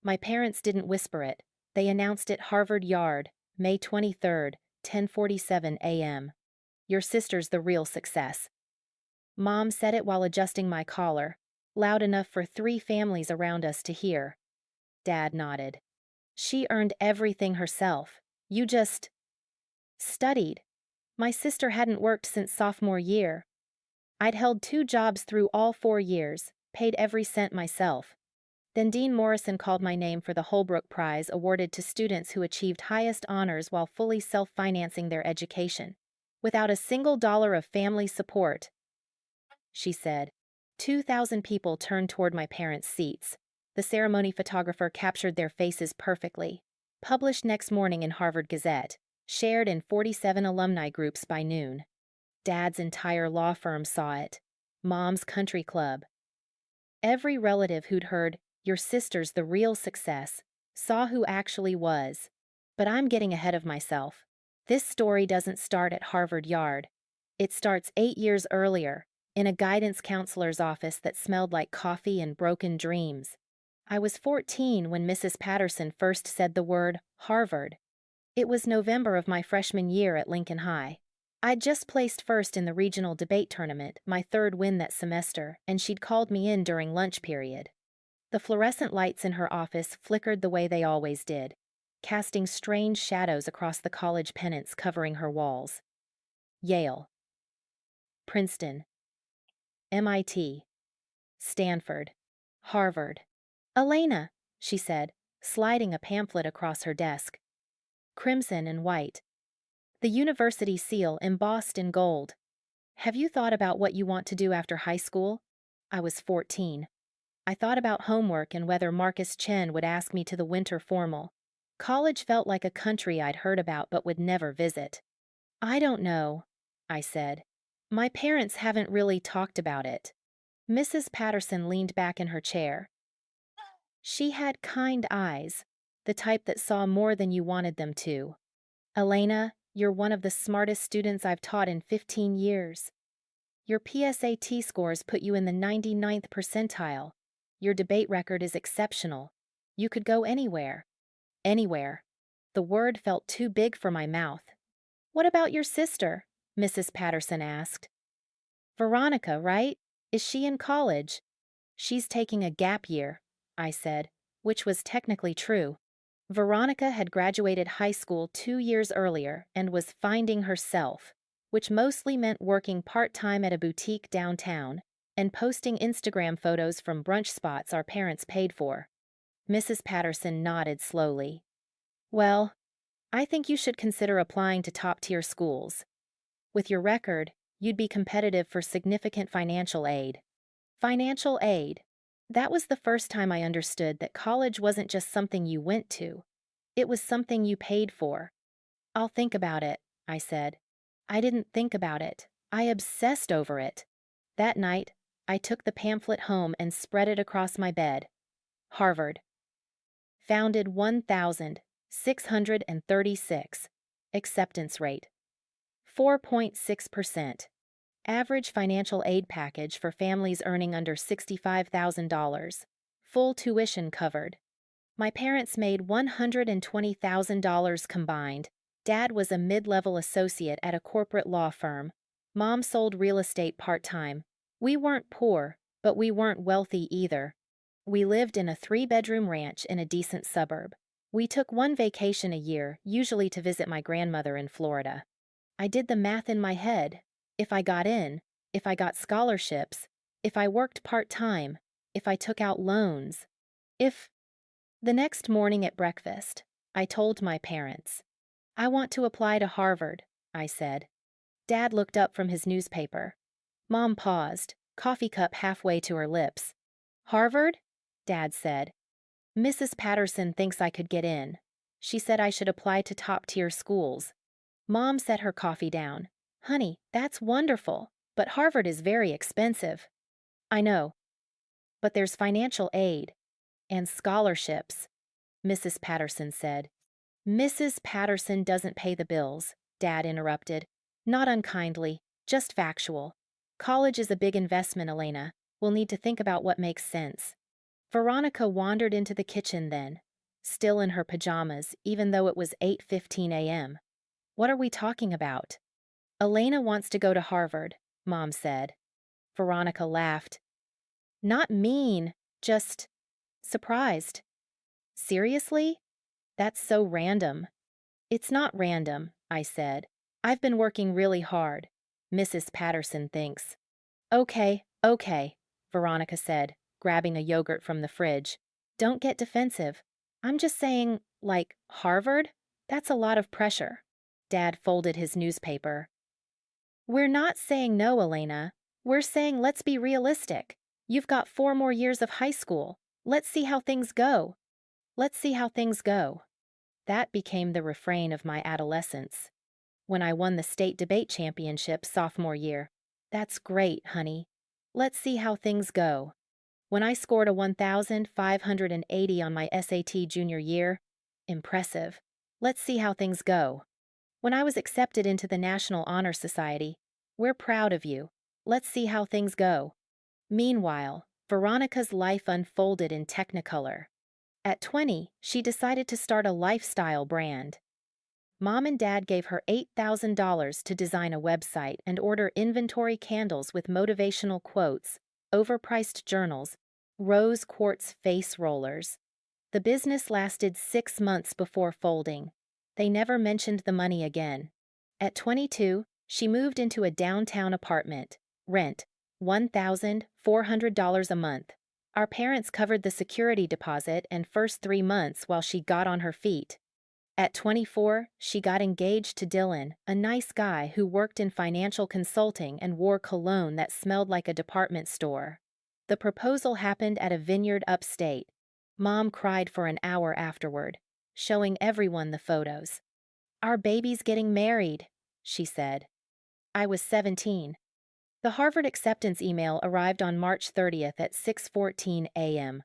My parents didn't whisper it. They announced it Harvard Yard, May 23rd, 10:47 a.m. Your sister's the real success. Mom said it while adjusting my collar, loud enough for 3 families around us to hear. Dad nodded. She earned everything herself. You just studied. My sister hadn't worked since sophomore year. I'd held 2 jobs through all 4 years, paid every cent myself. Then Dean Morrison called my name for the Holbrook Prize awarded to students who achieved highest honors while fully self-financing their education, without a single dollar of family support, she said. 2,000 people turned toward my parents' seats. The ceremony photographer captured their faces perfectly. Published next morning in Harvard Gazette, shared in 47 alumni groups by noon. Dad's entire law firm saw it. Mom's country club. Every relative who'd heard, "Your sister's the real success," saw who actually was. But I'm getting ahead of myself. This story doesn't start at Harvard Yard. It starts 8 years earlier, in a guidance counselor's office that smelled like coffee and broken dreams. I was 14 when Mrs. Patterson first said the word Harvard. It was November of my freshman year at Lincoln High. I'd just placed first in the regional debate tournament, my 3rd win that semester, and she'd called me in during lunch period. The fluorescent lights in her office flickered the way they always did, casting strange shadows across the college pennants covering her walls. Yale. Princeton. MIT. Stanford. Harvard. Elena, she said, sliding a pamphlet across her desk. Crimson and white. The university seal embossed in gold. Have you thought about what you want to do after high school? I was 14. I thought about homework and whether Marcus Chen would ask me to the winter formal. College felt like a country I'd heard about but would never visit. I don't know, I said. My parents haven't really talked about it. Mrs. Patterson leaned back in her chair. She had kind eyes, the type that saw more than you wanted them to. Elena, you're one of the smartest students I've taught in 15 years. Your PSAT scores put you in the 99th percentile. Your debate record is exceptional. You could go anywhere. Anywhere. The word felt too big for my mouth. What about your sister? Mrs. Patterson asked. Veronica, right? Is she in college? She's taking a gap year, I said, which was technically true. Veronica had graduated high school 2 years earlier and was finding herself, which mostly meant working part-time at a boutique downtown and posting Instagram photos from brunch spots our parents paid for. Mrs. Patterson nodded slowly. Well, I think you should consider applying to top-tier schools. With your record, you'd be competitive for significant financial aid. Financial aid. That was the first time I understood that college wasn't just something you went to. It was something you paid for. I'll think about it, I said. I didn't think about it. I obsessed over it. That night, I took the pamphlet home and spread it across my bed. Harvard. Founded 1,636. Acceptance rate. 4.6%. Average financial aid package for families earning under $65,000. Full tuition covered. My parents made $120,000 combined. Dad was a mid-level associate at a corporate law firm. Mom sold real estate part-time. We weren't poor, but we weren't wealthy either. We lived in a 3-bedroom ranch in a decent suburb. We took 1 vacation a year, usually to visit my grandmother in Florida. I did the math in my head. If I got in, if I got scholarships, if I worked part-time, if I took out loans, if... The next morning at breakfast, I told my parents. I want to apply to Harvard, I said. Dad looked up from his newspaper. Mom paused, coffee cup halfway to her lips. Harvard? Dad said. Mrs. Patterson thinks I could get in. She said I should apply to top-tier schools. Mom set her coffee down. Honey, that's wonderful, but Harvard is very expensive. I know. But there's financial aid. And scholarships, Mrs. Patterson said. Mrs. Patterson doesn't pay the bills, Dad interrupted. Not unkindly, just factual. College is a big investment, Elena. We'll need to think about what makes sense. Veronica wandered into the kitchen then, still in her pajamas, even though it was 8:15 a.m. What are we talking about? Elena wants to go to Harvard, Mom said. Veronica laughed. Not mean, just surprised. Seriously? That's so random. It's not random, I said. I've been working really hard, Mrs. Patterson thinks. Okay, Veronica said, grabbing a yogurt from the fridge. Don't get defensive. I'm just saying, like, Harvard? That's a lot of pressure. Dad folded his newspaper. We're not saying no, Elena. We're saying let's be realistic. You've got 4 more years of high school. Let's see how things go. Let's see how things go. That became the refrain of my adolescence. When I won the state debate championship sophomore year. That's great, honey. Let's see how things go. When I scored a 1,580 on my SAT junior year. Impressive. Let's see how things go. When I was accepted into the National Honor Society. We're proud of you. Let's see how things go. Meanwhile, Veronica's life unfolded in Technicolor. At 20, she decided to start a lifestyle brand. Mom and Dad gave her $8,000 to design a website and order inventory candles with motivational quotes, overpriced journals, rose quartz face rollers. The business lasted 6 months before folding. They never mentioned the money again. At 22, she moved into a downtown apartment. Rent, $1,400 a month. Our parents covered the security deposit and first 3 months while she got on her feet. At 24, she got engaged to Dylan, a nice guy who worked in financial consulting and wore cologne that smelled like a department store. The proposal happened at a vineyard upstate. Mom cried for an hour afterward, showing everyone the photos. Our baby's getting married, she said. I was 17. The Harvard acceptance email arrived on March 30th at 6:14 a.m.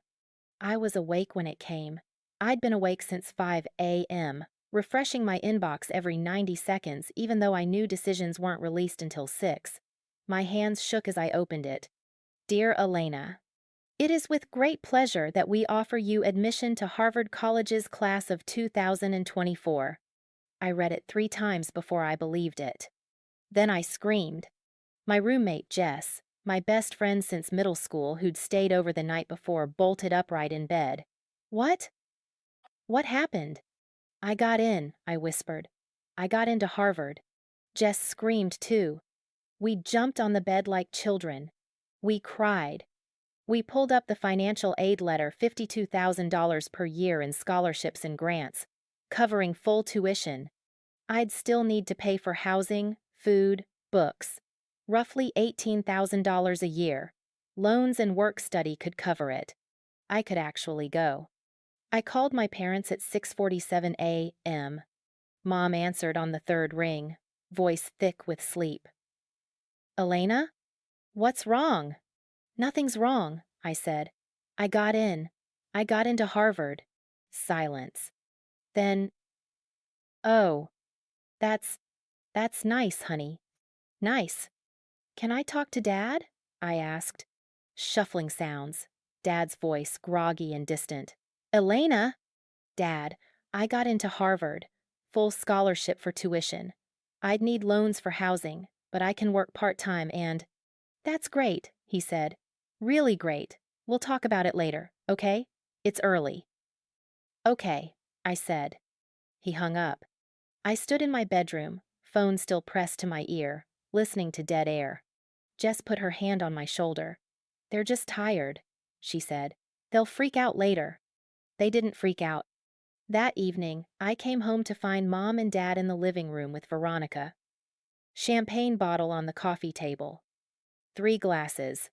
I was awake when it came. I'd been awake since 5 a.m., refreshing my inbox every 90 seconds even though I knew decisions weren't released until 6. My hands shook as I opened it. Dear Elena, it is with great pleasure that we offer you admission to Harvard College's class of 2024. I read it 3 times before I believed it. Then I screamed. My roommate, Jess, my best friend since middle school who'd stayed over the night before, bolted upright in bed. What? What happened? I got in, I whispered. I got into Harvard. Jess screamed too. We jumped on the bed like children. We cried. We pulled up the financial aid letter, $52,000 per year in scholarships and grants, covering full tuition. I'd still need to pay for housing, food, books. Roughly $18,000 a year. Loans and work study could cover it. I could actually go. I called my parents at 6:47 a.m. Mom answered on the 3rd ring, voice thick with sleep. Elena? What's wrong? Nothing's wrong, I said. I got in. I got into Harvard. Silence. Then, oh, that's nice, honey. Nice. Can I talk to Dad? I asked. Shuffling sounds. Dad's voice groggy and distant. Elena? Dad, I got into Harvard. Full scholarship for tuition. I'd need loans for housing, but I can work part-time and… That's great, he said. Really great. We'll talk about it later, okay? It's early. Okay, I said. He hung up. I stood in my bedroom, phone still pressed to my ear, listening to dead air. Jess put her hand on my shoulder. They're just tired, she said. They'll freak out later. They didn't freak out. That evening, I came home to find Mom and Dad in the living room with Veronica. Champagne bottle on the coffee table. 3 glasses.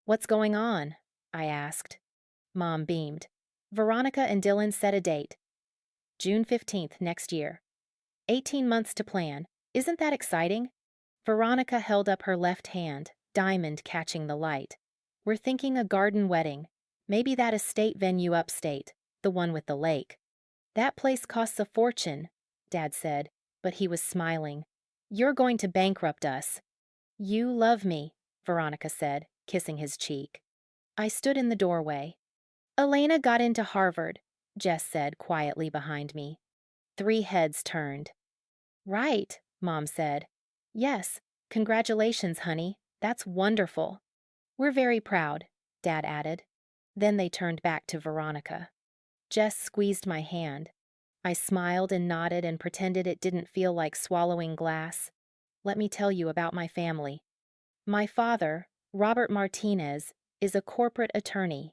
What's going on? I asked. Mom beamed. Veronica and Dylan set a date. June 15th next year. 18 months to plan. Isn't that exciting? Veronica held up her left hand, diamond catching the light. We're thinking a garden wedding. Maybe that estate venue upstate, the one with the lake. That place costs a fortune, Dad said, but he was smiling. You're going to bankrupt us. You love me, Veronica said, kissing his cheek. I stood in the doorway. Elena got into Harvard, Jess said quietly behind me. 3 heads turned. Right, Mom said. Yes, congratulations, honey. That's wonderful. We're very proud, Dad added. Then they turned back to Veronica. Jess squeezed my hand. I smiled and nodded and pretended it didn't feel like swallowing glass. Let me tell you about my family. My father, Robert Martinez, is a corporate attorney.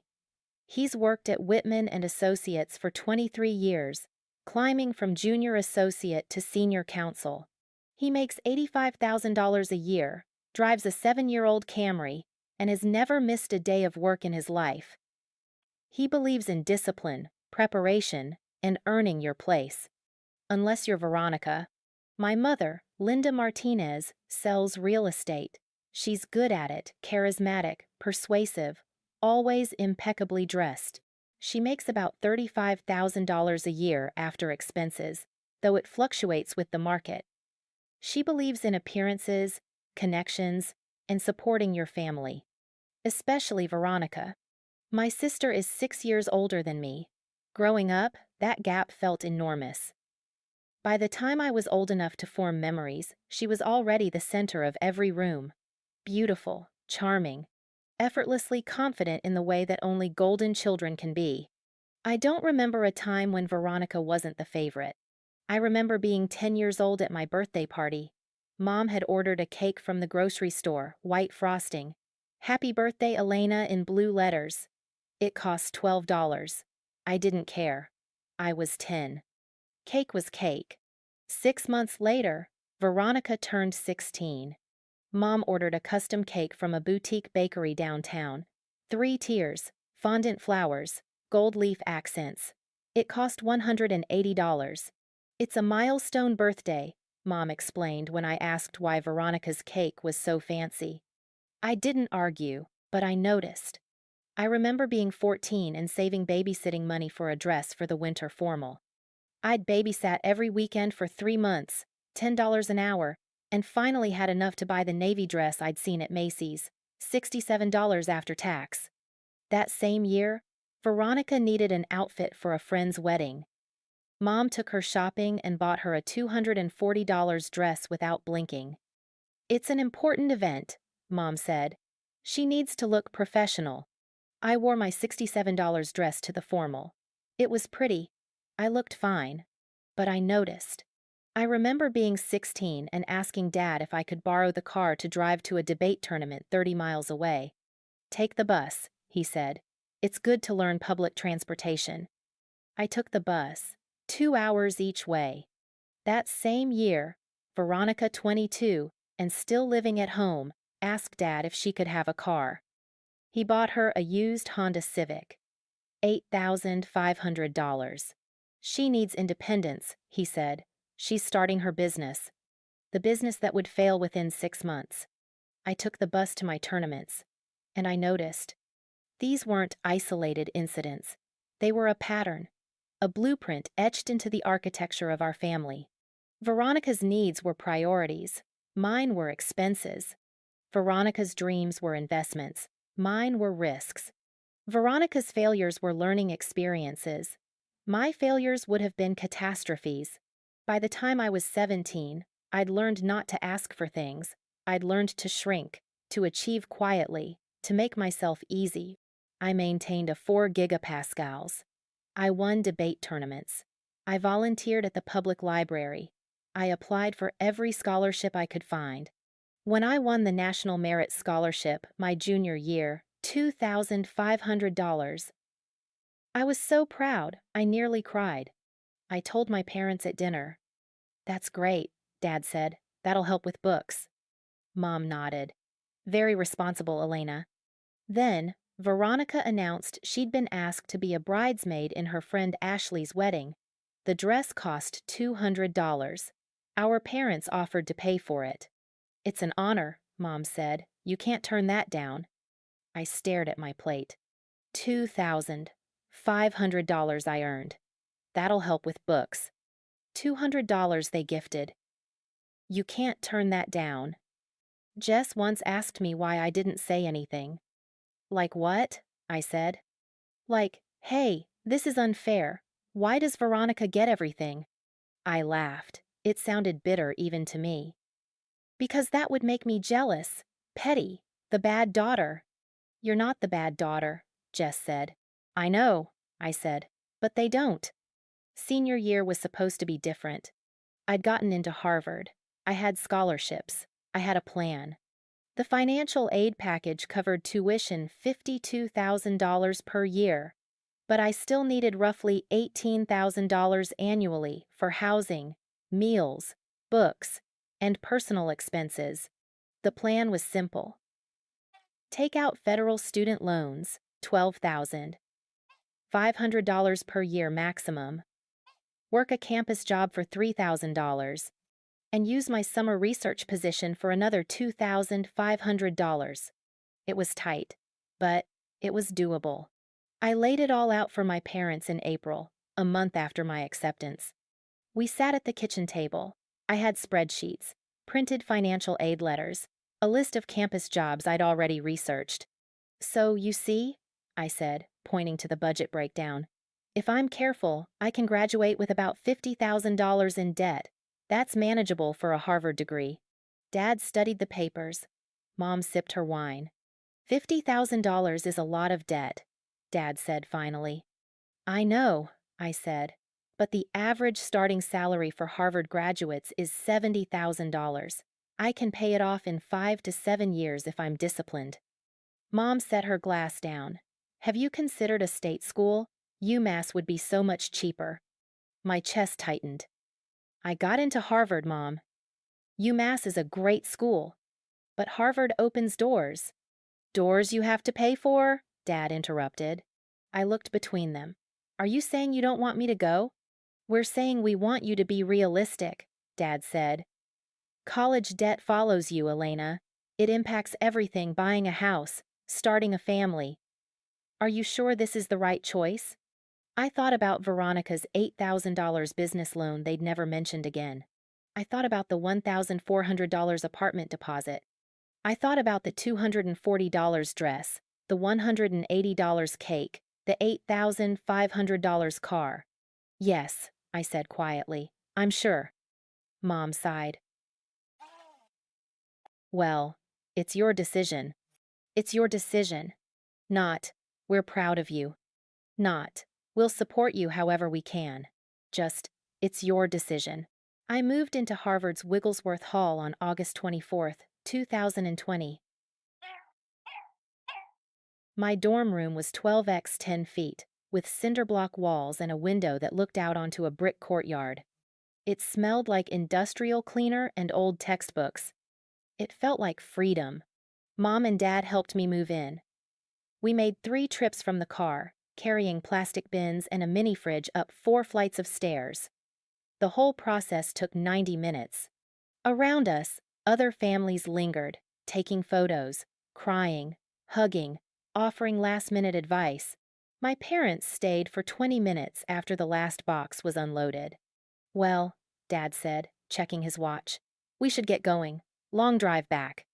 He's worked at Whitman and Associates for 23 years, climbing from junior associate to senior counsel. He makes $85,000 a year, drives a 7-year-old Camry, and has never missed a day of work in his life. He believes in discipline, preparation, and earning your place. Unless you're Veronica. My mother, Linda Martinez, sells real estate. She's good at it, charismatic, persuasive, always impeccably dressed. She makes about $35,000 a year after expenses, though it fluctuates with the market. She believes in appearances, connections, and supporting your family. Especially Veronica. My sister is 6 years older than me. Growing up, that gap felt enormous. By the time I was old enough to form memories, she was already the center of every room. Beautiful, charming, effortlessly confident in the way that only golden children can be. I don't remember a time when Veronica wasn't the favorite. I remember being 10 years old at my birthday party. Mom had ordered a cake from the grocery store, white frosting. Happy birthday, Elena, in blue letters. It cost $12. I didn't care. I was 10. Cake was cake. 6 months later, Veronica turned 16. Mom ordered a custom cake from a boutique bakery downtown. 3 tiers, fondant flowers, gold leaf accents. It cost $180. It's a milestone birthday, Mom explained when I asked why Veronica's cake was so fancy. I didn't argue, but I noticed. I remember being 14 and saving babysitting money for a dress for the winter formal. I'd babysat every weekend for 3 months, $10 an hour, and finally had enough to buy the navy dress I'd seen at Macy's, $67 after tax. That same year, Veronica needed an outfit for a friend's wedding. Mom took her shopping and bought her a $240 dress without blinking. It's an important event, Mom said. She needs to look professional. I wore my $67 dress to the formal. It was pretty. I looked fine. But I noticed. I remember being 16 and asking Dad if I could borrow the car to drive to a debate tournament 30 miles away. Take the bus, he said. It's good to learn public transportation. I took the bus, 2 hours each way. That same year, Veronica, 22, and still living at home, asked Dad if she could have a car. He bought her a used Honda Civic. $8,500. She needs independence, he said. She's starting her business. The business that would fail within 6 months. I took the bus to my tournaments. And I noticed. These weren't isolated incidents. They were a pattern. A blueprint etched into the architecture of our family. Veronica's needs were priorities. Mine were expenses. Veronica's dreams were investments. Mine were risks. Veronica's failures were learning experiences. My failures would have been catastrophes. By the time I was 17, I'd learned not to ask for things. I'd learned to shrink, to achieve quietly, to make myself easy. I maintained a 4 gigapascals. I won debate tournaments. I volunteered at the public library. I applied for every scholarship I could find. When I won the National Merit Scholarship my junior year, $2,500. I was so proud, I nearly cried. I told my parents at dinner. That's great, Dad said. That'll help with books. Mom nodded. Very responsible, Elena. Then, Veronica announced she'd been asked to be a bridesmaid in her friend Ashley's wedding. The dress cost $200. Our parents offered to pay for it. It's an honor, Mom said. You can't turn that down. I stared at my plate. $2,500 I earned. That'll help with books. $200 they gifted. You can't turn that down. Jess once asked me why I didn't say anything. Like what? I said. Like, Hey, this is unfair. Why does Veronica get everything? I laughed. It sounded bitter even to me. Because that would make me jealous. Petty. The bad daughter. You're not the bad daughter, Jess said. I know, I said. But they don't. Senior year was supposed to be different. I'd gotten into Harvard. I had scholarships. I had a plan. The financial aid package covered tuition $52,000 per year, but I still needed roughly $18,000 annually for housing, meals, books, and personal expenses. The plan was simple. Take out federal student loans, $12,000, $500 per year maximum, work a campus job for $3,000, and use my summer research position for another $2,500. It was tight, but it was doable. I laid it all out for my parents in April, a month after my acceptance. We sat at the kitchen table. I had spreadsheets, printed financial aid letters, a list of campus jobs I'd already researched. So, you see, I said, pointing to the budget breakdown, if I'm careful, I can graduate with about $50,000 in debt. That's manageable for a Harvard degree. Dad studied the papers. Mom sipped her wine. $50,000 is a lot of debt, Dad said finally. I know, I said, but the average starting salary for Harvard graduates is $70,000. I can pay it off in 5 to 7 years if I'm disciplined. Mom set her glass down. Have you considered a state school? UMass would be so much cheaper. My chest tightened. I got into Harvard, Mom. UMass is a great school. But Harvard opens doors. Doors you have to pay for? Dad interrupted. I looked between them. Are you saying you don't want me to go? We're saying we want you to be realistic, Dad said. College debt follows you, Elena. It impacts everything: buying a house, starting a family. Are you sure this is the right choice? I thought about Veronica's $8,000 business loan they'd never mentioned again. I thought about the $1,400 apartment deposit. I thought about the $240 dress, the $180 cake, the $8,500 car. Yes, I said quietly. I'm sure. Mom sighed. Well, it's your decision. It's your decision. Not, we're proud of you. Not, we'll support you however we can. Just, it's your decision. I moved into Harvard's Wigglesworth Hall on August 24th, 2020. My dorm room was 12x 10 feet, with cinderblock walls and a window that looked out onto a brick courtyard. It smelled like industrial cleaner and old textbooks. It felt like freedom. Mom and Dad helped me move in. We made 3 trips from the car, carrying plastic bins and a mini fridge up 4 flights of stairs. The whole process took 90 minutes. Around us, other families lingered, taking photos, crying, hugging, offering last-minute advice. My parents stayed for 20 minutes after the last box was unloaded. Well, Dad said, checking his watch, we should get going. Long drive back.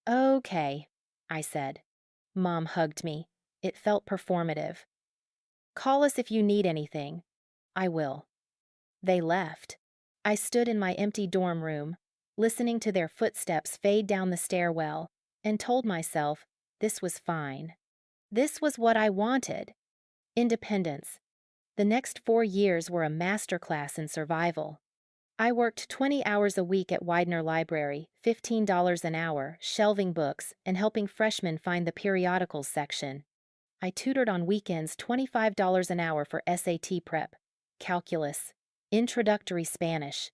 Okay, I said. Mom hugged me. It felt performative. Call us if you need anything. I will. They left. I stood in my empty dorm room, listening to their footsteps fade down the stairwell, and told myself this was fine. This was what I wanted. Independence. The next 4 years were a masterclass in survival. I worked 20 hours a week at Widener Library, $15 an hour, shelving books, and helping freshmen find the periodicals section. I tutored on weekends, $25 an hour for SAT prep, calculus, introductory Spanish.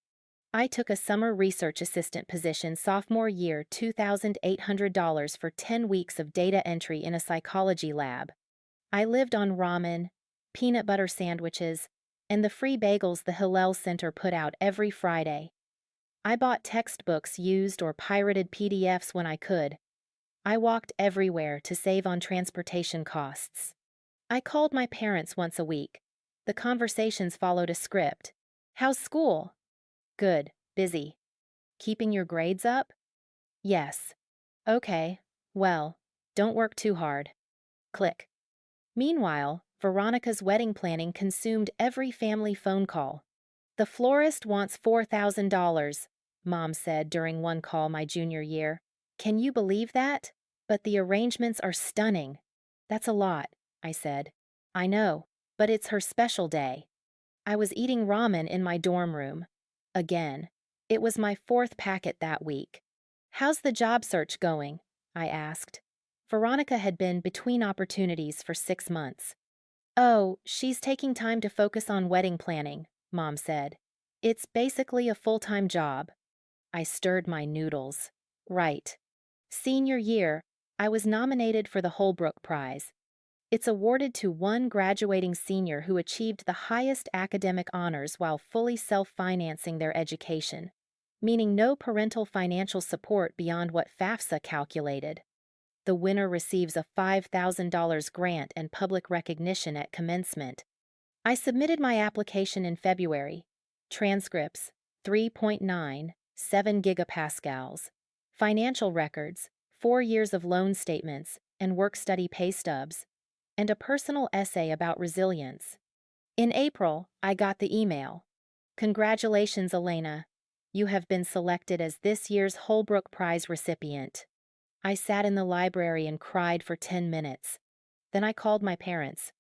I took a summer research assistant position sophomore year, $2,800 for 10 weeks of data entry in a psychology lab. I lived on ramen, peanut butter sandwiches, and the free bagels the Hillel Center put out every Friday. I bought textbooks, used or pirated PDFs when I could. I walked everywhere to save on transportation costs. I called my parents once a week. The conversations followed a script. How's school? Good, busy. Keeping your grades up? Yes. Okay, well, don't work too hard. Click. Meanwhile, Veronica's wedding planning consumed every family phone call. The florist wants $4,000, Mom said during one call my junior year. Can you believe that? But the arrangements are stunning. That's a lot, I said. I know, but it's her special day. I was eating ramen in my dorm room. Again. It was my fourth packet that week. How's the job search going? I asked. Veronica had been between opportunities for 6 months. Oh, she's taking time to focus on wedding planning, Mom said. It's basically a full-time job. I stirred my noodles. Right. Senior year, I was nominated for the Holbrook Prize. It's awarded to one graduating senior who achieved the highest academic honors while fully self-financing their education, meaning no parental financial support beyond what FAFSA calculated. The winner receives a $5,000 grant and public recognition at commencement. I submitted my application in February. Transcripts, 3.9, 7 gigapascals. Financial records, 4 years of loan statements and work-study pay stubs, and a personal essay about resilience. In April, I got the email. Congratulations, Elena. You have been selected as this year's Holbrook Prize recipient. I sat in the library and cried for 10 minutes. Then I called my parents.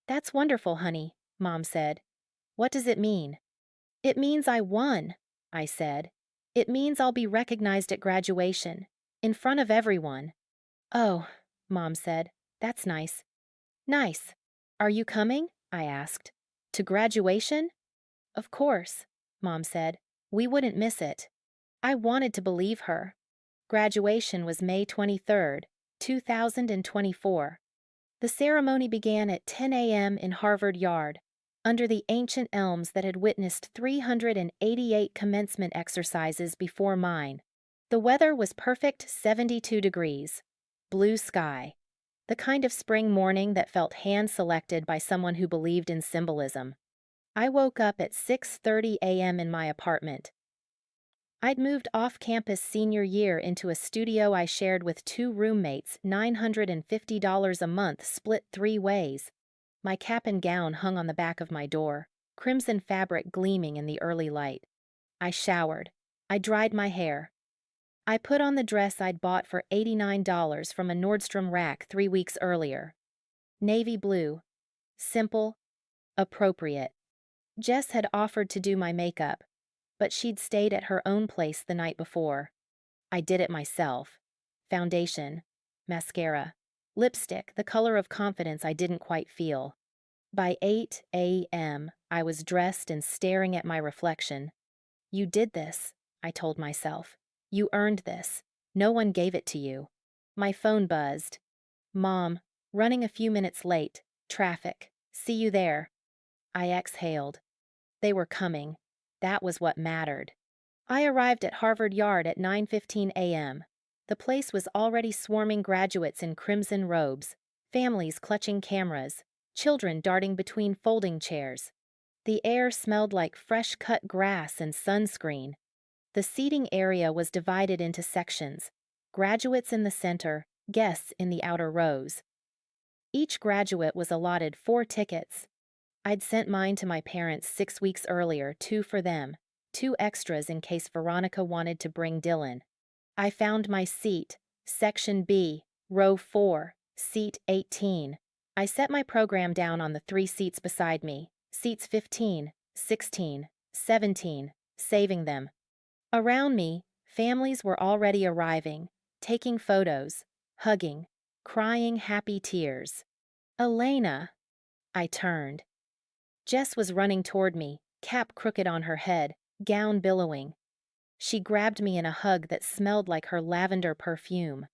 That's wonderful, honey, Mom said. What does it mean? It means I won, I said. It means I'll be recognized at graduation, in front of everyone. Oh, Mom said, that's nice. Nice. Are you coming? I asked. To graduation? Of course, Mom said. We wouldn't miss it. I wanted to believe her. Graduation was May 23rd, 2024. The ceremony began at 10 a.m. in Harvard Yard, under the ancient elms that had witnessed 388 commencement exercises before mine. The weather was perfect 72 degrees. Blue sky. The kind of spring morning that felt hand-selected by someone who believed in symbolism. I woke up at 6:30 a.m. in my apartment. I'd moved off-campus senior year into a studio I shared with 2 roommates, $950 a month split 3 ways. My cap and gown hung on the back of my door, crimson fabric gleaming in the early light. I showered. I dried my hair. I put on the dress I'd bought for $89 from a Nordstrom rack 3 weeks earlier. Navy blue. Simple. Appropriate. Jess had offered to do my makeup, but she'd stayed at her own place the night before. I did it myself. Foundation, mascara, lipstick, the color of confidence I didn't quite feel. By 8 a.m., I was dressed and staring at my reflection. You did this, I told myself. You earned this. No one gave it to you. My phone buzzed. Mom, running a few minutes late. Traffic. See you there. I exhaled. They were coming. That was what mattered. I arrived at Harvard Yard at 9:15 a.m. The place was already swarming graduates in crimson robes, families clutching cameras, children darting between folding chairs. The air smelled like fresh-cut grass and sunscreen. The seating area was divided into sections, graduates in the center, guests in the outer rows. Each graduate was allotted 4 tickets. I'd sent mine to my parents 6 weeks earlier, 2 for them, 2 extras in case Veronica wanted to bring Dylan. I found my seat, Section B, Row 4, Seat 18. I set my program down on the 3 seats beside me, seats 15, 16, 17, saving them. Around me, families were already arriving, taking photos, hugging, crying happy tears. Elena! I turned. Jess was running toward me, cap crooked on her head, gown billowing. She grabbed me in a hug that smelled like her lavender perfume.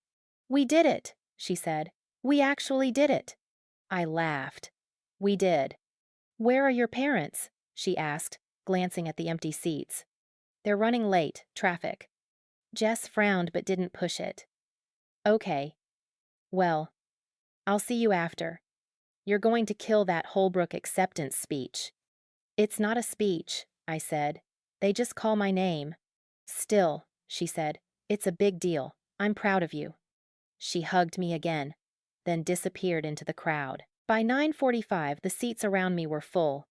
We did it, she said. We actually did it. I laughed. We did. Where are your parents? She asked, glancing at the empty seats. They're running late, traffic. Jess frowned but didn't push it. Okay. Well, I'll see you after. You're going to kill that Holbrook acceptance speech. It's not a speech, I said. They just call my name. Still, she said, it's a big deal. I'm proud of you. She hugged me again, then disappeared into the crowd. By 9:45, the seats around me were full.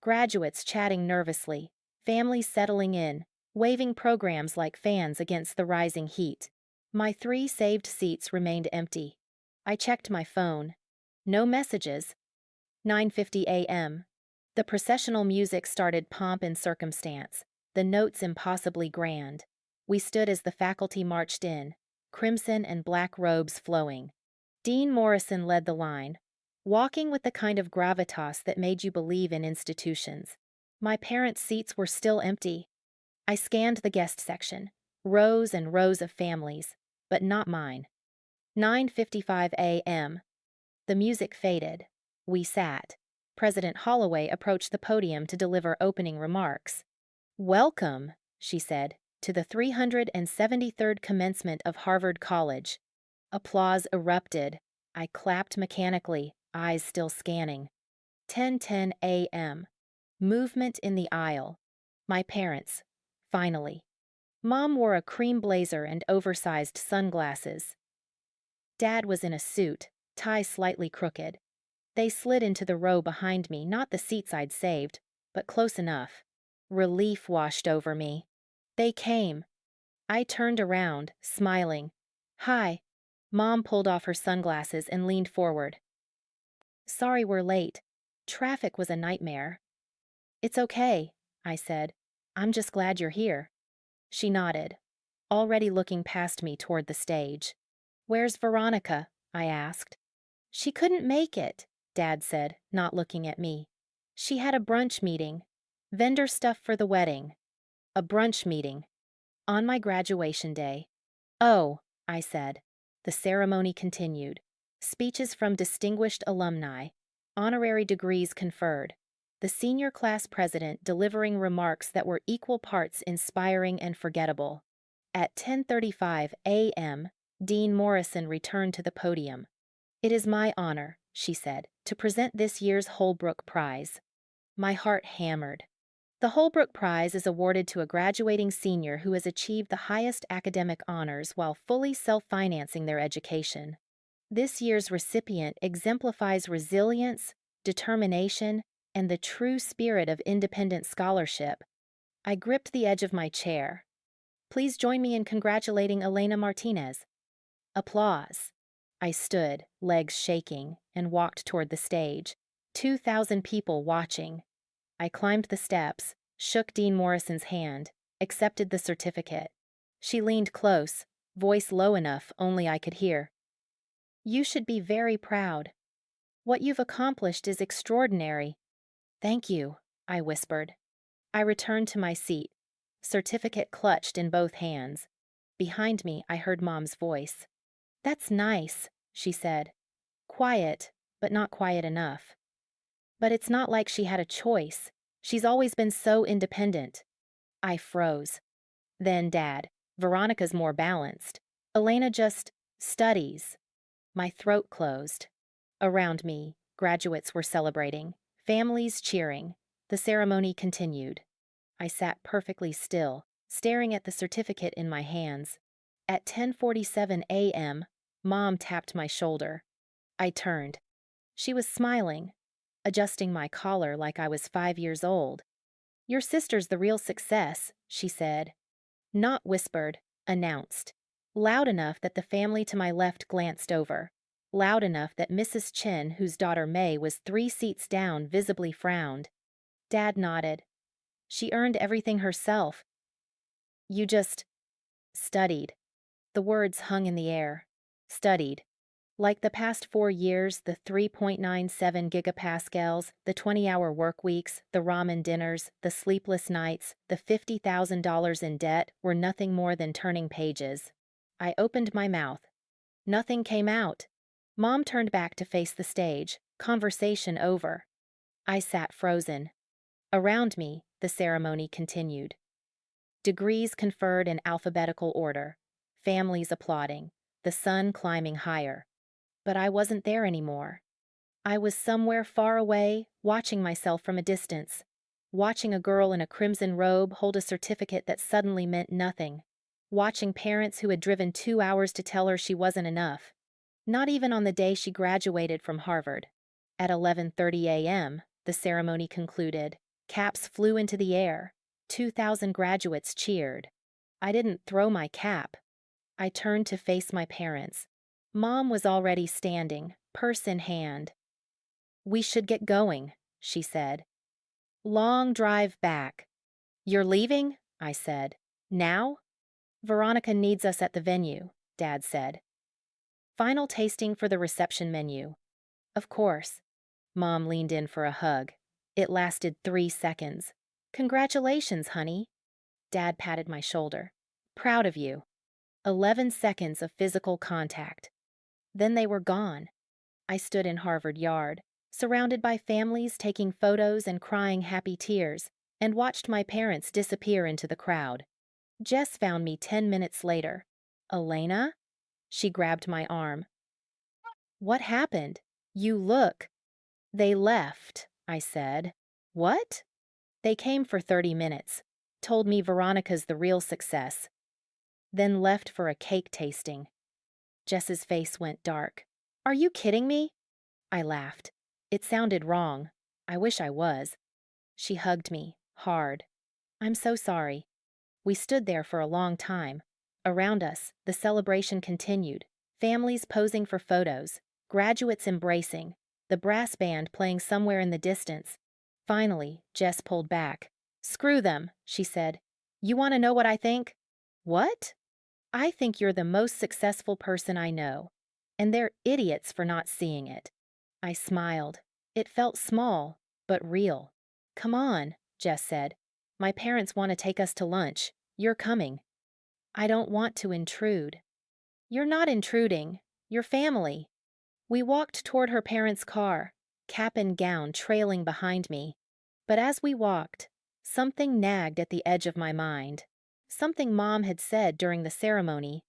Graduates chatting nervously, families settling in, waving programs like fans against the rising heat. My 3 saved seats remained empty. I checked my phone. No messages. 9:50 a.m. The processional music started pomp and circumstance, the notes impossibly grand. We stood as the faculty marched in, crimson and black robes flowing. Dean Morrison led the line, walking with the kind of gravitas that made you believe in institutions. My parents' seats were still empty. I scanned the guest section, rows and rows of families, but not mine. 9:55 a.m. The music faded. We sat. President Holloway approached the podium to deliver opening remarks. "Welcome," she said, "to the 373rd commencement of Harvard College." Applause erupted. I clapped mechanically, eyes still scanning. 10:10 a.m. Movement in the aisle. My parents. Finally. Mom wore a cream blazer and oversized sunglasses. Dad was in a suit, tie slightly crooked. They slid into the row behind me, not the seats I'd saved, but close enough. Relief washed over me. They came. I turned around, smiling. "Hi." Mom pulled off her sunglasses and leaned forward. "Sorry we're late. Traffic was a nightmare." "It's okay," I said. "I'm just glad you're here." She nodded, already looking past me toward the stage. "Where's Veronica?" I asked. "She couldn't make it," Dad said, not looking at me. "She had a brunch meeting. Vendor stuff for the wedding." A brunch meeting. On my graduation day. "Oh," I said. The ceremony continued. Speeches from distinguished alumni. Honorary degrees conferred. The senior class president delivering remarks that were equal parts inspiring and forgettable. At 10:35 a.m., Dean Morrison returned to the podium. "It is my honor," she said, "to present this year's Holbrook Prize." My heart hammered. The Holbrook Prize is awarded to a graduating senior who has achieved the highest academic honors while fully self-financing their education. This year's recipient exemplifies resilience, determination, and the true spirit of independent scholarship. I gripped the edge of my chair. "Please join me in congratulating Elena Martinez." Applause. I stood, legs shaking, and walked toward the stage. 2,000 people watching. I climbed the steps, shook Dean Morrison's hand, accepted the certificate. She leaned close, voice low enough only I could hear. "You should be very proud. What you've accomplished is extraordinary." "Thank you," I whispered. I returned to my seat, certificate clutched in both hands. Behind me, I heard Mom's voice. "That's nice," she said. Quiet, but not quiet enough. But it's not like she had a choice. She's always been so independent. I froze. Then Dad, "Veronica's more balanced. Elena just studies." My throat closed. Around me, graduates were celebrating, families cheering. The ceremony continued. I sat perfectly still, staring at the certificate in my hands. At 10:47 a.m., Mom tapped my shoulder. I turned. She was smiling, adjusting my collar like I was 5 years old. "Your sister's the real success," she said. Not whispered, announced. Loud enough that the family to my left glanced over. Loud enough that Mrs. Chen, whose daughter May was 3 seats down, visibly frowned. Dad nodded. "She earned everything herself. You just studied." The words hung in the air. Studied. Like the past 4 years, the 3.97 gigapascals, the 20-hour work weeks, the ramen dinners, the sleepless nights, the $50,000 in debt were nothing more than turning pages. I opened my mouth. Nothing came out. Mom turned back to face the stage, conversation over. I sat frozen. Around me, the ceremony continued. Degrees conferred in alphabetical order. Families applauding. The sun climbing higher. But I wasn't there anymore. I was somewhere far away, watching myself from a distance. Watching a girl in a crimson robe hold a certificate that suddenly meant nothing. Watching parents who had driven 2 hours to tell her she wasn't enough. Not even on the day she graduated from Harvard. At 11:30 a.m., the ceremony concluded. Caps flew into the air. 2,000 graduates cheered. I didn't throw my cap. I turned to face my parents. Mom was already standing, purse in hand. "We should get going," she said. "Long drive back." "You're leaving?" I said. "Now?" "Veronica needs us at the venue," Dad said. "Final tasting for the reception menu." "Of course." Mom leaned in for a hug. It lasted 3 seconds. "Congratulations, honey." Dad patted my shoulder. "Proud of you." 11 seconds of physical contact. Then they were gone. I stood in Harvard Yard, surrounded by families taking photos and crying happy tears, and watched my parents disappear into the crowd. Jess found me 10 minutes later. "Elena?" She grabbed my arm. "What happened? You look—" "They left," I said. "What?" "They came for 30 minutes, told me Veronica's the real success, then left for a cake tasting." Jess's face went dark. "Are you kidding me?" I laughed. It sounded wrong. I wish I was. She hugged me, hard. "I'm so sorry." We stood there for a long time. Around us, the celebration continued. Families posing for photos, graduates embracing, the brass band playing somewhere in the distance. Finally, Jess pulled back. "Screw them," she said. "You want to know what I think?" "What?" "I think you're the most successful person I know, and they're idiots for not seeing it." I smiled. It felt small, but real. "Come on," Jess said. "My parents want to take us to lunch. You're coming." "I don't want to intrude." "You're not intruding. You're family." We walked toward her parents' car, cap and gown trailing behind me. But as we walked, something nagged at the edge of my mind. Something Mom had said during the ceremony.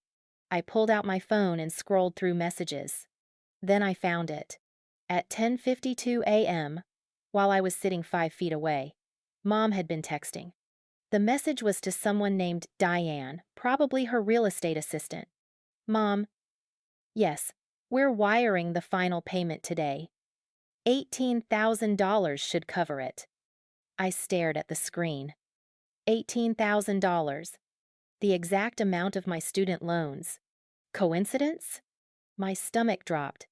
I pulled out my phone and scrolled through messages. Then I found it. At 10:52 a.m., while I was sitting 5 feet away, Mom had been texting. The message was to someone named Diane, probably her real estate assistant. "Mom, yes, we're wiring the final payment today. $18,000 should cover it." I stared at the screen. $18,000. The exact amount of my student loans. Coincidence? My stomach dropped.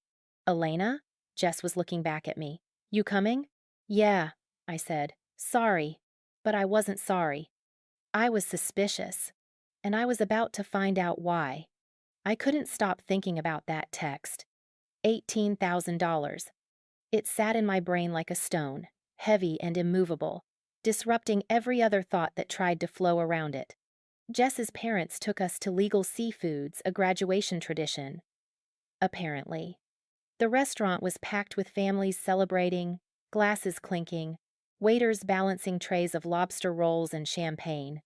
"Elena?" Jess was looking back at me. "You coming?" "Yeah," I said. "Sorry." But I wasn't sorry. I was suspicious. And I was about to find out why. I couldn't stop thinking about that text. $18,000. It sat in my brain like a stone, heavy and immovable, disrupting every other thought that tried to flow around it. Jess's parents took us to Legal Seafoods, a graduation tradition. Apparently. The restaurant was packed with families celebrating, glasses clinking, waiters balancing trays of lobster rolls and champagne.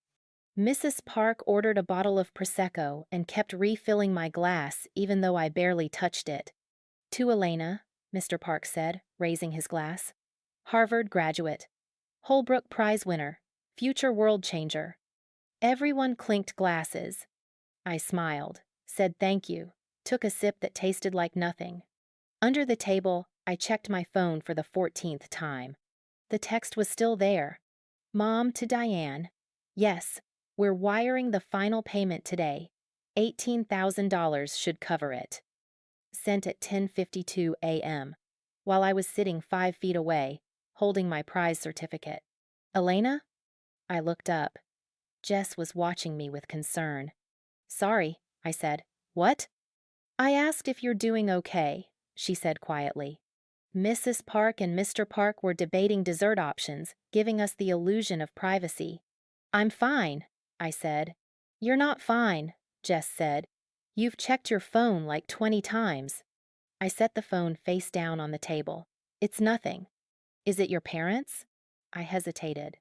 Mrs. Park ordered a bottle of Prosecco and kept refilling my glass even though I barely touched it. "To Elena," Mr. Park said, raising his glass. "Harvard graduate. Holbrook Prize winner. Future world changer." Everyone clinked glasses. I smiled, said thank you, took a sip that tasted like nothing. Under the table, I checked my phone for the 14th time. The text was still there. "Mom to Diane. Yes, we're wiring the final payment today. $18,000 should cover it." Sent at 10:52 a.m., while I was sitting 5 feet away, holding my prize certificate. "Elena?" I looked up. Jess was watching me with concern. "Sorry," I said. "What?" "I asked if you're doing okay," she said quietly. "Mrs. Park and Mr. Park were debating dessert options, giving us the illusion of privacy." "I'm fine," I said. "You're not fine," Jess said. "You've checked your phone like 20 times." I set the phone face down on the table. "It's nothing." "Is it your parents?" I hesitated.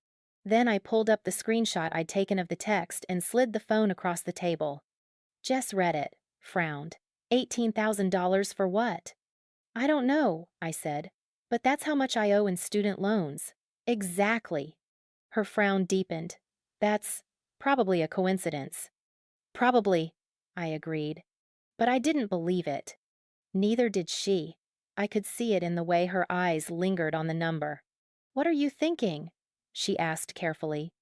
Then I pulled up the screenshot I'd taken of the text and slid the phone across the table. Jess read it, frowned. $18,000 for what? "I don't know," I said, "but that's how much I owe in student loans." "Exactly." Her frown deepened. "That's probably a coincidence." "Probably," I agreed. But I didn't believe it. Neither did she. I could see it in the way her eyes lingered on the number. "What are you thinking?" she asked carefully.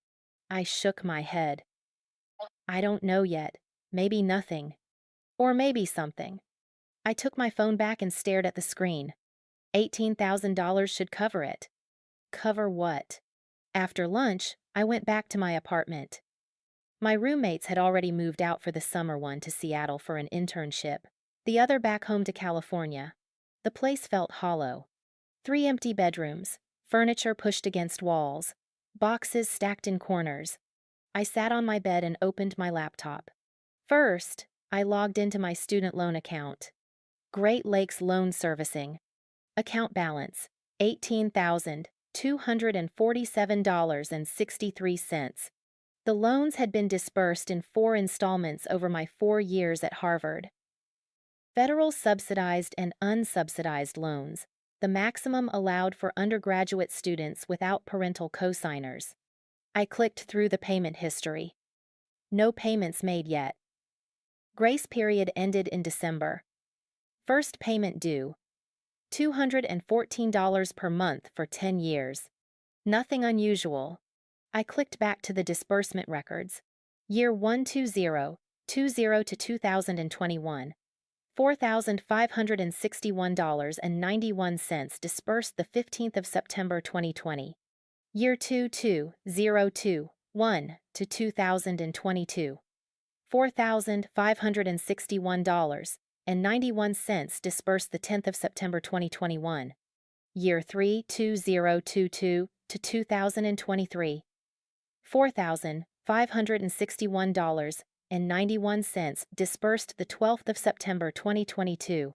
I shook my head. "I don't know yet. Maybe nothing. Or maybe something." I took my phone back and stared at the screen. $18,000 should cover it. Cover what? After lunch, I went back to my apartment. My roommates had already moved out for the summer, one to Seattle for an internship, the other back home to California. The place felt hollow. 3 empty bedrooms, furniture pushed against walls, boxes stacked in corners. I sat on my bed and opened my laptop. First, I logged into my student loan account. Great Lakes Loan Servicing. Account balance, $18,247.63. The loans had been disbursed in 4 installments over my 4 years at Harvard. Federal subsidized and unsubsidized loans, the maximum allowed for undergraduate students without parental cosigners. I clicked through the payment history. No payments made yet. Grace period ended in December. First payment due, $214 per month for 10 years. Nothing unusual. I clicked back to the disbursement records. Year 120, 20 to 2021. $4,561.91 disbursed the 15th of September 2020. Year 22021 to 2022. $4,561.91 disbursed the 10th of September 2021. Year 32022 to 2023. $4,561.91 disbursed the 12th of September 2022.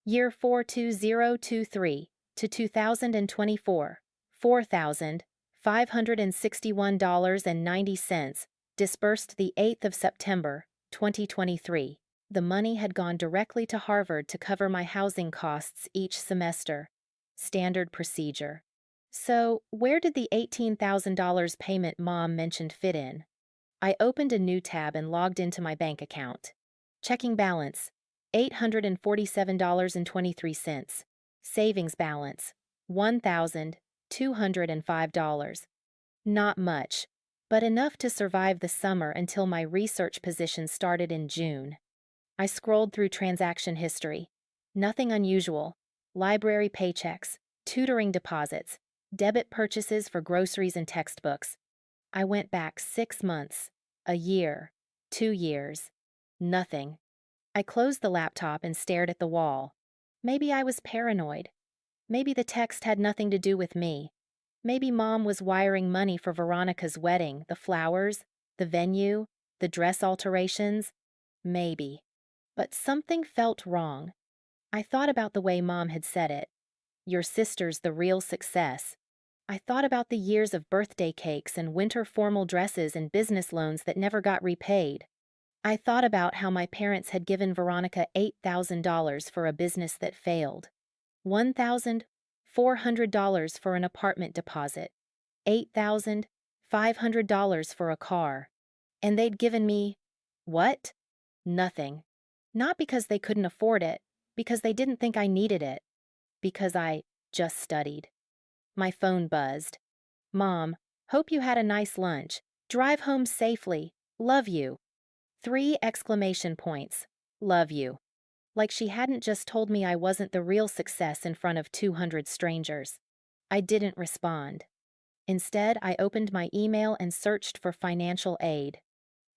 Year 42023 to 2024. $4,561.90 disbursed the 8th of September 2023. The money had gone directly to Harvard to cover my housing costs each semester. Standard procedure. So, where did the $18,000 payment Mom mentioned fit in? I opened a new tab and logged into my bank account. Checking balance, $847.23. Savings balance, $1,205. Not much, but enough to survive the summer until my research position started in June. I scrolled through transaction history. Nothing unusual. Library paychecks, tutoring deposits, debit purchases for groceries and textbooks. I went back 6 months, a year, 2 years. Nothing. I closed the laptop and stared at the wall. Maybe I was paranoid. Maybe the text had nothing to do with me. Maybe Mom was wiring money for Veronica's wedding, the flowers, the venue, the dress alterations. Maybe. But something felt wrong. I thought about the way Mom had said it. Your sister's the real success. I thought about the years of birthday cakes and winter formal dresses and business loans that never got repaid. I thought about how my parents had given Veronica $8,000 for a business that failed, $1,400 for an apartment deposit, $8,500 for a car. And they'd given me, what? Nothing. Not because they couldn't afford it, because they didn't think I needed it. Because I just studied. My phone buzzed. Mom, hope you had a nice lunch. Drive home safely. Love you. 3 exclamation points. Love you. Like she hadn't just told me I wasn't the real success in front of 200 strangers. I didn't respond. Instead, I opened my email and searched for financial aid.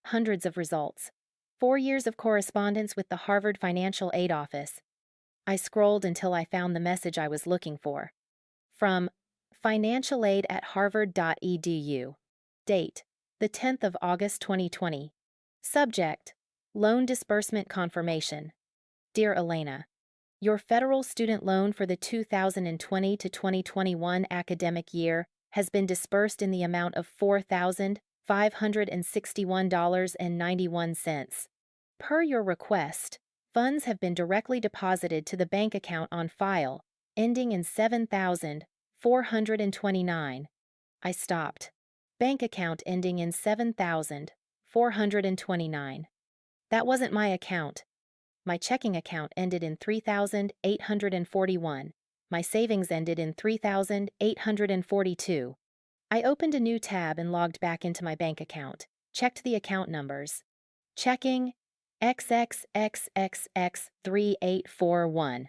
Hundreds of results. 4 years of correspondence with the Harvard Financial Aid Office. I scrolled until I found the message I was looking for. From financialaid@harvard.edu. Date, the 10th of August 2020. Subject, loan disbursement confirmation. Dear Elena, your federal student loan for the 2020 to 2021 academic year has been disbursed in the amount of $4,561.91. Per your request, funds have been directly deposited to the bank account on file, ending in 7,429. I stopped. Bank account ending in 7,429. That wasn't my account. My checking account ended in 3,841. My savings ended in 3,842. I opened a new tab and logged back into my bank account. Checked the account numbers. Checking XXXXX3841.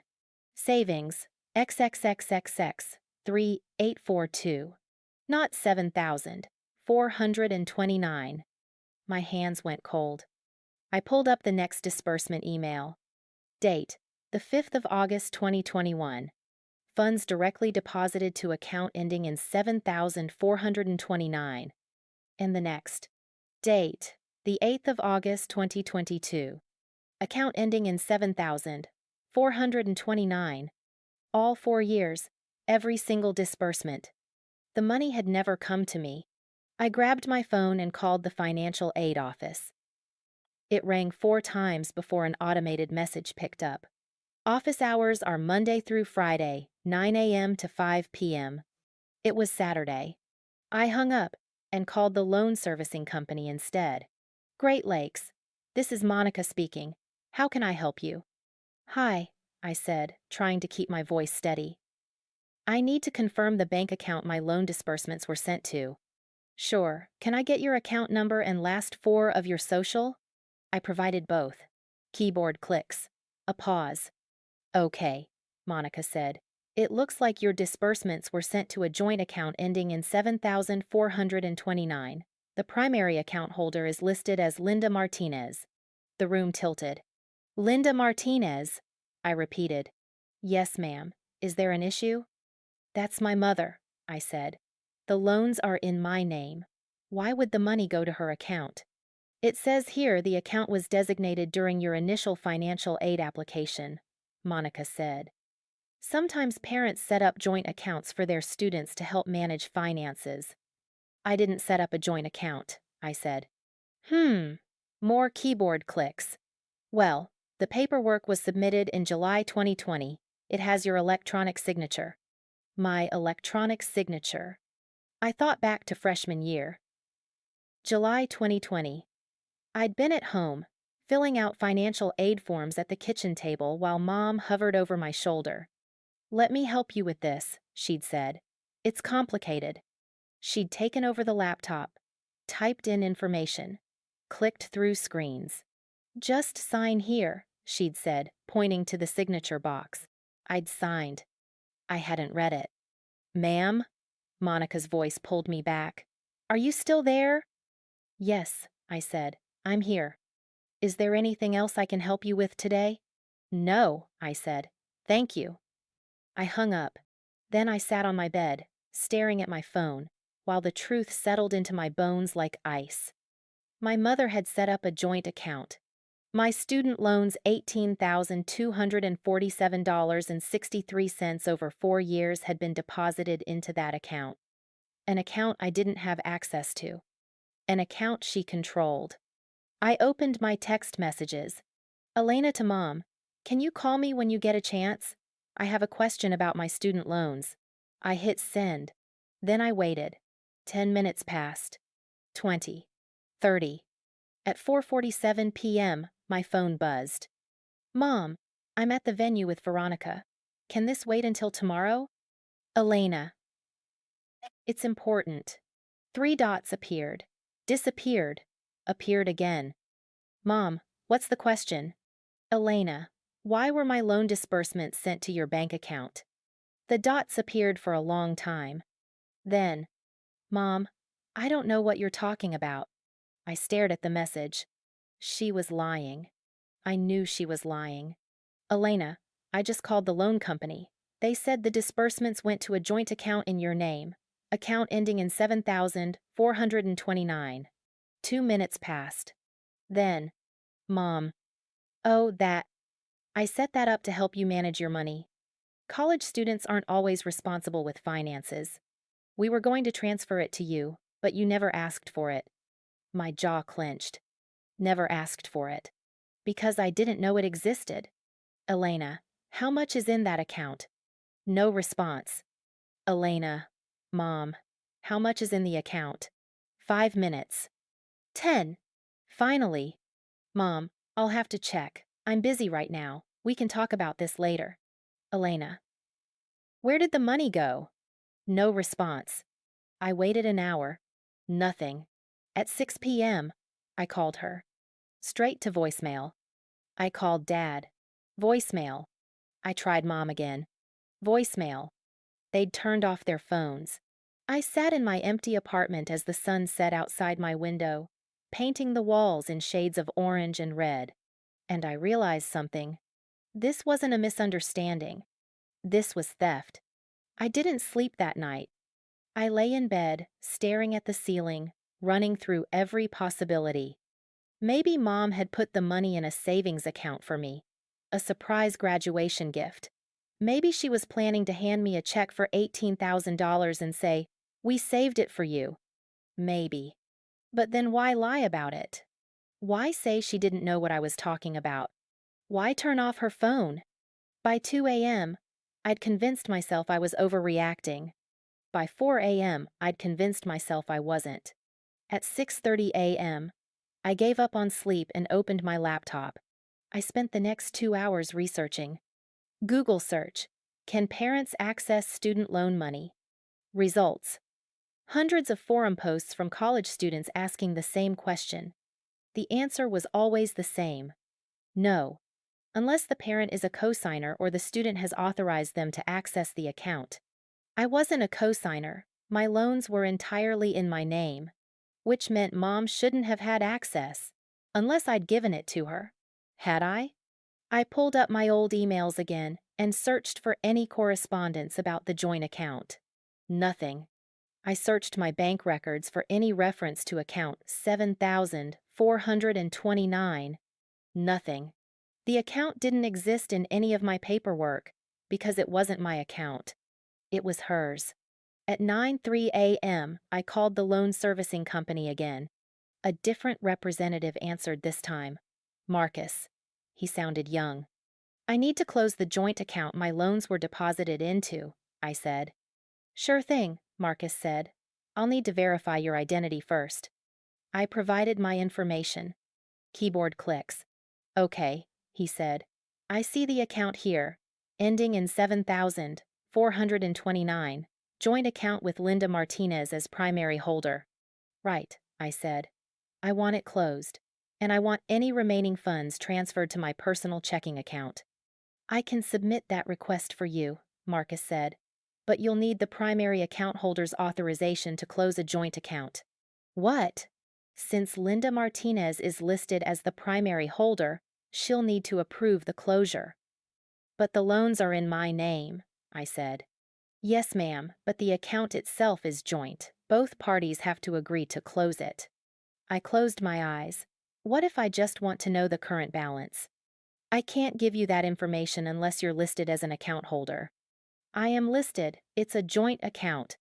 Savings XXXXX3842. Not 7,429. My hands went cold. I pulled up the next disbursement email. Date: the 5th of August 2021. Funds directly deposited to account ending in 7,429. And the next. Date: the 8th of August 2022. Account ending in 7,429. All 4 years, every single disbursement. The money had never come to me. I grabbed my phone and called the financial aid office. It rang 4 times before an automated message picked up. Office hours are Monday through Friday, 9 a.m. to 5 p.m. It was Saturday. I hung up and called the loan servicing company instead. Great Lakes. This is Monica speaking. How can I help you? Hi, I said, trying to keep my voice steady. I need to confirm the bank account my loan disbursements were sent to. Sure. Can I get your account number and last 4 of your social? I provided both. Keyboard clicks. A pause. Okay, Monica said. It looks like your disbursements were sent to a joint account ending in 7,429. The primary account holder is listed as Linda Martinez. The room tilted. Linda Martinez, I repeated. Yes, ma'am. Is there an issue? That's my mother, I said. The loans are in my name. Why would the money go to her account? It says here the account was designated during your initial financial aid application, Monica said. Sometimes parents set up joint accounts for their students to help manage finances. I didn't set up a joint account, I said. More keyboard clicks. Well, the paperwork was submitted in July 2020. It has your electronic signature. My electronic signature. I thought back to freshman year. July 2020. I'd been at home, filling out financial aid forms at the kitchen table while Mom hovered over my shoulder. Let me help you with this, she'd said. It's complicated. She'd taken over the laptop, typed in information, clicked through screens. Just sign here, she'd said, pointing to the signature box. I'd signed. I hadn't read it. Ma'am? Monica's voice pulled me back. Are you still there? Yes, I said. I'm here. Is there anything else I can help you with today? No, I said. Thank you. I hung up. Then I sat on my bed, staring at my phone, while the truth settled into my bones like ice. My mother had set up a joint account. My student loans $18,247.63 over 4 years had been deposited into that account. An account I didn't have access to. An account she controlled. I opened my text messages. Elena to Mom, can you call me when you get a chance? I have a question about my student loans. I hit send. Then I waited. 10 minutes passed. 20. 30. At 4:47 p.m., my phone buzzed. Mom, I'm at the venue with Veronica. Can this wait until tomorrow? Elena. It's important. 3 dots appeared. Disappeared. Appeared again. Mom, what's the question? Elena, why were my loan disbursements sent to your bank account? The dots appeared for a long time. Then, Mom, I don't know what you're talking about. I stared at the message. She was lying. I knew she was lying. Elena, I just called the loan company. They said the disbursements went to a joint account in your name. Account ending in 7,429. 2 minutes passed. Then, Mom, oh, that. I set that up to help you manage your money. College students aren't always responsible with finances. We were going to transfer it to you, but you never asked for it. My jaw clenched. Never asked for it. Because I didn't know it existed. Elena, how much is in that account? No response. Elena, Mom, how much is in the account? 5 minutes. 10. Finally. Mom, I'll have to check. I'm busy right now. We can talk about this later. Elena. Where did the money go? No response. I waited an hour. Nothing. At 6 p.m., I called her. Straight to voicemail. I called Dad. Voicemail. I tried Mom again. Voicemail. They'd turned off their phones. I sat in my empty apartment as the sun set outside my window, painting the walls in shades of orange and red. And I realized something. This wasn't a misunderstanding. This was theft. I didn't sleep that night. I lay in bed, staring at the ceiling, running through every possibility. Maybe Mom had put the money in a savings account for me, a surprise graduation gift. Maybe she was planning to hand me a check for $18,000 and say, "We saved it for you." Maybe. But then why lie about it? Why say she didn't know what I was talking about? Why turn off her phone? By 2 a.m., I'd convinced myself I was overreacting. By 4 a.m., I'd convinced myself I wasn't. At 6:30 a.m., I gave up on sleep and opened my laptop. I spent the next 2 hours researching. Google search. Can parents access student loan money? Results. Hundreds of forum posts from college students asking the same question. The answer was always the same. No. Unless the parent is a cosigner or the student has authorized them to access the account. I wasn't a cosigner. My loans were entirely in my name, which meant Mom shouldn't have had access, unless I'd given it to her. Had I? I pulled up my old emails again and searched for any correspondence about the joint account. Nothing. I searched my bank records for any reference to account 7,429. Nothing. The account didn't exist in any of my paperwork because it wasn't my account. It was hers. At 9:03 a.m., I called the loan servicing company again. A different representative answered this time. Marcus. He sounded young. I need to close the joint account my loans were deposited into, I said. Sure thing, Marcus said. I'll need to verify your identity first. I provided my information. Keyboard clicks. Okay, he said. I see the account here, ending in 7,429. Joint account with Linda Martinez as primary holder. Right, I said. I want it closed, and I want any remaining funds transferred to my personal checking account. I can submit that request for you, Marcus said, but you'll need the primary account holder's authorization to close a joint account. What? Since Linda Martinez is listed as the primary holder, she'll need to approve the closure. But the loans are in my name, I said. Yes, ma'am, but the account itself is joint. Both parties have to agree to close it. I closed my eyes. What if I just want to know the current balance? I can't give you that information unless you're listed as an account holder. I am listed. It's a joint account.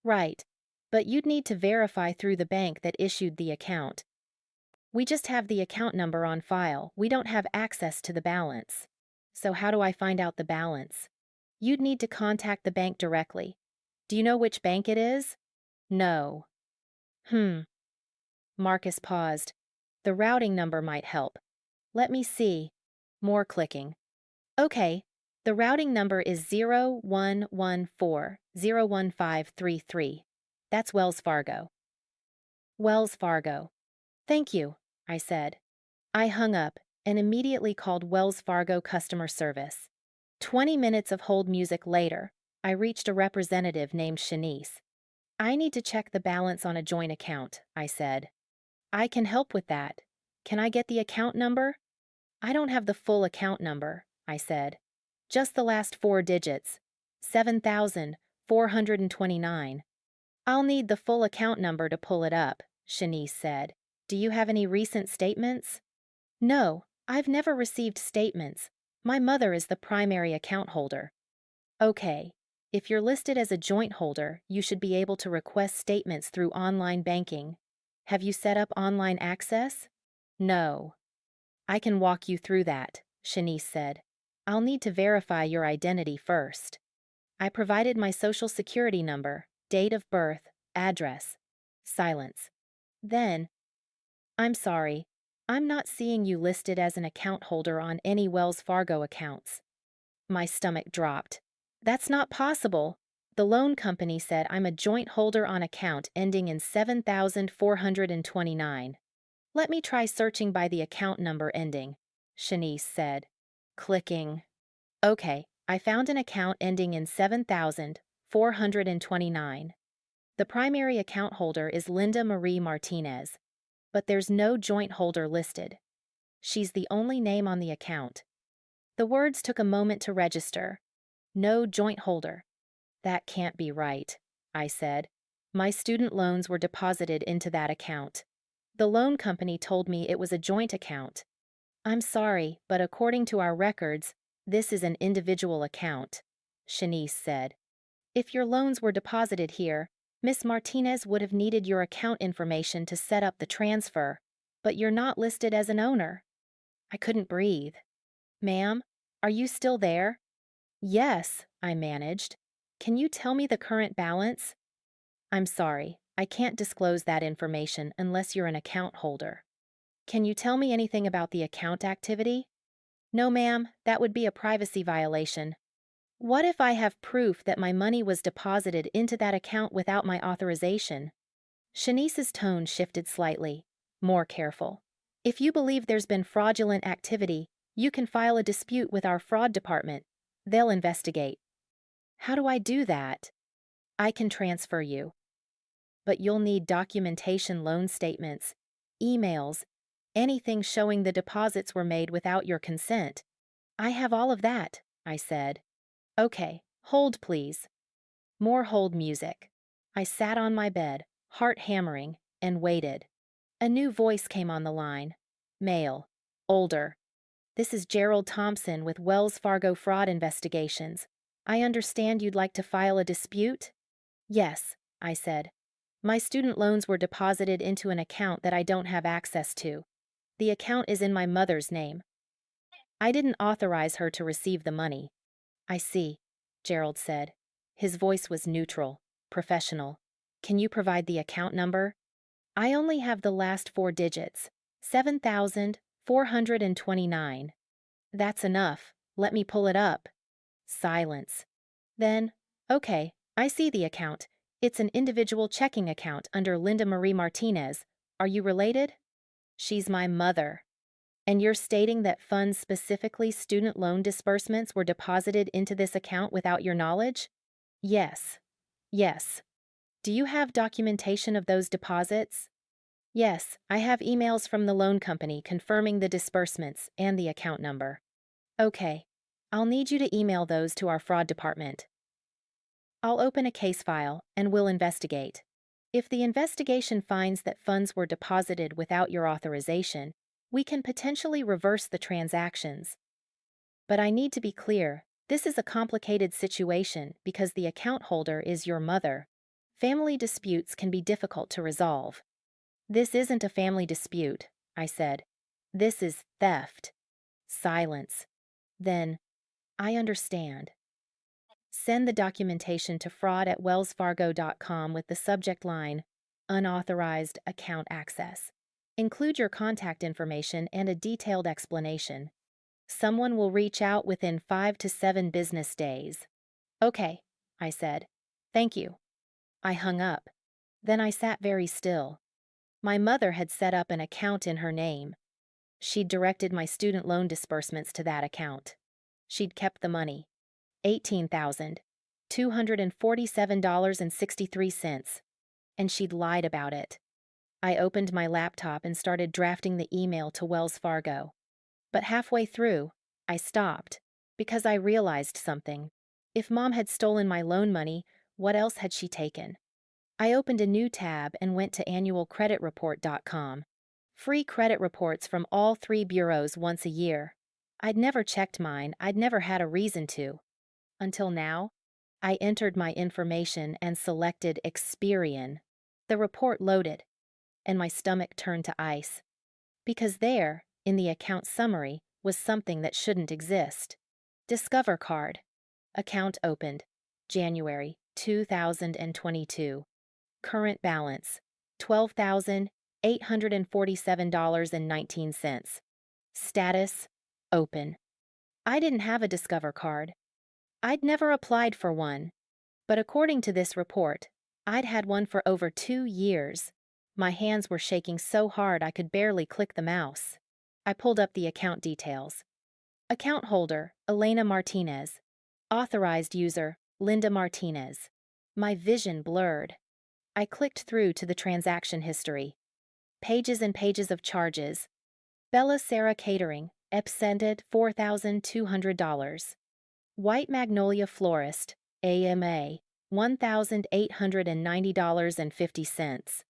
Right. But you'd need to verify through the bank that issued the account. We just have the account number on file. We don't have access to the balance. So how do I find out the balance? You'd need to contact the bank directly. Do you know which bank it is? No. Marcus paused. The routing number might help. Let me see. More clicking. Okay, the routing number is 0114-01533. That's Wells Fargo. Wells Fargo. Thank you, I said. I hung up and immediately called Wells Fargo customer service. 20 minutes of hold music later, I reached a representative named Shanice. I need to check the balance on a joint account, I said. I can help with that. Can I get the account number? I don't have the full account number, I said. Just the last 4 digits. 7,429. I'll need the full account number to pull it up, Shanice said. Do you have any recent statements? No, I've never received statements. My mother is the primary account holder. Okay. If you're listed as a joint holder, you should be able to request statements through online banking. Have you set up online access? No. I can walk you through that, Shanice said. I'll need to verify your identity first. I provided my social security number, date of birth, address. Silence. Then, I'm sorry, I'm not seeing you listed as an account holder on any Wells Fargo accounts. My stomach dropped. That's not possible. The loan company said I'm a joint holder on account ending in 7,429. Let me try searching by the account number ending, Shanice said. Clicking. Okay, I found an account ending in 7,429. The primary account holder is Linda Marie Martinez, but there's no joint holder listed. She's the only name on the account. The words took a moment to register. No joint holder. That can't be right, I said. My student loans were deposited into that account. The loan company told me it was a joint account. I'm sorry, but according to our records, this is an individual account, Shanice said. If your loans were deposited here, Miss Martinez would have needed your account information to set up the transfer, but you're not listed as an owner. I couldn't breathe. Ma'am, are you still there? Yes, I managed. Can you tell me the current balance? I'm sorry, I can't disclose that information unless you're an account holder. Can you tell me anything about the account activity? No, ma'am, that would be a privacy violation. What if I have proof that my money was deposited into that account without my authorization? Shanice's tone shifted slightly, more careful. If you believe there's been fraudulent activity, you can file a dispute with our fraud department. They'll investigate. How do I do that? I can transfer you. But you'll need documentation, loan statements, emails, anything showing the deposits were made without your consent. I have all of that, I said. Okay, hold please. More hold music. I sat on my bed, heart hammering, and waited. A new voice came on the line. Male. Older. This is Gerald Thompson with Wells Fargo Fraud Investigations. I understand you'd like to file a dispute? Yes, I said. My student loans were deposited into an account that I don't have access to. The account is in my mother's name. I didn't authorize her to receive the money. I see, Gerald said. His voice was neutral, professional. Can you provide the account number? I only have the last 4 digits, 7,429. That's enough. Let me pull it up. Silence. Then, okay, I see the account. It's an individual checking account under Linda Marie Martinez. Are you related? She's my mother. And you're stating that funds, specifically student loan disbursements, were deposited into this account without your knowledge? Yes. Yes. Do you have documentation of those deposits? Yes, I have emails from the loan company confirming the disbursements and the account number. Okay. I'll need you to email those to our fraud department. I'll open a case file and we'll investigate. If the investigation finds that funds were deposited without your authorization, we can potentially reverse the transactions. But I need to be clear, this is a complicated situation because the account holder is your mother. Family disputes can be difficult to resolve. This isn't a family dispute, I said. This is theft. Silence. Then, I understand. Send the documentation to fraud@wellsfargo.com with the subject line, unauthorized account access. Include your contact information and a detailed explanation. Someone will reach out within 5 to 7 business days. Okay, I said. Thank you. I hung up. Then I sat very still. My mother had set up an account in her name. She'd directed my student loan disbursements to that account. She'd kept the money. $18,247.63. And she'd lied about it. I opened my laptop and started drafting the email to Wells Fargo. But halfway through, I stopped, because I realized something. If Mom had stolen my loan money, what else had she taken? I opened a new tab and went to annualcreditreport.com. Free credit reports from all 3 bureaus once a year. I'd never checked mine, I'd never had a reason to. Until now, I entered my information and selected Experian. The report loaded, and my stomach turned to ice. Because there, in the account summary, was something that shouldn't exist. Discover card. Account opened. January 2022. Current balance. $847.19. Status: open. I didn't have a Discover card. I'd never applied for one. But according to this report, I'd had one for over 2 years. My hands were shaking so hard I could barely click the mouse. I pulled up the account details. Account holder: Elena Martinez. Authorized user: Linda Martinez. My vision blurred. I clicked through to the transaction history. Pages and pages of charges. Bella Sarah Catering, Epsended, $4,200. White Magnolia Florist, AMA, $1,890.50.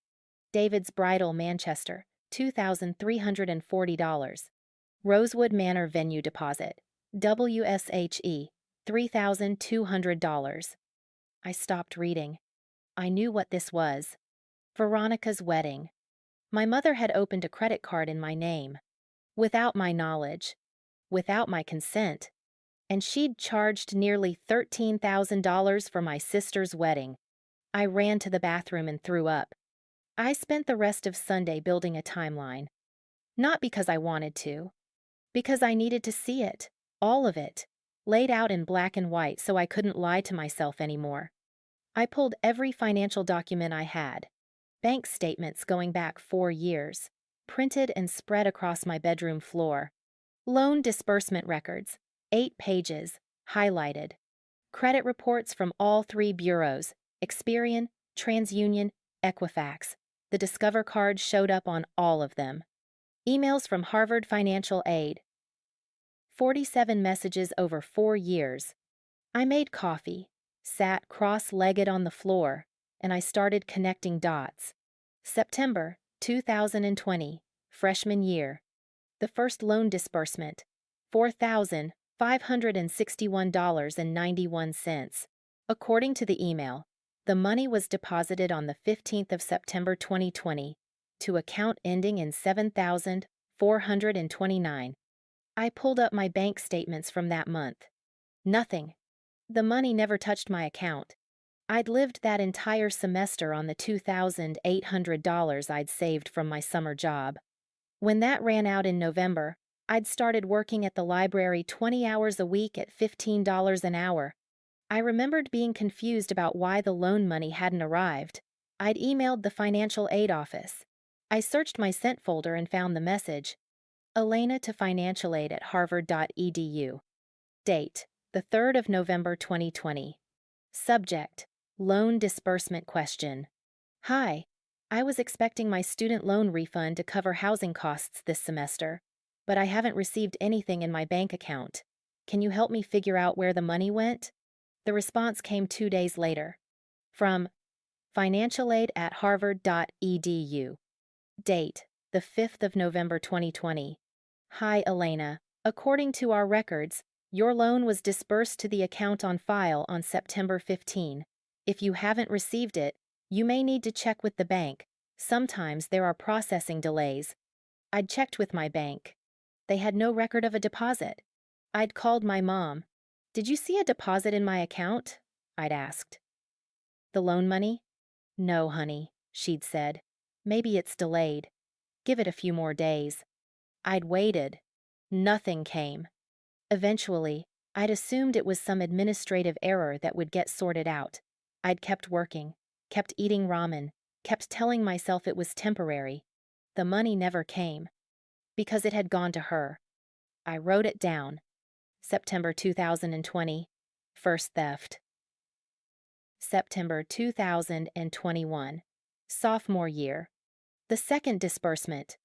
David's Bridal, Manchester, $2,340. Rosewood Manor Venue Deposit, WSHE, $3,200. I stopped reading. I knew what this was. Veronica's wedding. My mother had opened a credit card in my name. Without my knowledge. Without my consent. And she'd charged nearly $13,000 for my sister's wedding. I ran to the bathroom and threw up. I spent the rest of Sunday building a timeline. Not because I wanted to. Because I needed to see it. All of it. Laid out in black and white so I couldn't lie to myself anymore. I pulled every financial document I had. Bank statements going back 4 years. Printed and spread across my bedroom floor. Loan disbursement records. 8 pages. Highlighted. Credit reports from all 3 bureaus. Experian, TransUnion, Equifax. The Discover card showed up on all of them. Emails from Harvard Financial Aid. 47 messages over 4 years. I made coffee, sat cross-legged on the floor, and I started connecting dots. September 2020, freshman year. The first loan disbursement, $4,561.91. According to the email, the money was deposited on the 15th of September 2020 to account ending in 7,429. I pulled up my bank statements from that month. Nothing. The money never touched my account. I'd lived that entire semester on the $2,800 I'd saved from my summer job. When that ran out in November, I'd started working at the library 20 hours a week at $15 an hour. I remembered being confused about why the loan money hadn't arrived. I'd emailed the financial aid office. I searched my sent folder and found the message. Elena to financial aid at harvard.edu. Date: the 3rd of November 2020. Subject: loan disbursement question. Hi, I was expecting my student loan refund to cover housing costs this semester, but I haven't received anything in my bank account. Can you help me figure out where the money went? The response came 2 days later. From financialaid@harvard.edu. Date: the 5th of November 2020. Hi, Elena. According to our records, your loan was disbursed to the account on file on September 15. If you haven't received it, you may need to check with the bank. Sometimes there are processing delays. I'd checked with my bank. They had no record of a deposit. I'd called my mom. Did you see a deposit in my account? I'd asked. The loan money? No, honey, she'd said. Maybe it's delayed. Give it a few more days. I'd waited. Nothing came. Eventually, I'd assumed it was some administrative error that would get sorted out. I'd kept working, kept eating ramen, kept telling myself it was temporary. The money never came. Because it had gone to her. I wrote it down. September 2020, first theft. September 2021, sophomore year. The second disbursement,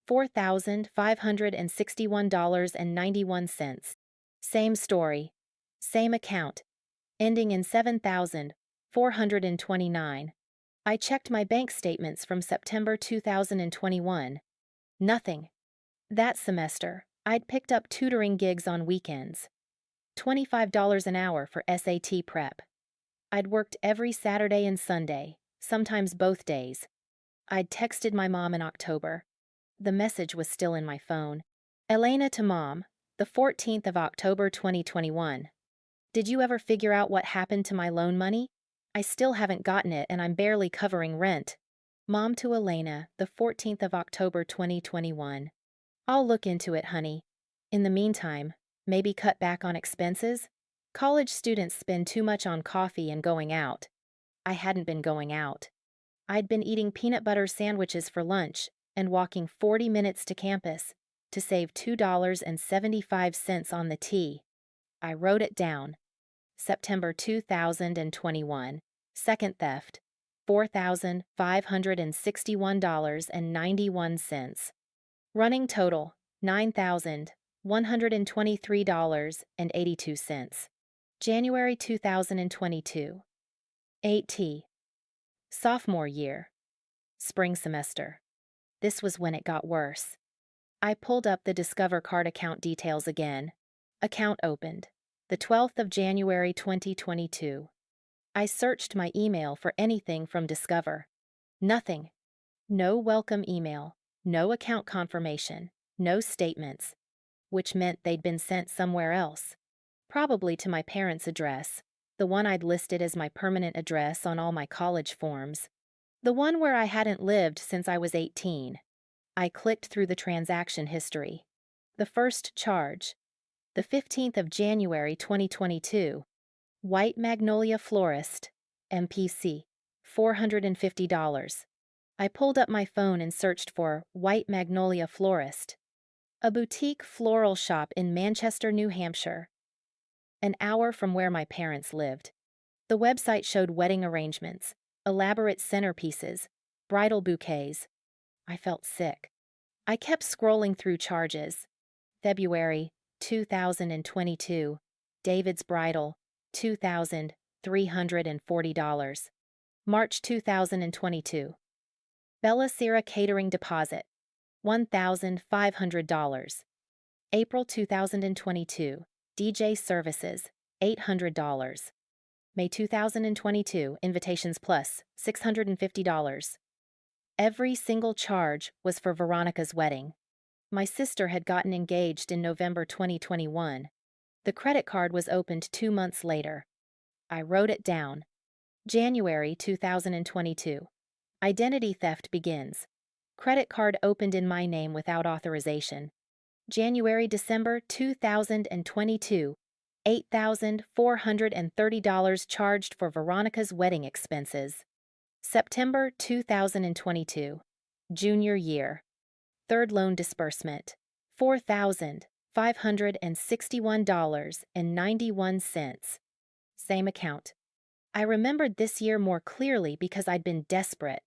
$4,561.91. Same story, same account, ending in 7,429. I checked my bank statements from September 2021. Nothing. That semester, I'd picked up tutoring gigs on weekends. $25 an hour for SAT prep. I'd worked every Saturday and Sunday, sometimes both days. I'd texted my mom in October. The message was still in my phone. Elena to Mom, the 14th of October 2021. Did you ever figure out what happened to my loan money? I still haven't gotten it and I'm barely covering rent. Mom to Elena, the 14th of October 2021. I'll look into it, honey. In the meantime, maybe cut back on expenses? College students spend too much on coffee and going out. I hadn't been going out. I'd been eating peanut butter sandwiches for lunch and walking 40 minutes to campus to save $2.75 on the tea. I wrote it down. September 2021. Second theft. $4,561.91. Running total, $9,123.82. January 2022. 8T. Sophomore year. Spring semester. This was when it got worse. I pulled up the Discover card account details again. Account opened. The 12th of January 2022. I searched my email for anything from Discover. Nothing. No welcome email, no account confirmation, no statements, which meant they'd been sent somewhere else. Probably to my parents' address, the one I'd listed as my permanent address on all my college forms. The one where I hadn't lived since I was 18. I clicked through the transaction history. The first charge. The 15th of January 2022. White Magnolia Florist, MPC, $450. I pulled up my phone and searched for White Magnolia Florist, a boutique floral shop in Manchester, New Hampshire, an hour from where my parents lived. The website showed wedding arrangements, elaborate centerpieces, bridal bouquets. I felt sick. I kept scrolling through charges. February 2022, David's Bridal, $2,340. March 2022. Bella Sierra Catering Deposit, $1,500. April 2022. DJ Services, $800. May 2022. Invitations Plus, $650. Every single charge was for Veronica's wedding. My sister had gotten engaged in November 2021. The credit card was opened 2 months later. I wrote it down. January 2022. Identity theft begins. Credit card opened in my name without authorization. January-December 2022. $8,430 charged for Veronica's wedding expenses. September 2022. Junior year. Third loan disbursement. $4,561.91. Same account. I remembered this year more clearly because I'd been desperate.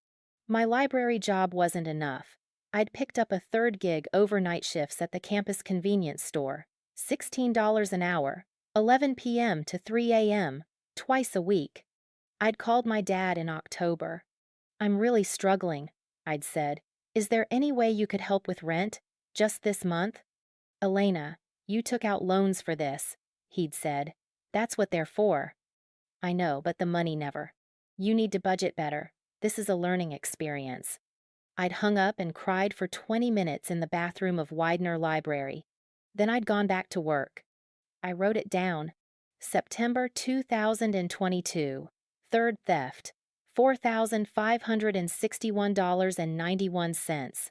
My library job wasn't enough. I'd picked up a third gig overnight shifts at the campus convenience store, $16 an hour, 11 p.m. to 3 a.m., twice a week. I'd called my dad in October. "I'm really struggling," I'd said. "Is there any way you could help with rent? Just this month?" "Elena, you took out loans for this," he'd said. "That's what they're for." "I know, but the money never. You need to budget better. This is a learning experience." I'd hung up and cried for 20 minutes in the bathroom of Widener Library. Then I'd gone back to work. I wrote it down. September 2022. Third theft. $4,561.91.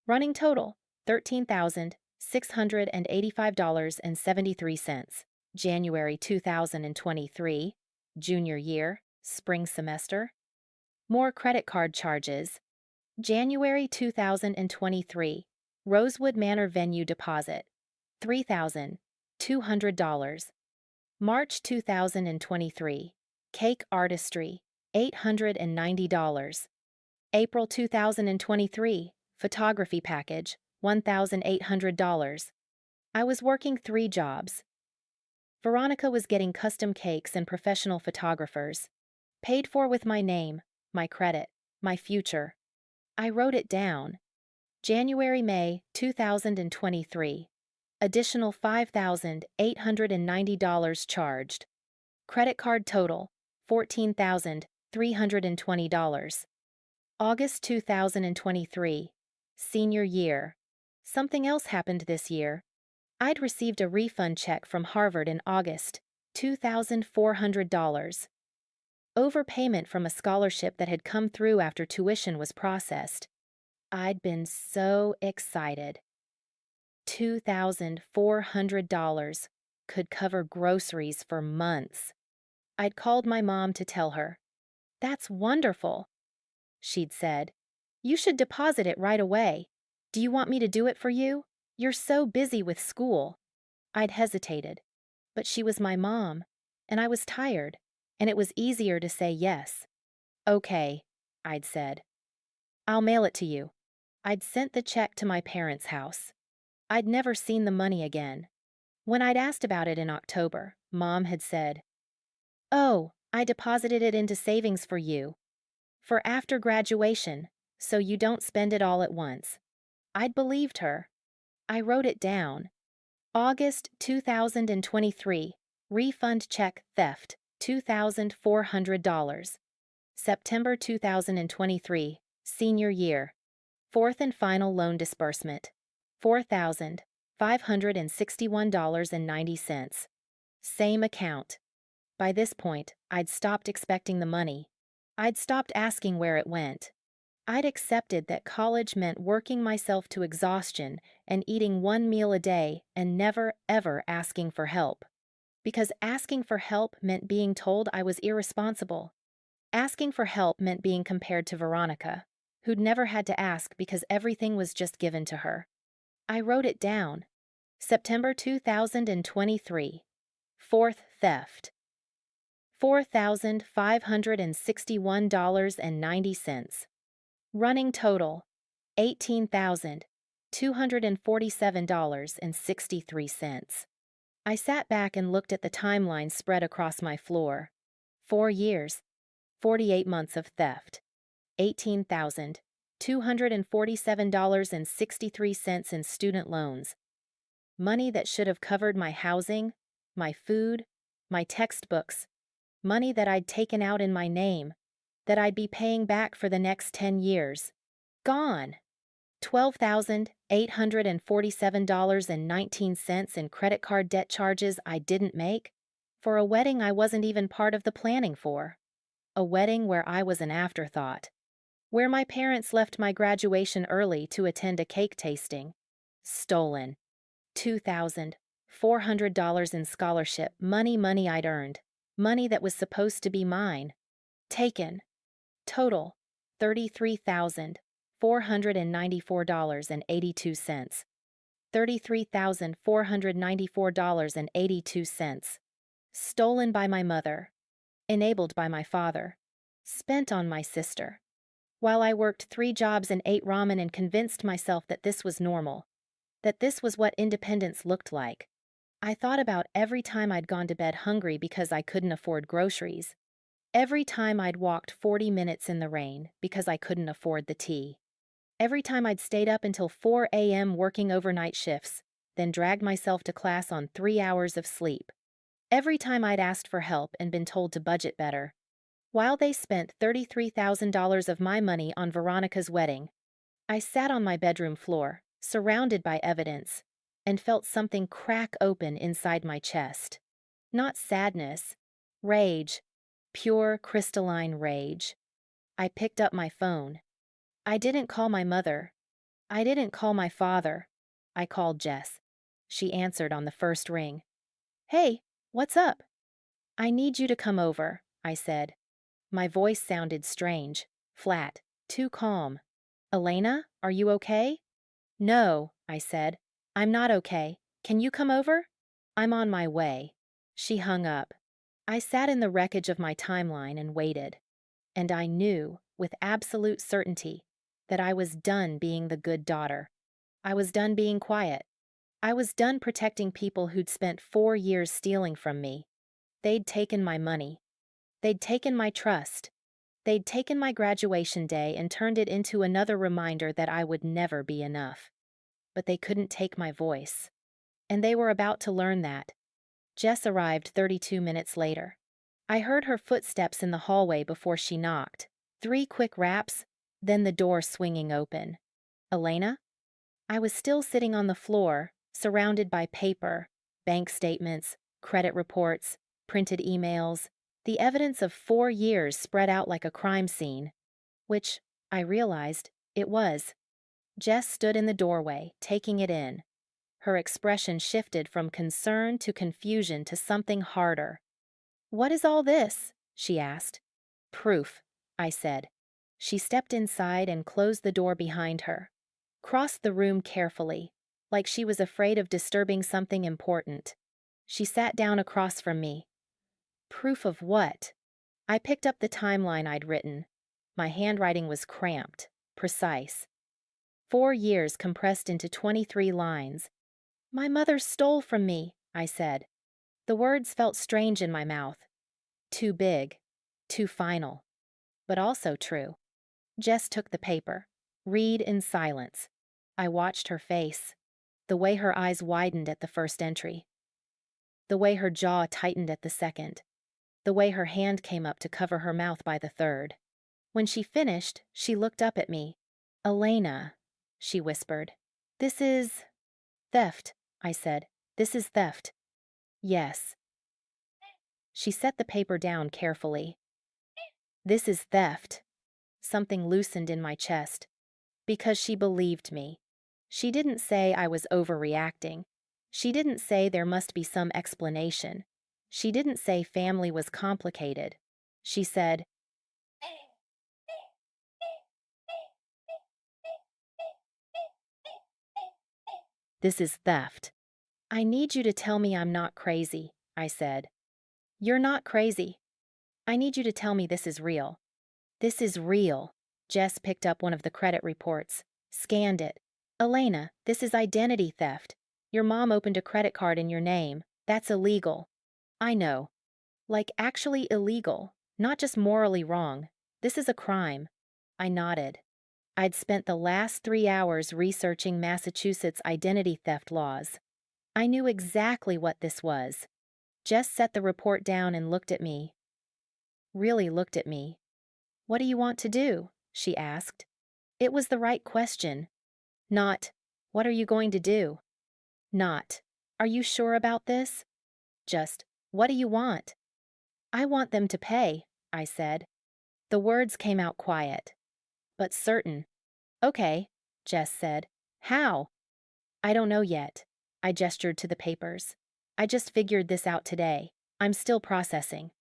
Running total, $13,685.73. January 2023. Junior year, spring semester. More credit card charges. January 2023. Rosewood Manor venue deposit, $3,200. March 2023. Cake artistry, $890. April 2023. Photography package, $1,800. I was working 3 jobs. Veronica was getting custom cakes and professional photographers. Paid for with my name, my credit, my future. I wrote it down. January-May 2023. Additional $5,890 charged. Credit card total, $14,320. August 2023. Senior year. Something else happened this year. I'd received a refund check from Harvard in August, $2,400. Overpayment from a scholarship that had come through after tuition was processed. I'd been so excited. $2,400 could cover groceries for months. I'd called my mom to tell her. "That's wonderful," she'd said. "You should deposit it right away. Do you want me to do it for you? You're so busy with school." I'd hesitated, but she was my mom, and I was tired, and it was easier to say yes. "Okay," I'd said. "I'll mail it to you." I'd sent the check to my parents' house. I'd never seen the money again. When I'd asked about it in October, Mom had said, "Oh, I deposited it into savings for you. For after graduation, so you don't spend it all at once." I'd believed her. I wrote it down. August 2023, refund check theft, $2,400. September 2023, senior year, fourth and final loan disbursement, $4,561.90. Same account. By this point, I'd stopped expecting the money. I'd stopped asking where it went. I'd accepted that college meant working myself to exhaustion and eating one meal a day and never, ever asking for help. Because asking for help meant being told I was irresponsible. Asking for help meant being compared to Veronica, who'd never had to ask because everything was just given to her. I wrote it down. September 2023. Fourth theft. $4,561.90. Running total, $18,247.63. I sat back and looked at the timeline spread across my floor. 4 years, 48 months of theft, $18,247.63 in student loans. Money that should have covered my housing, my food, my textbooks, money that I'd taken out in my name, that I'd be paying back for the next 10 years. Gone. $12,847.19 in credit card debt charges I didn't make, for a wedding I wasn't even part of the planning for. A wedding where I was an afterthought. Where my parents left my graduation early to attend a cake tasting. Stolen. $2,400 in scholarship, money I'd earned. Money that was supposed to be mine. Taken. Total, $33,494.82. $33,494.82. Stolen by my mother. Enabled by my father. Spent on my sister. While I worked 3 jobs and ate ramen and convinced myself that this was normal. That this was what independence looked like. I thought about every time I'd gone to bed hungry because I couldn't afford groceries. Every time I'd walked 40 minutes in the rain because I couldn't afford the tea. Every time I'd stayed up until 4 a.m. working overnight shifts, then dragged myself to class on 3 hours of sleep. Every time I'd asked for help and been told to budget better. While they spent $33,000 of my money on Veronica's wedding, I sat on my bedroom floor, surrounded by evidence, and felt something crack open inside my chest. Not sadness, rage, pure crystalline rage. I picked up my phone. I didn't call my mother. I didn't call my father. I called Jess. She answered on the first ring. "Hey, what's up?" "I need you to come over," I said. My voice sounded strange, flat, too calm. "Elena, are you okay?" "No," I said. "I'm not okay. Can you come over?" "I'm on my way." She hung up. I sat in the wreckage of my timeline and waited. And I knew, with absolute certainty, that I was done being the good daughter. I was done being quiet. I was done protecting people who'd spent 4 years stealing from me. They'd taken my money. They'd taken my trust. They'd taken my graduation day and turned it into another reminder that I would never be enough. But they couldn't take my voice. And they were about to learn that. Jess arrived 32 minutes later. I heard her footsteps in the hallway before she knocked. 3 quick raps, then the door swinging open. "Elena?" I was still sitting on the floor, surrounded by paper, bank statements, credit reports, printed emails, The evidence of 4 years spread out like a crime scene, which, I realized, it was. Jess stood in the doorway, taking it in. Her expression shifted from concern to confusion to something harder. "What is all this?" she asked. "Proof," I said. She stepped inside and closed the door behind her. Crossed the room carefully, like she was afraid of disturbing something important. She sat down across from me. "Proof of what?" I picked up the timeline I'd written. My handwriting was cramped, precise. 4 years compressed into 23 lines. "My mother stole from me," I said. The words felt strange in my mouth. Too big, too final, but also true. Jess took the paper. Read in silence. I watched her face. The way her eyes widened at the first entry. The way her jaw tightened at the second. The way her hand came up to cover her mouth by the third. When she finished, she looked up at me. "Elena," she whispered. "This is theft," I said. "This is theft." "Yes." She set the paper down carefully. "This is theft." Something loosened in my chest. Because she believed me. She didn't say I was overreacting. She didn't say there must be some explanation. She didn't say family was complicated. She said, "This is theft." "I need you to tell me I'm not crazy," I said. "You're not crazy. I need you to tell me this is real." "This is real." Jess picked up one of the credit reports, scanned it. "Elena, this is identity theft. Your mom opened a credit card in your name. That's illegal." "I know. Like actually illegal, not just morally wrong. This is a crime." I nodded. I'd spent the last 3 hours researching Massachusetts identity theft laws. I knew exactly what this was. Jess set the report down and looked at me. Really looked at me. "What do you want to do?" she asked. It was the right question. Not, "What are you going to do?" Not, "Are you sure about this?" Just, "What do you want?" "I want them to pay," I said. The words came out quiet, but certain. "Okay," Jess said. "How?" "I don't know yet." I gestured to the papers. "I just figured this out today. I'm still processing."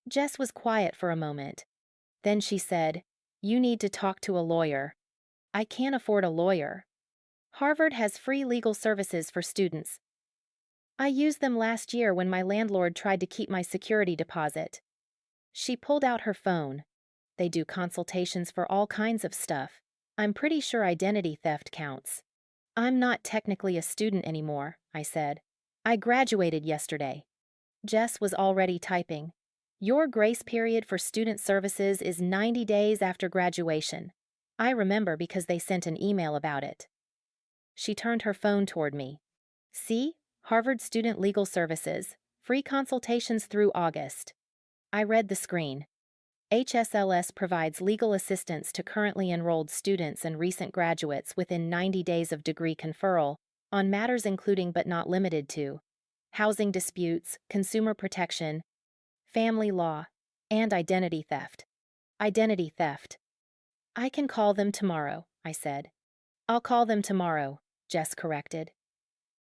Jess was quiet for a moment. Then she said, "You need to talk to a lawyer." "I can't afford a lawyer." "Harvard has free legal services for students. I used them last year when my landlord tried to keep my security deposit." She pulled out her phone. "They do consultations for all kinds of stuff. I'm pretty sure identity theft counts." "I'm not technically a student anymore," I said. "I graduated yesterday." Jess was already typing. "Your grace period for student services is 90 days after graduation." I remember because they sent an email about it. She turned her phone toward me. "See? Harvard Student Legal Services. Free consultations through August." I read the screen. HSLS provides legal assistance to currently enrolled students and recent graduates within 90 days of degree conferral on matters including but not limited to housing disputes, consumer protection, family law, and identity theft. Identity theft. "I can call them tomorrow," I said. "I'll call them tomorrow," Jess corrected.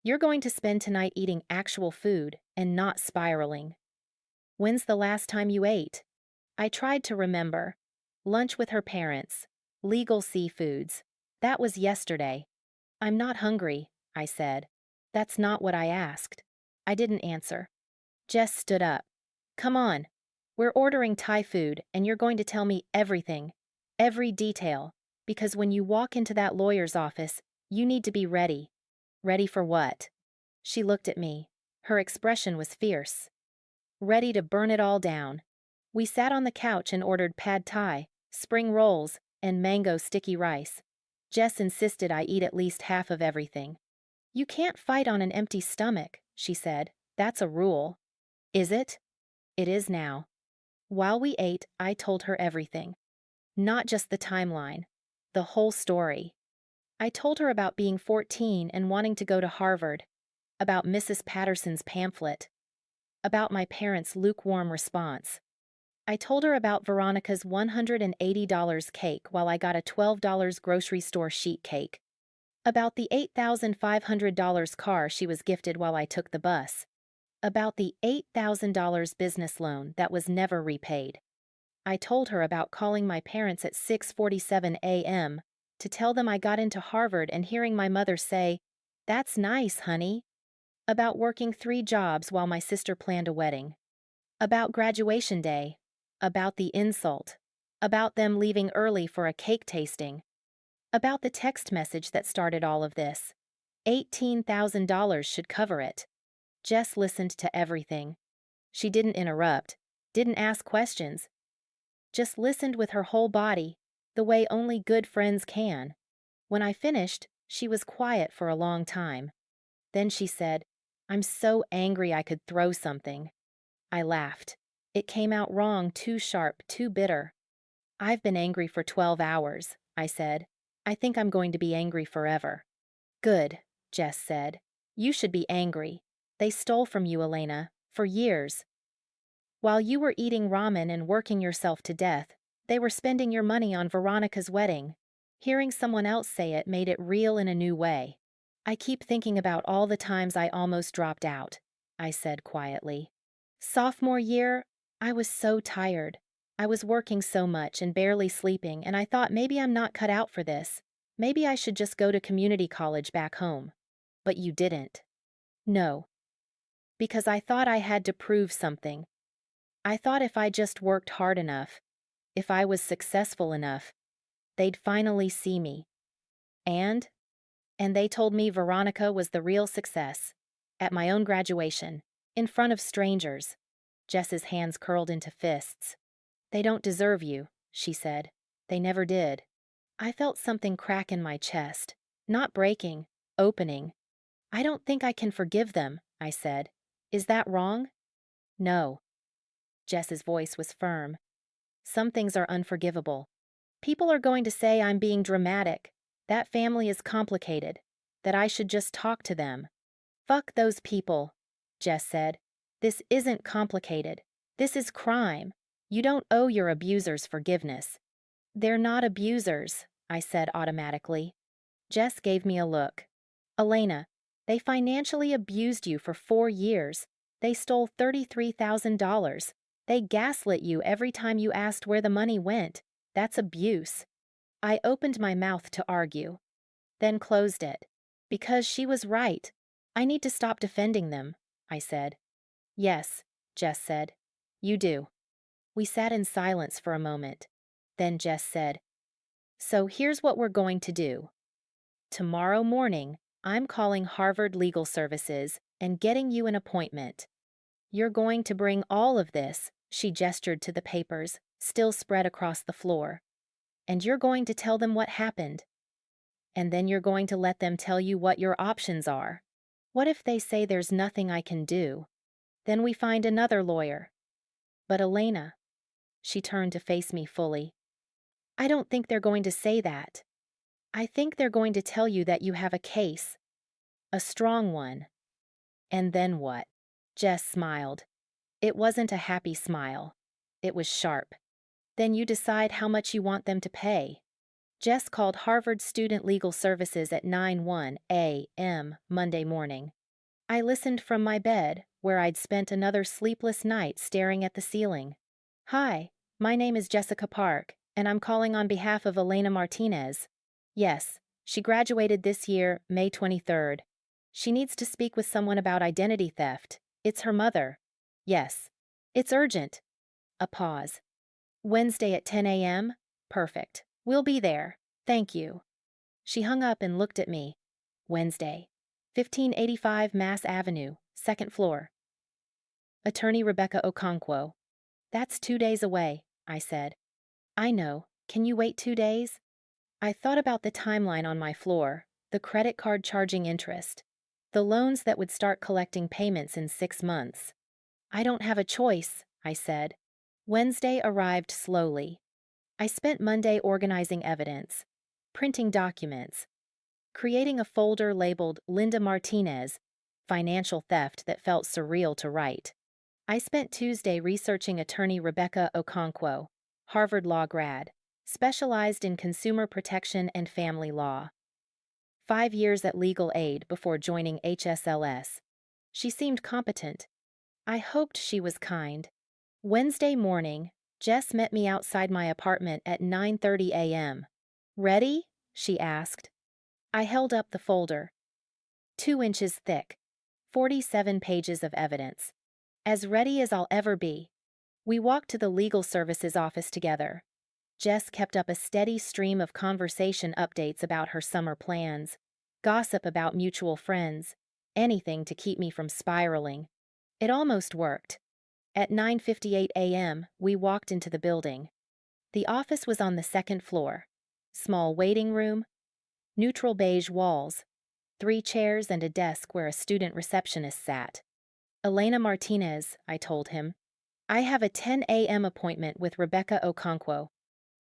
"You're going to spend tonight eating actual food and not spiraling." "When's the last time you ate?" I tried to remember. Lunch with her parents. Legal seafoods. That was yesterday. "I'm not hungry," I said. "That's not what I asked." I didn't answer. Jess stood up. "Come on. We're ordering Thai food, and you're going to tell me everything. Every detail. Because when you walk into that lawyer's office, you need to be ready." "Ready for what?" She looked at me. Her expression was fierce. "Ready to burn it all down." We sat on the couch and ordered pad thai, spring rolls, and mango sticky rice. Jess insisted I eat at least half of everything. "You can't fight on an empty stomach," she said. "That's a rule." "Is it?" "It is now." While we ate, I told her everything. Not just the timeline. The whole story. I told her about being 14 and wanting to go to Harvard. About Mrs. Patterson's pamphlet. About my parents' lukewarm response. I told her about Veronica's $180 cake while I got a $12 grocery store sheet cake. About the $8,500 car she was gifted while I took the bus. About the $8,000 business loan that was never repaid. I told her about calling my parents at 6:47 a.m. to tell them I got into Harvard and hearing my mother say, "That's nice, honey." About working 3 jobs while my sister planned a wedding. About graduation day. About the insult. About them leaving early for a cake tasting. About the text message that started all of this. $18,000 should cover it. Jess listened to everything. She didn't interrupt, didn't ask questions. Just listened with her whole body, the way only good friends can. When I finished, she was quiet for a long time. Then she said, "I'm so angry I could throw something." I laughed. It came out wrong, too sharp, too bitter. "I've been angry for 12 hours, I said. "I think I'm going to be angry forever." "Good," Jess said. "You should be angry. They stole from you, Elena, for years. While you were eating ramen and working yourself to death, they were spending your money on Veronica's wedding." Hearing someone else say it made it real in a new way. "I keep thinking about all the times I almost dropped out," I said quietly. "Sophomore year, I was so tired. I was working so much and barely sleeping, and I thought maybe I'm not cut out for this. Maybe I should just go to community college back home." "But you didn't." "No. Because I thought I had to prove something. I thought if I just worked hard enough, if I was successful enough, they'd finally see me. And they told me Veronica was the real success. At my own graduation, in front of strangers." Jess's hands curled into fists. "They don't deserve you," she said. "They never did." I felt something crack in my chest. Not breaking, opening. "I don't think I can forgive them," I said. "Is that wrong?" "No." Jess's voice was firm. "Some things are unforgivable. People are going to say I'm being dramatic, that family is complicated, that I should just talk to them." "Fuck those people," Jess said. "This isn't complicated. This is crime. You don't owe your abusers forgiveness." "They're not abusers," I said automatically. Jess gave me a look. "Elena, they financially abused you for 4 years. They stole $33,000. They gaslit you every time you asked where the money went. That's abuse." I opened my mouth to argue, then closed it. Because she was right. "I need to stop defending them," I said. "Yes," Jess said. "You do." We sat in silence for a moment. Then Jess said, "So here's what we're going to do. Tomorrow morning, I'm calling Harvard Legal Services and getting you an appointment. You're going to bring all of this," she gestured to the papers, still spread across the floor. "And you're going to tell them what happened. And then you're going to let them tell you what your options are. What if they say there's nothing I can do? Then we find another lawyer." "But Elena," she turned to face me fully, "I don't think they're going to say that. I think they're going to tell you that you have a case. A strong one." "And then what?" Jess smiled. It wasn't a happy smile. It was sharp. "Then you decide how much you want them to pay." Jess called Harvard Student Legal Services at 9:01 a.m. Monday morning. I listened from my bed, where I'd spent another sleepless night staring at the ceiling. "Hi, my name is Jessica Park, and I'm calling on behalf of Elena Martinez. Yes, she graduated this year, May 23rd. She needs to speak with someone about identity theft. It's her mother. Yes. It's urgent." A pause. "Wednesday at 10 a.m.? Perfect. We'll be there. Thank you." She hung up and looked at me. "Wednesday. 1585 Mass Avenue, 2nd floor. Attorney Rebecca Okonkwo." "That's 2 days away," I said. "I know. Can you wait 2 days?" I thought about the timeline on my floor, the credit card charging interest, the loans that would start collecting payments in 6 months. "I don't have a choice," I said. Wednesday arrived slowly. I spent Monday organizing evidence, printing documents, creating a folder labeled Linda Martinez, financial theft that felt surreal to write. I spent Tuesday researching attorney Rebecca Okonkwo, Harvard Law grad, specialized in consumer protection and family law. 5 years at legal aid before joining HSLS. She seemed competent. I hoped she was kind. Wednesday morning, Jess met me outside my apartment at 9:30 a.m. "Ready?" she asked. I held up the folder. 2 inches thick. 47 pages of evidence. As ready as I'll ever be. We walked to the legal services office together. Jess kept up a steady stream of conversation updates about her summer plans, gossip about mutual friends, anything to keep me from spiraling. It almost worked. At 9:58 a.m., we walked into the building. The office was on the second floor. Small waiting room, neutral beige walls, 3 chairs and a desk where a student receptionist sat. "Elena Martinez," I told him. "I have a 10 a.m. appointment with Rebecca Okonkwo."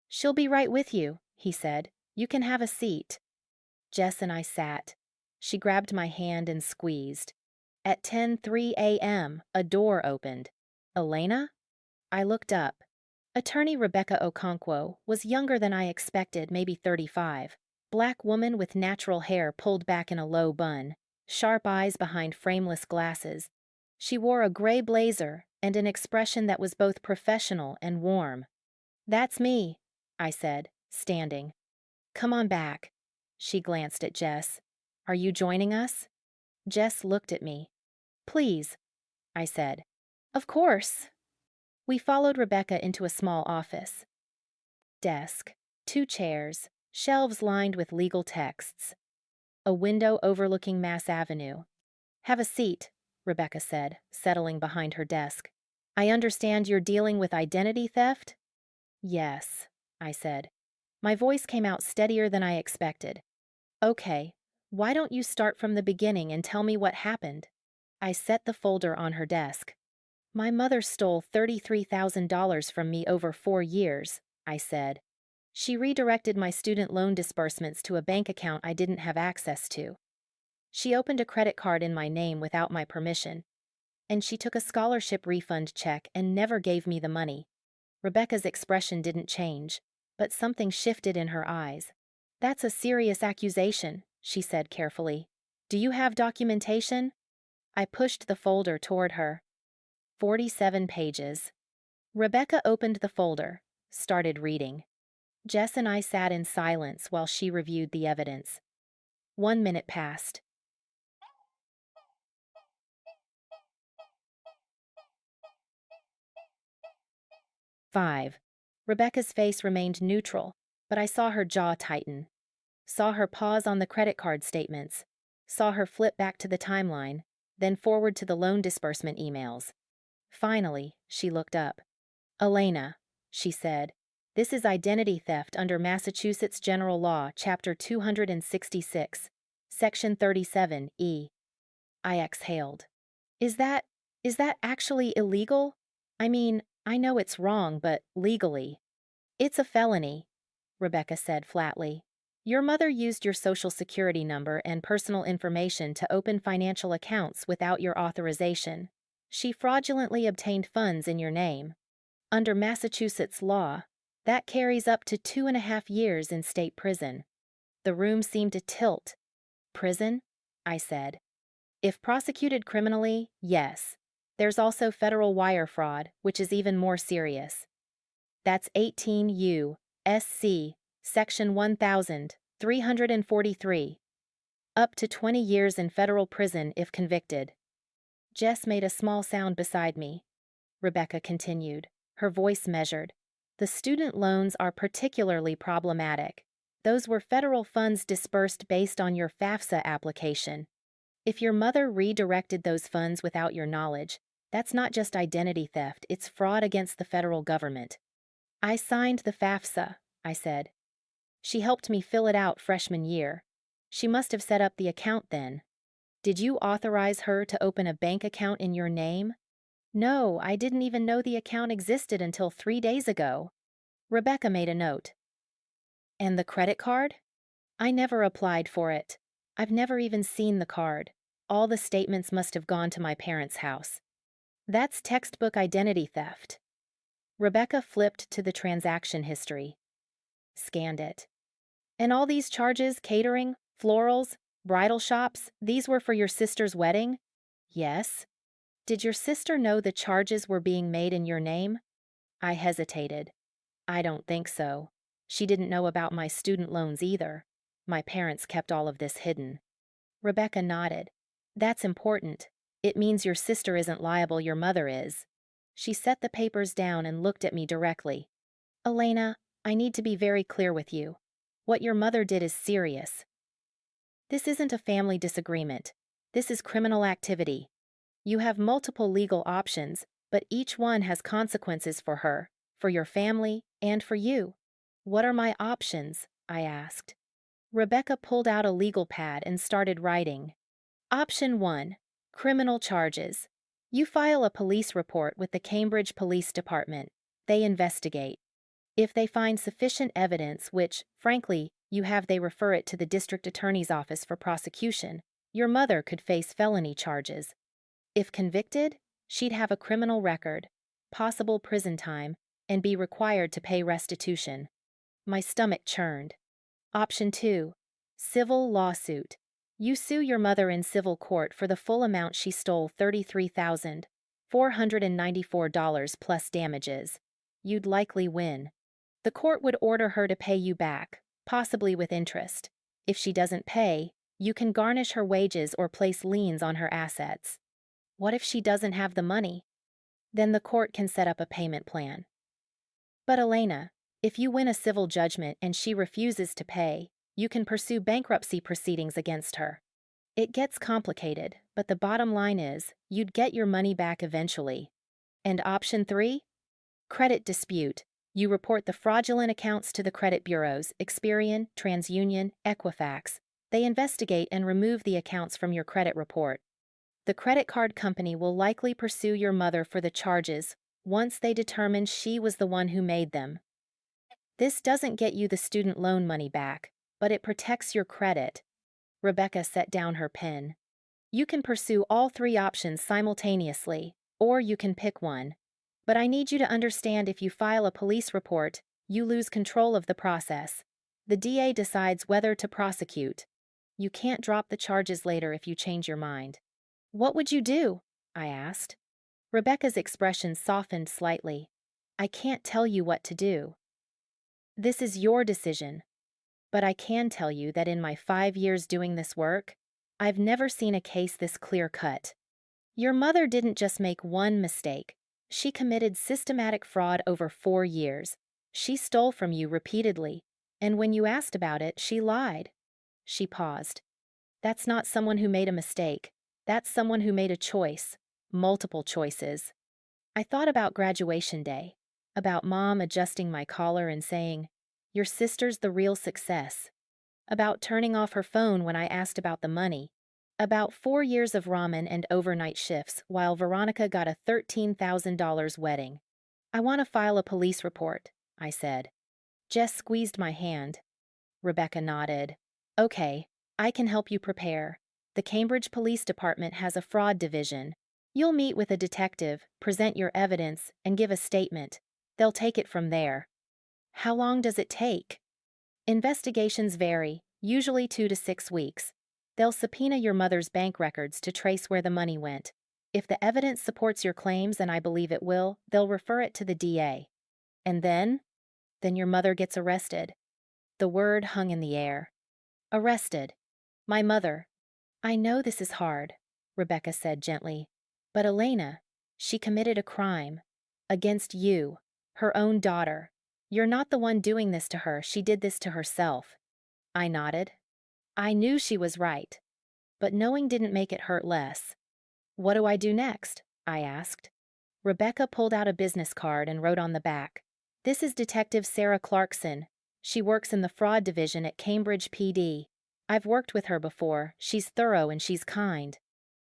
"She'll be right with you," he said. "You can have a seat." Jess and I sat. She grabbed my hand and squeezed. At 10:03 a.m., a door opened. "Elena?" I looked up. Attorney Rebecca Okonkwo was younger than I expected, maybe 35. Black woman with natural hair pulled back in a low bun, sharp eyes behind frameless glasses. She wore a gray blazer and an expression that was both professional and warm. "That's me," I said, standing. "Come on back." She glanced at Jess. "Are you joining us?" Jess looked at me. "Please," I said. "Of course." We followed Rebecca into a small office. Desk, 2 chairs, shelves lined with legal texts. A window overlooking Mass Avenue. "Have a seat," Rebecca said, settling behind her desk. "I understand you're dealing with identity theft?" "Yes," I said. My voice came out steadier than I expected. "Okay, why don't you start from the beginning and tell me what happened?" I set the folder on her desk. "My mother stole $33,000 from me over 4 years, I said. "She redirected my student loan disbursements to a bank account I didn't have access to. She opened a credit card in my name without my permission. And she took a scholarship refund check and never gave me the money." Rebecca's expression didn't change, but something shifted in her eyes. "That's a serious accusation," she said carefully. "Do you have documentation?" I pushed the folder toward her. 47 pages. Rebecca opened the folder, started reading. Jess and I sat in silence while she reviewed the evidence. 1 minute passed. Five. Rebecca's face remained neutral, but I saw her jaw tighten. Saw her pause on the credit card statements. Saw her flip back to the timeline, then forward to the loan disbursement emails. Finally, she looked up. "Elena," she said, "this is identity theft under Massachusetts General Law, Chapter 266, Section 37E. I exhaled. Is that actually illegal? I mean, I know it's wrong, but legally." "It's a felony," Rebecca said flatly. "Your mother used your social security number and personal information to open financial accounts without your authorization. She fraudulently obtained funds in your name. Under Massachusetts law, that carries up to 2.5 years in state prison." The room seemed to tilt. "Prison?" I said. "If prosecuted criminally, yes. There's also federal wire fraud, which is even more serious. That's 18 U.S.C. Section 1343. Up to 20 years in federal prison if convicted." Jess made a small sound beside me. Rebecca continued, her voice measured. "The student loans are particularly problematic. Those were federal funds disbursed based on your FAFSA application. If your mother redirected those funds without your knowledge, that's not just identity theft, it's fraud against the federal government." "I signed the FAFSA," I said. "She helped me fill it out freshman year. She must have set up the account then." "Did you authorize her to open a bank account in your name?" "No, I didn't even know the account existed until 3 days ago." Rebecca made a note. "And the credit card?" "I never applied for it. I've never even seen the card. All the statements must have gone to my parents' house." That's textbook identity theft. Rebecca flipped to the transaction history, scanned it. And all these charges, catering, florals, bridal shops, these were for your sister's wedding? Yes. Did your sister know the charges were being made in your name? I hesitated. I don't think so. She didn't know about my student loans either. My parents kept all of this hidden. Rebecca nodded. That's important. It means your sister isn't liable, your mother is. She set the papers down and looked at me directly. Elena, I need to be very clear with you. What your mother did is serious. This isn't a family disagreement. This is criminal activity. You have multiple legal options, but each one has consequences for her, for your family, and for you. What are my options? I asked. Rebecca pulled out a legal pad and started writing. Option 1. Criminal charges. You file a police report with the Cambridge Police Department. They investigate. If they find sufficient evidence, which, frankly, you have, they refer it to the district attorney's office for prosecution. Your mother could face felony charges. If convicted, she'd have a criminal record, possible prison time, and be required to pay restitution. My stomach churned. Option 2. Civil lawsuit. You sue your mother in civil court for the full amount she stole, $33,494 plus damages. You'd likely win. The court would order her to pay you back, possibly with interest. If she doesn't pay, you can garnish her wages or place liens on her assets. What if she doesn't have the money? Then the court can set up a payment plan. But Elena, if you win a civil judgment and she refuses to pay, you can pursue bankruptcy proceedings against her. It gets complicated, but the bottom line is, you'd get your money back eventually. And option 3? Credit dispute. You report the fraudulent accounts to the credit bureaus, Experian, TransUnion, Equifax. They investigate and remove the accounts from your credit report. The credit card company will likely pursue your mother for the charges once they determine she was the one who made them. This doesn't get you the student loan money back, but it protects your credit. Rebecca set down her pen. You can pursue all 3 options simultaneously, or you can pick one. But I need you to understand, if you file a police report, you lose control of the process. The DA decides whether to prosecute. You can't drop the charges later if you change your mind. What would you do? I asked. Rebecca's expression softened slightly. I can't tell you what to do. This is your decision. But I can tell you that in my 5 years doing this work, I've never seen a case this clear-cut. Your mother didn't just make one mistake. She committed systematic fraud over 4 years. She stole from you repeatedly, and when you asked about it, she lied. She paused. That's not someone who made a mistake. That's someone who made a choice. Multiple choices. I thought about graduation day, about Mom adjusting my collar and saying, "Your sister's the real success," about turning off her phone when I asked about the money, about 4 years of ramen and overnight shifts while Veronica got a $13,000 wedding. I want to file a police report, I said. Jess squeezed my hand. Rebecca nodded. Okay, I can help you prepare. The Cambridge Police Department has a fraud division. You'll meet with a detective, present your evidence, and give a statement. They'll take it from there. How long does it take? Investigations vary, usually 2 to 6 weeks. They'll subpoena your mother's bank records to trace where the money went. If the evidence supports your claims, and I believe it will, they'll refer it to the DA. And then? Then your mother gets arrested. The word hung in the air. Arrested. My mother. I know this is hard, Rebecca said gently. But Elena, she committed a crime. Against you. Her own daughter. You're not the one doing this to her, she did this to herself. I nodded. I knew she was right. But knowing didn't make it hurt less. What do I do next? I asked. Rebecca pulled out a business card and wrote on the back. This is Detective Sarah Clarkson. She works in the fraud division at Cambridge PD. I've worked with her before. She's thorough and she's kind.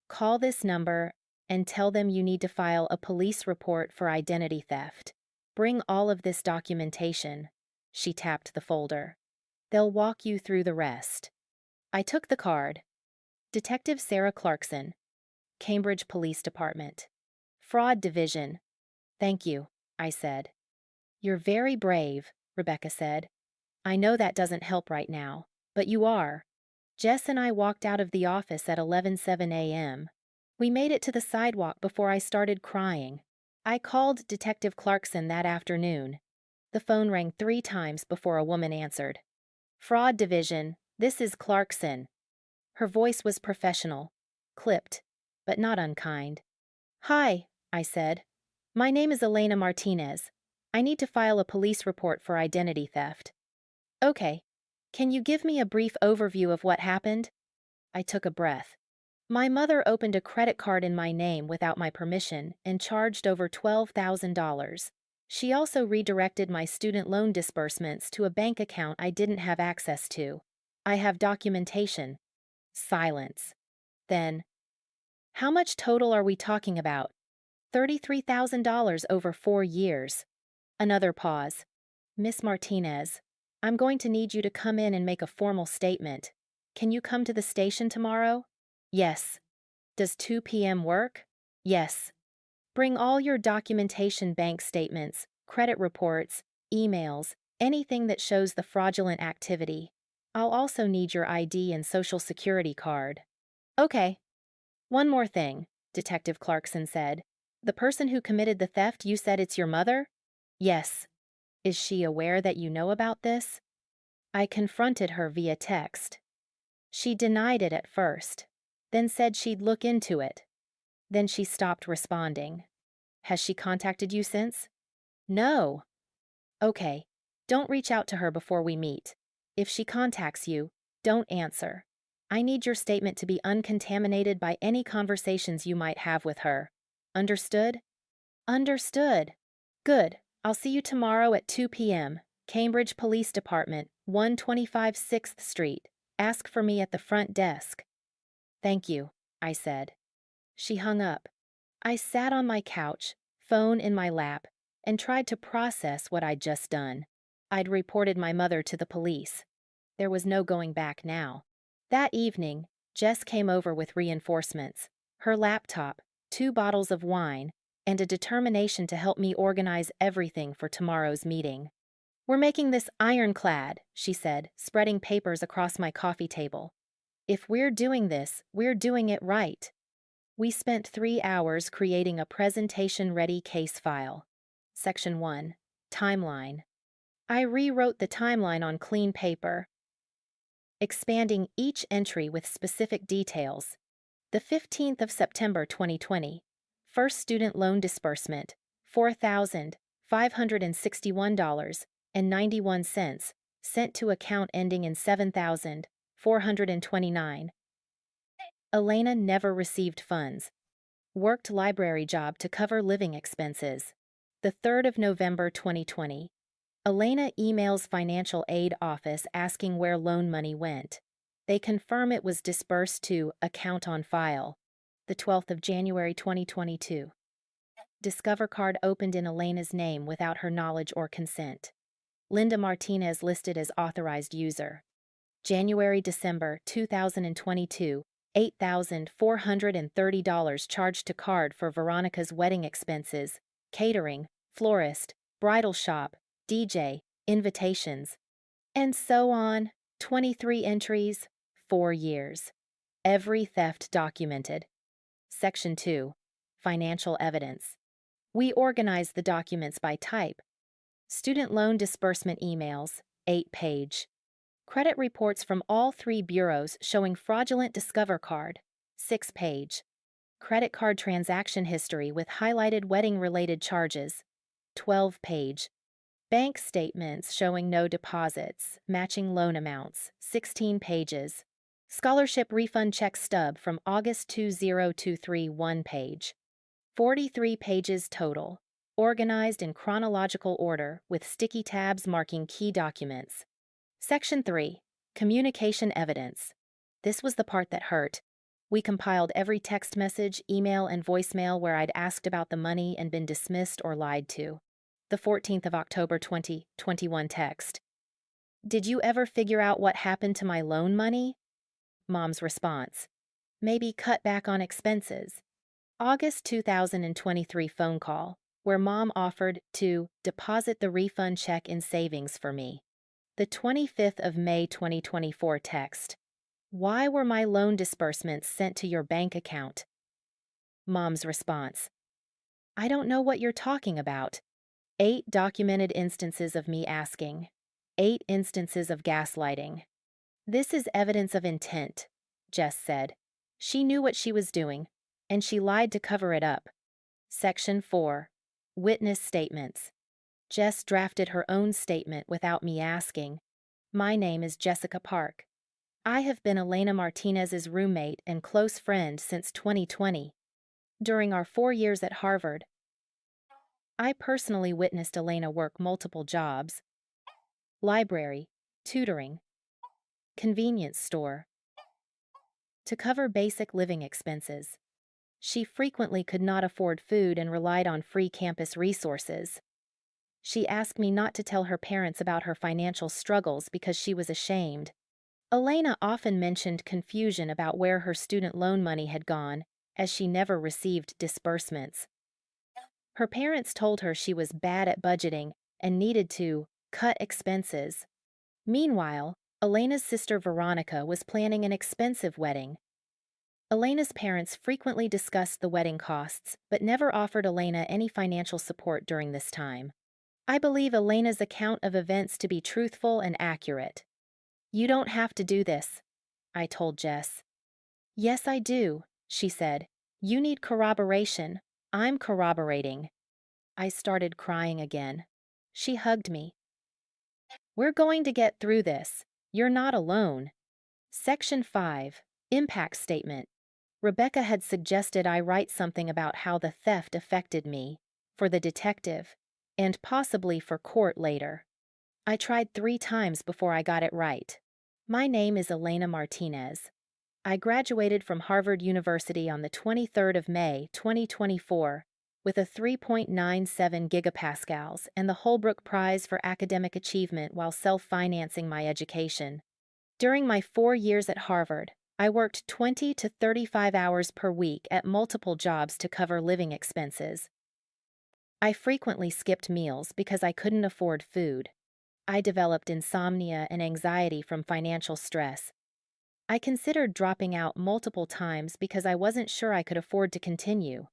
Call this number and tell them you need to file a police report for identity theft. Bring all of this documentation. She tapped the folder. They'll walk you through the rest. I took the card. Detective Sarah Clarkson, Cambridge Police Department. Fraud Division. Thank you, I said. You're very brave, Rebecca said. I know that doesn't help right now, but you are. Jess and I walked out of the office at 11:07 a.m. We made it to the sidewalk before I started crying. I called Detective Clarkson that afternoon. The phone rang 3 times before a woman answered. Fraud Division, this is Clarkson. Her voice was professional, clipped, but not unkind. Hi, I said. My name is Elena Martinez. I need to file a police report for identity theft. Okay. Can you give me a brief overview of what happened? I took a breath. My mother opened a credit card in my name without my permission and charged over $12,000. She also redirected my student loan disbursements to a bank account I didn't have access to. I have documentation. Silence. Then, how much total are we talking about? $33,000 over 4 years. Another pause. Miss Martinez, I'm going to need you to come in and make a formal statement. Can you come to the station tomorrow? Yes. Does 2 p.m. work? Yes. Bring all your documentation, bank statements, credit reports, emails, anything that shows the fraudulent activity. I'll also need your ID and social security card. Okay. One more thing, Detective Clarkson said. The person who committed the theft, you said it's your mother? Yes. Is she aware that you know about this? I confronted her via text. She denied it at first, then said she'd look into it. Then she stopped responding. Has she contacted you since? No. Okay. Don't reach out to her before we meet. If she contacts you, don't answer. I need your statement to be uncontaminated by any conversations you might have with her. Understood? Understood. Good. I'll see you tomorrow at 2 p.m. Cambridge Police Department, 125 6th Street. Ask for me at the front desk. Thank you, I said. She hung up. I sat on my couch, phone in my lap, and tried to process what I'd just done. I'd reported my mother to the police. There was no going back now. That evening, Jess came over with reinforcements, her laptop, 2 bottles of wine, and a determination to help me organize everything for tomorrow's meeting. We're making this ironclad, she said, spreading papers across my coffee table. If we're doing this, we're doing it right. We spent 3 hours creating a presentation-ready case file. Section 1. Timeline. I rewrote the timeline on clean paper, expanding each entry with specific details. The 15th of September 2020. First student loan disbursement, $4,561.91, sent to account ending in 7,429. Elena never received funds. Worked library job to cover living expenses. The 3rd of November 2020. Elena emails financial aid office asking where loan money went. They confirm it was disbursed to account on file. The 12th of January 2022. Discover card opened in Elena's name without her knowledge or consent. Linda Martinez listed as authorized user. January-December 2022, $8,430 charged to card for Veronica's wedding expenses, catering, florist, bridal shop, DJ, invitations, and so on. 23 entries, 4 years. Every theft documented. Section 2. Financial evidence. We organize the documents by type. Student loan disbursement emails, 8-page. Credit reports from all 3 bureaus showing fraudulent Discover card, 6-page. Credit card transaction history with highlighted wedding-related charges, 12-page. Bank statements showing no deposits, matching loan amounts, 16 pages. Scholarship refund check stub from August 2023, 1-page. 43 pages total, organized in chronological order with sticky tabs marking key documents. Section 3. Communication evidence. This was the part that hurt. We compiled every text message, email, and voicemail where I'd asked about the money and been dismissed or lied to. The 14th of October 2021 text. Did you ever figure out what happened to my loan money? Mom's response. Maybe cut back on expenses. August 2023 phone call, where mom offered to deposit the refund check in savings for me. The 25th of May 2024 text. Why were my loan disbursements sent to your bank account? Mom's response. I don't know what you're talking about. 8 documented instances of me asking. 8 instances of gaslighting. This is evidence of intent, Jess said. She knew what she was doing, and she lied to cover it up. Section 4. Witness statements. Jess drafted her own statement without me asking. My name is Jessica Park. I have been Elena Martinez's roommate and close friend since 2020. During our 4 years at Harvard, I personally witnessed Elena work multiple jobs: library, tutoring, convenience store, to cover basic living expenses. She frequently could not afford food and relied on free campus resources. She asked me not to tell her parents about her financial struggles because she was ashamed. Elena often mentioned confusion about where her student loan money had gone, as she never received disbursements. Her parents told her she was bad at budgeting and needed to cut expenses. Meanwhile, Elena's sister Veronica was planning an expensive wedding. Elena's parents frequently discussed the wedding costs, but never offered Elena any financial support during this time. I believe Elena's account of events to be truthful and accurate. You don't have to do this, I told Jess. Yes, I do, she said. You need corroboration. I'm corroborating. I started crying again. She hugged me. We're going to get through this. You're not alone. Section 5. Impact Statement. Rebecca had suggested I write something about how the theft affected me, for the detective, and possibly for court later. I tried 3 times before I got it right. My name is Elena Martinez. I graduated from Harvard University on the 23rd of May, 2024, with a 3.97 gigapascals and the Holbrook Prize for academic achievement while self-financing my education. During my 4 years at Harvard, I worked 20 to 35 hours per week at multiple jobs to cover living expenses. I frequently skipped meals because I couldn't afford food. I developed insomnia and anxiety from financial stress. I considered dropping out multiple times because I wasn't sure I could afford to continue.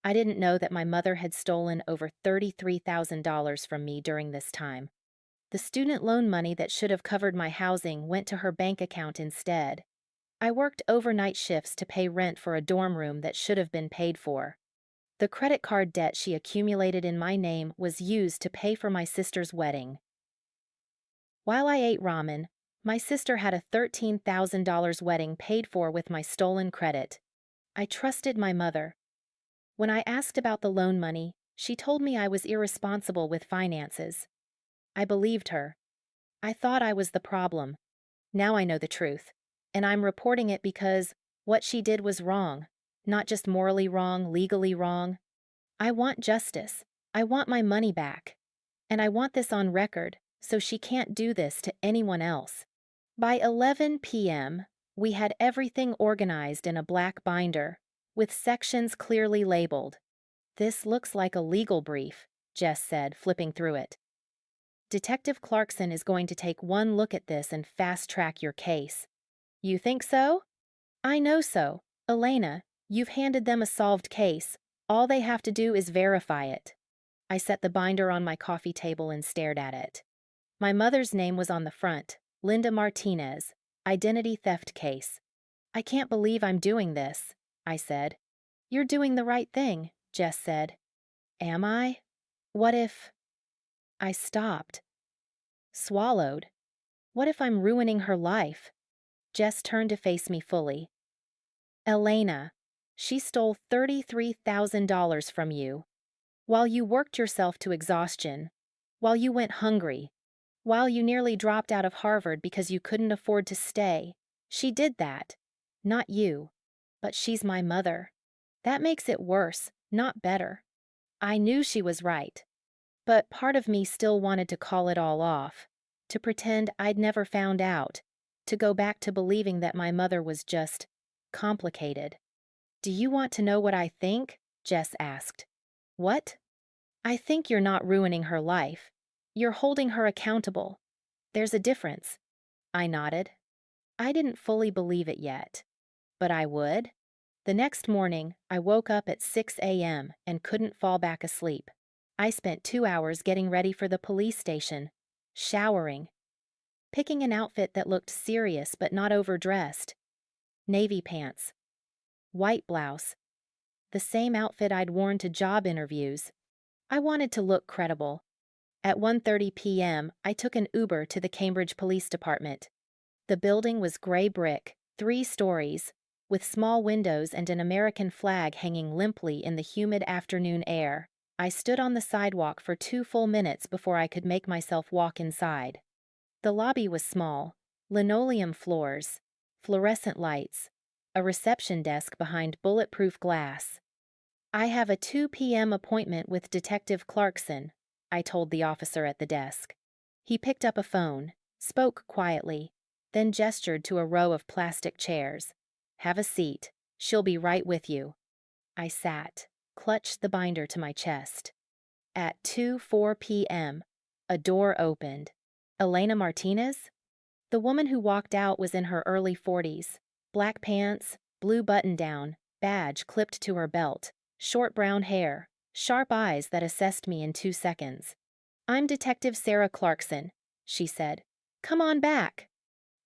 I didn't know that my mother had stolen over $33,000 from me during this time. The student loan money that should have covered my housing went to her bank account instead. I worked overnight shifts to pay rent for a dorm room that should have been paid for. The credit card debt she accumulated in my name was used to pay for my sister's wedding. While I ate ramen, my sister had a $13,000 wedding paid for with my stolen credit. I trusted my mother. When I asked about the loan money, she told me I was irresponsible with finances. I believed her. I thought I was the problem. Now I know the truth, and I'm reporting it because what she did was wrong, not just morally wrong, legally wrong. I want justice. I want my money back. And I want this on record, so she can't do this to anyone else. By 11 p.m., we had everything organized in a black binder, with sections clearly labeled. This looks like a legal brief, Jess said, flipping through it. Detective Clarkson is going to take one look at this and fast-track your case. You think so? I know so. Elena, you've handed them a solved case. All they have to do is verify it. I set the binder on my coffee table and stared at it. My mother's name was on the front, Linda Martinez, identity theft case. I can't believe I'm doing this, I said. You're doing the right thing, Jess said. Am I? What if... I stopped. Swallowed. What if I'm ruining her life? Jess turned to face me fully. Elena, she stole $33,000 from you. While you worked yourself to exhaustion, while you went hungry, while you nearly dropped out of Harvard because you couldn't afford to stay, she did that. Not you, but she's my mother. That makes it worse, not better. I knew she was right, but part of me still wanted to call it all off, to pretend I'd never found out, to go back to believing that my mother was just complicated. Do you want to know what I think? Jess asked. What? I think you're not ruining her life. You're holding her accountable. There's a difference. I nodded. I didn't fully believe it yet. But I would. The next morning, I woke up at 6 a.m. and couldn't fall back asleep. I spent 2 hours getting ready for the police station, showering, picking an outfit that looked serious but not overdressed. Navy pants, white blouse, the same outfit I'd worn to job interviews. I wanted to look credible. At 1:30 p.m., I took an Uber to the Cambridge Police Department. The building was gray brick, 3 stories, with small windows and an American flag hanging limply in the humid afternoon air. I stood on the sidewalk for 2 full minutes before I could make myself walk inside. The lobby was small, linoleum floors, fluorescent lights, a reception desk behind bulletproof glass. I have a 2 p.m. appointment with Detective Clarkson, I told the officer at the desk. He picked up a phone, spoke quietly, then gestured to a row of plastic chairs. Have a seat. She'll be right with you. I sat, clutched the binder to my chest. At 2:04 p.m., a door opened. Elena Martinez? The woman who walked out was in her early 40s. Black pants, blue button-down, badge clipped to her belt, short brown hair, sharp eyes that assessed me in 2 seconds. I'm Detective Sarah Clarkson, she said. Come on back.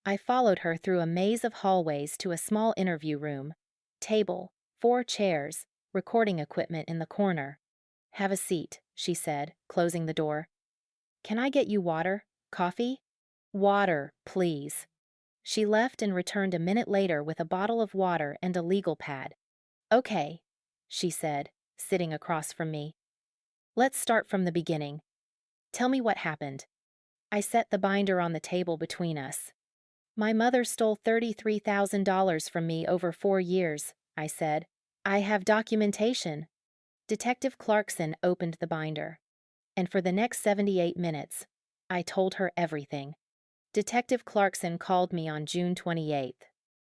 I followed her through a maze of hallways to a small interview room. Table, 4 chairs, recording equipment in the corner. Have a seat, she said, closing the door. Can I get you water? Coffee? Water, please. She left and returned a minute later with a bottle of water and a legal pad. Okay, she said, sitting across from me. Let's start from the beginning. Tell me what happened. I set the binder on the table between us. My mother stole $33,000 from me over 4 years, I said. I have documentation. Detective Clarkson opened the binder. And for the next 78 minutes, I told her everything. Detective Clarkson called me on June 28th.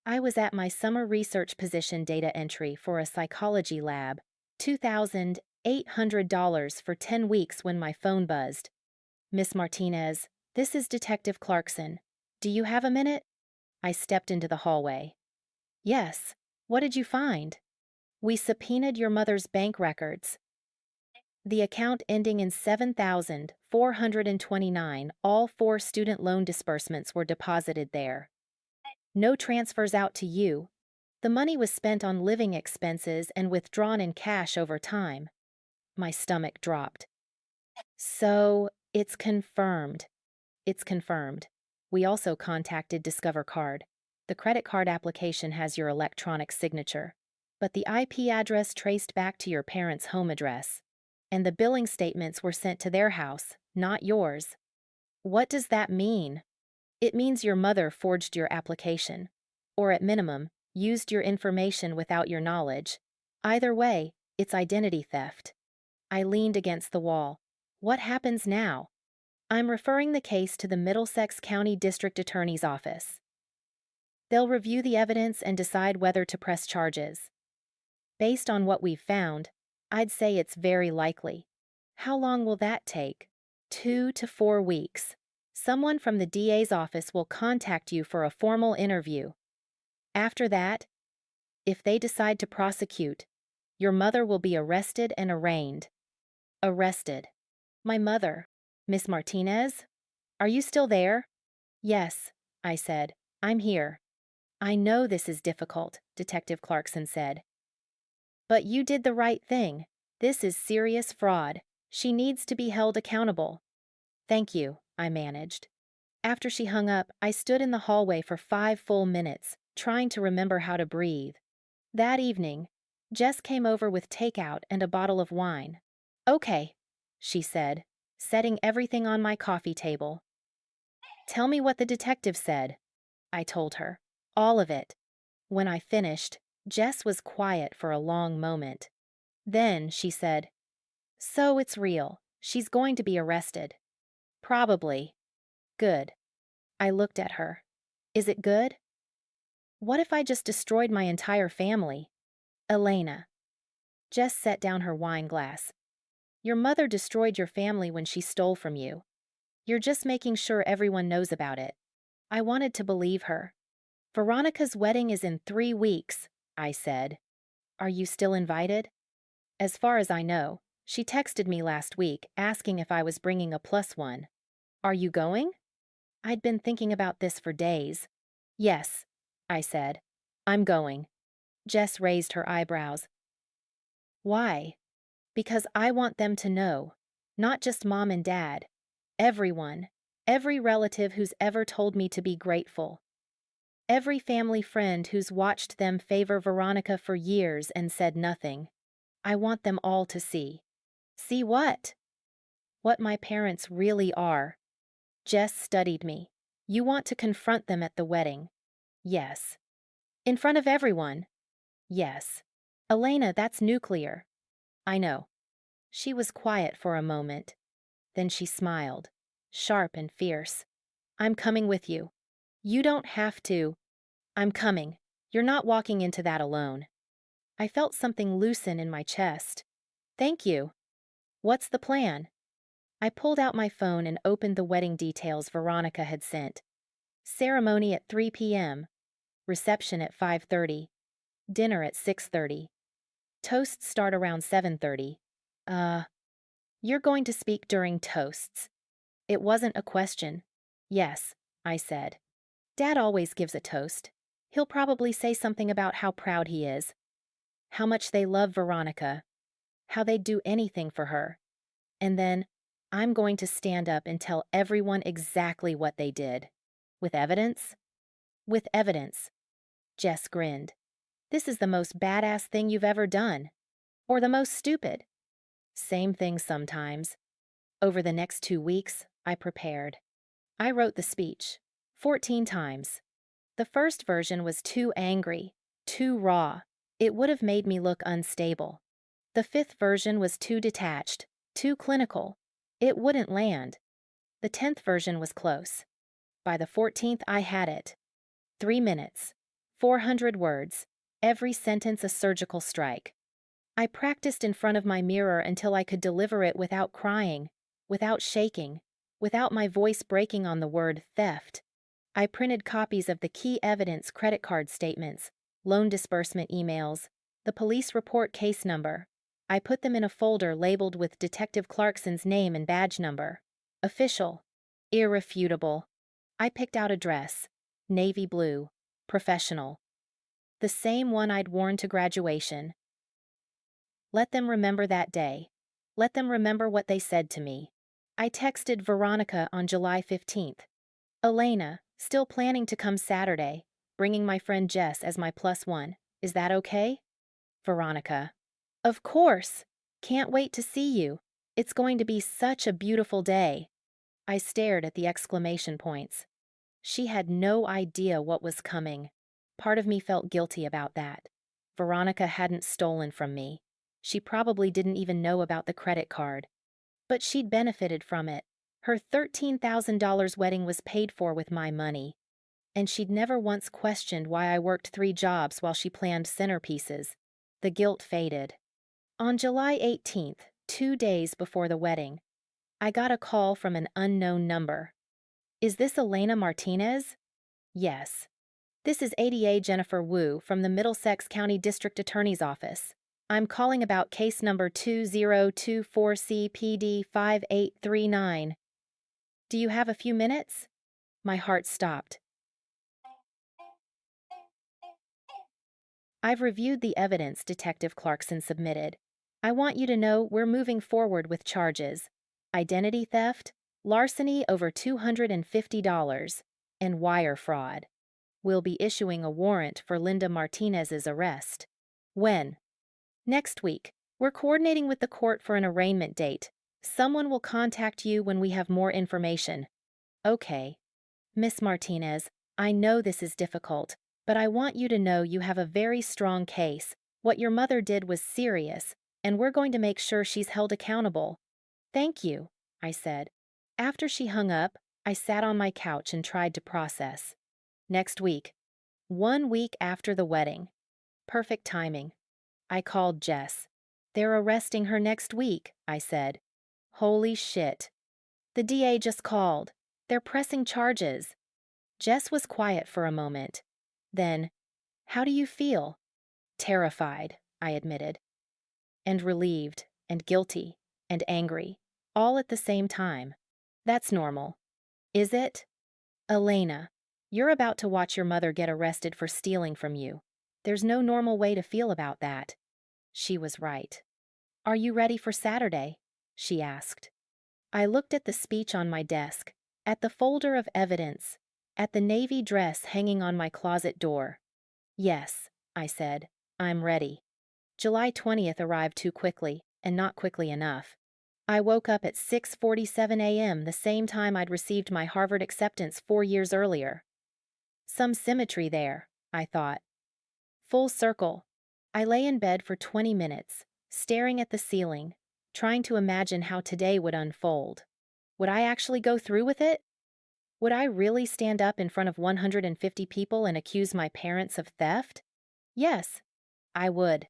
I was at my summer research position data entry for a psychology lab, $2,800 for 10 weeks when my phone buzzed. Miss Martinez, this is Detective Clarkson. Do you have a minute? I stepped into the hallway. Yes. What did you find? We subpoenaed your mother's bank records. The account ending in 7,429, all 4 student loan disbursements were deposited there. No transfers out to you. The money was spent on living expenses and withdrawn in cash over time. My stomach dropped. So, it's confirmed. It's confirmed. We also contacted Discover Card. The credit card application has your electronic signature, but the IP address traced back to your parents' home address. And the billing statements were sent to their house, not yours. What does that mean? It means your mother forged your application, or at minimum, used your information without your knowledge. Either way, it's identity theft. I leaned against the wall. What happens now? I'm referring the case to the Middlesex County District Attorney's Office. They'll review the evidence and decide whether to press charges. Based on what we've found, I'd say it's very likely. How long will that take? 2 to 4 weeks. Someone from the DA's office will contact you for a formal interview. After that, if they decide to prosecute, your mother will be arrested and arraigned. Arrested. My mother. Miss Martinez? Are you still there? Yes, I said. I'm here. I know this is difficult, Detective Clarkson said. But you did the right thing. This is serious fraud. She needs to be held accountable. Thank you, I managed. After she hung up, I stood in the hallway for 5 full minutes, trying to remember how to breathe. That evening, Jess came over with takeout and a bottle of wine. Okay, she said, setting everything on my coffee table. Tell me what the detective said, I told her. All of it. When I finished, Jess was quiet for a long moment. Then she said, So it's real. She's going to be arrested. Probably. Good. I looked at her. Is it good? What if I just destroyed my entire family? Elena. Jess set down her wine glass. Your mother destroyed your family when she stole from you. You're just making sure everyone knows about it. I wanted to believe her. Veronica's wedding is in 3 weeks, I said. Are you still invited? As far as I know, she texted me last week asking if I was bringing a +1. Are you going? I'd been thinking about this for days. Yes, I said. I'm going. Jess raised her eyebrows. Why? Because I want them to know. Not just mom and dad. Everyone. Every relative who's ever told me to be grateful. Every family friend who's watched them favor Veronica for years and said nothing. I want them all to see. See what? What my parents really are. Jess studied me. You want to confront them at the wedding. Yes. In front of everyone. Yes. Elena, that's nuclear. I know. She was quiet for a moment. Then she smiled, sharp and fierce. I'm coming with you. You don't have to. I'm coming. You're not walking into that alone. I felt something loosen in my chest. Thank you. What's the plan? I pulled out my phone and opened the wedding details Veronica had sent. Ceremony at 3 p.m. Reception at 5:30. Dinner at 6:30. Toasts start around 7:30. You're going to speak during toasts. It wasn't a question. Yes, I said. Dad always gives a toast. He'll probably say something about how proud he is, how much they love Veronica, how they'd do anything for her. And then, I'm going to stand up and tell everyone exactly what they did. With evidence? With evidence. Jess grinned. This is the most badass thing you've ever done. Or the most stupid. Same thing sometimes. Over the next 2 weeks, I prepared. I wrote the speech 14 times. The first version was too angry, too raw. It would have made me look unstable. The 5th version was too detached, too clinical. It wouldn't land. The 10th version was close. By the 14th, I had it. 3 minutes, 400 words, every sentence a surgical strike. I practiced in front of my mirror until I could deliver it without crying, without shaking, without my voice breaking on the word theft. I printed copies of the key evidence credit card statements, loan disbursement emails, the police report case number. I put them in a folder labeled with Detective Clarkson's name and badge number. Official. Irrefutable. I picked out a dress. Navy blue. Professional. The same one I'd worn to graduation. Let them remember that day. Let them remember what they said to me. I texted Veronica on July 15th. Elena, still planning to come Saturday, bringing my friend Jess as my +1. Is that okay? Veronica. Of course. Can't wait to see you. It's going to be such a beautiful day. I stared at the exclamation points. She had no idea what was coming. Part of me felt guilty about that. Veronica hadn't stolen from me. She probably didn't even know about the credit card. But she'd benefited from it. Her $13,000 wedding was paid for with my money. And she'd never once questioned why I worked 3 jobs while she planned centerpieces. The guilt faded. On July 18th, 2 days before the wedding, I got a call from an unknown number. Is this Elena Martinez? Yes. This is ADA Jennifer Wu from the Middlesex County District Attorney's Office. I'm calling about case number 2024CPD5839. Do you have a few minutes? My heart stopped. I've reviewed the evidence Detective Clarkson submitted. I want you to know we're moving forward with charges. Identity theft, larceny over $250, and wire fraud. We'll be issuing a warrant for Linda Martinez's arrest. When? Next week. We're coordinating with the court for an arraignment date. Someone will contact you when we have more information. Okay. Miss Martinez, I know this is difficult, but I want you to know you have a very strong case. What your mother did was serious, and we're going to make sure she's held accountable. Thank you, I said. After she hung up, I sat on my couch and tried to process. Next week. 1 week after the wedding. Perfect timing. I called Jess. They're arresting her next week, I said. Holy shit. The DA just called. They're pressing charges. Jess was quiet for a moment. Then, how do you feel? Terrified, I admitted. And relieved, and guilty, and angry, all at the same time. That's normal. Is it? Elena, you're about to watch your mother get arrested for stealing from you. There's no normal way to feel about that. She was right. Are you ready for Saturday? She asked. I looked at the speech on my desk, at the folder of evidence, at the navy dress hanging on my closet door. Yes, I said, I'm ready. July 20th arrived too quickly, and not quickly enough. I woke up at 6:47 a.m., the same time I'd received my Harvard acceptance 4 years earlier. Some symmetry there, I thought. Full circle. I lay in bed for 20 minutes, staring at the ceiling, trying to imagine how today would unfold. Would I actually go through with it? Would I really stand up in front of 150 people and accuse my parents of theft? Yes, I would.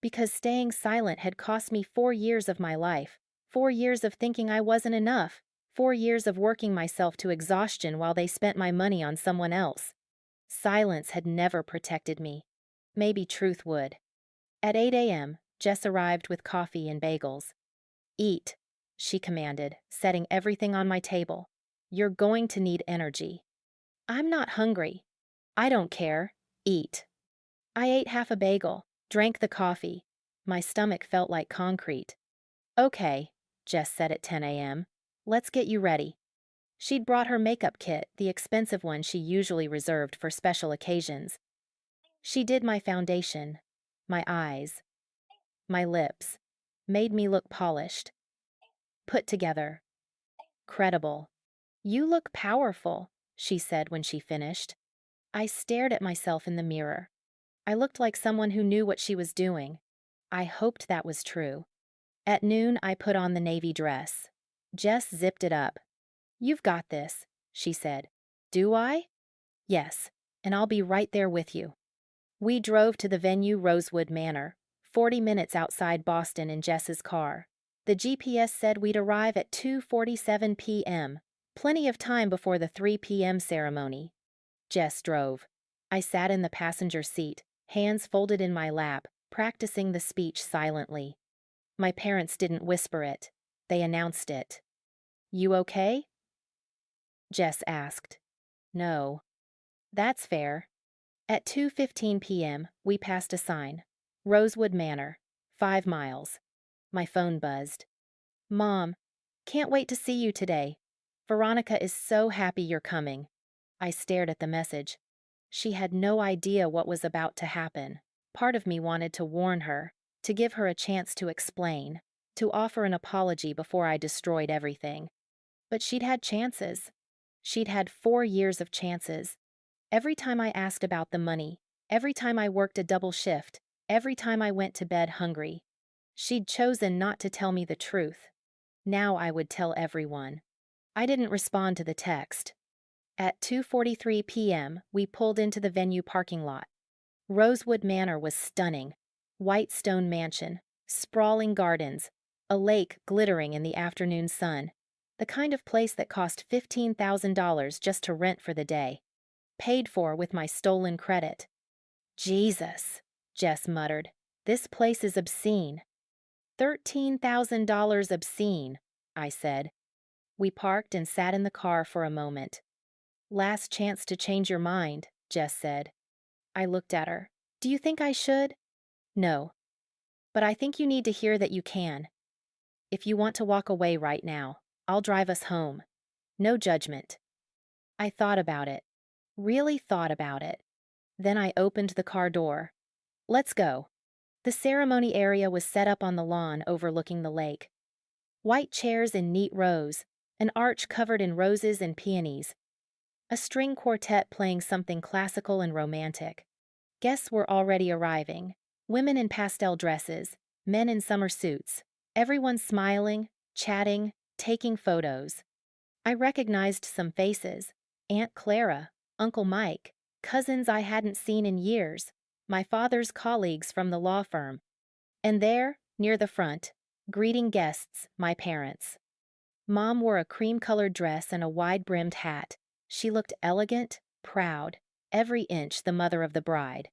Because staying silent had cost me 4 years of my life, 4 years of thinking I wasn't enough, 4 years of working myself to exhaustion while they spent my money on someone else. Silence had never protected me. Maybe truth would. At 8 a.m., Jess arrived with coffee and bagels. Eat, she commanded, setting everything on my table. You're going to need energy. I'm not hungry. I don't care. Eat. I ate half a bagel, drank the coffee. My stomach felt like concrete. Okay, Jess said at 10 a.m. Let's get you ready. She'd brought her makeup kit, the expensive one she usually reserved for special occasions. She did my foundation, my eyes, my lips, made me look polished, put together, credible. You look powerful, she said when she finished. I stared at myself in the mirror. I looked like someone who knew what she was doing. I hoped that was true. At noon, I put on the navy dress. Jess zipped it up. You've got this, she said. Do I? Yes, and I'll be right there with you. We drove to the venue Rosewood Manor, 40 minutes outside Boston in Jess's car. The GPS said we'd arrive at 2:47 p.m., plenty of time before the 3 p.m. ceremony. Jess drove. I sat in the passenger seat, hands folded in my lap, practicing the speech silently. My parents didn't whisper it. They announced it. You okay? Jess asked. No. That's fair. At 2:15 p.m., we passed a sign. Rosewood Manor, 5 miles. My phone buzzed. Mom, can't wait to see you today. Veronica is so happy you're coming. I stared at the message. She had no idea what was about to happen. Part of me wanted to warn her, to give her a chance to explain, to offer an apology before I destroyed everything. But she'd had chances. She'd had 4 years of chances. Every time I asked about the money, every time I worked a double shift, every time I went to bed hungry, she'd chosen not to tell me the truth. Now I would tell everyone. I didn't respond to the text. At 2:43 p.m., we pulled into the venue parking lot. Rosewood Manor was stunning. White stone mansion, sprawling gardens, a lake glittering in the afternoon sun. The kind of place that cost $15,000 just to rent for the day. Paid for with my stolen credit. Jesus, Jess muttered. This place is obscene. $13,000 obscene, I said. We parked and sat in the car for a moment. Last chance to change your mind, Jess said. I looked at her. Do you think I should? No. But I think you need to hear that you can. If you want to walk away right now, I'll drive us home. No judgment. I thought about it. Really thought about it. Then I opened the car door. Let's go. The ceremony area was set up on the lawn overlooking the lake. White chairs in neat rows, an arch covered in roses and peonies. A string quartet playing something classical and romantic. Guests were already arriving. Women in pastel dresses, men in summer suits. Everyone smiling, chatting, taking photos. I recognized some faces. Aunt Clara, Uncle Mike, cousins I hadn't seen in years, my father's colleagues from the law firm, And there, near the front, greeting guests, my parents. Mom wore a cream-colored dress and a wide-brimmed hat. She looked elegant, proud, every inch the mother of the bride.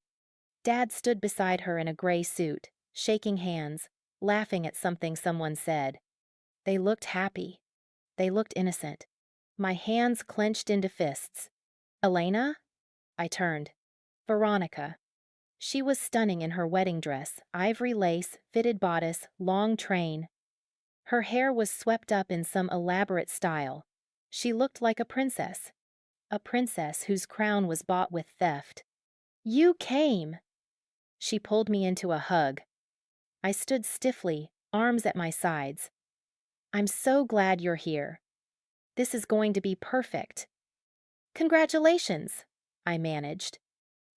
Dad stood beside her in a gray suit, shaking hands, laughing at something someone said. They looked happy. They looked innocent. My hands clenched into fists. Elena? I turned. Veronica. She was stunning in her wedding dress, ivory lace, fitted bodice, long train. Her hair was swept up in some elaborate style. She looked like a princess whose crown was bought with theft. You came! She pulled me into a hug. I stood stiffly, arms at my sides. I'm so glad you're here. This is going to be perfect. Congratulations, I managed.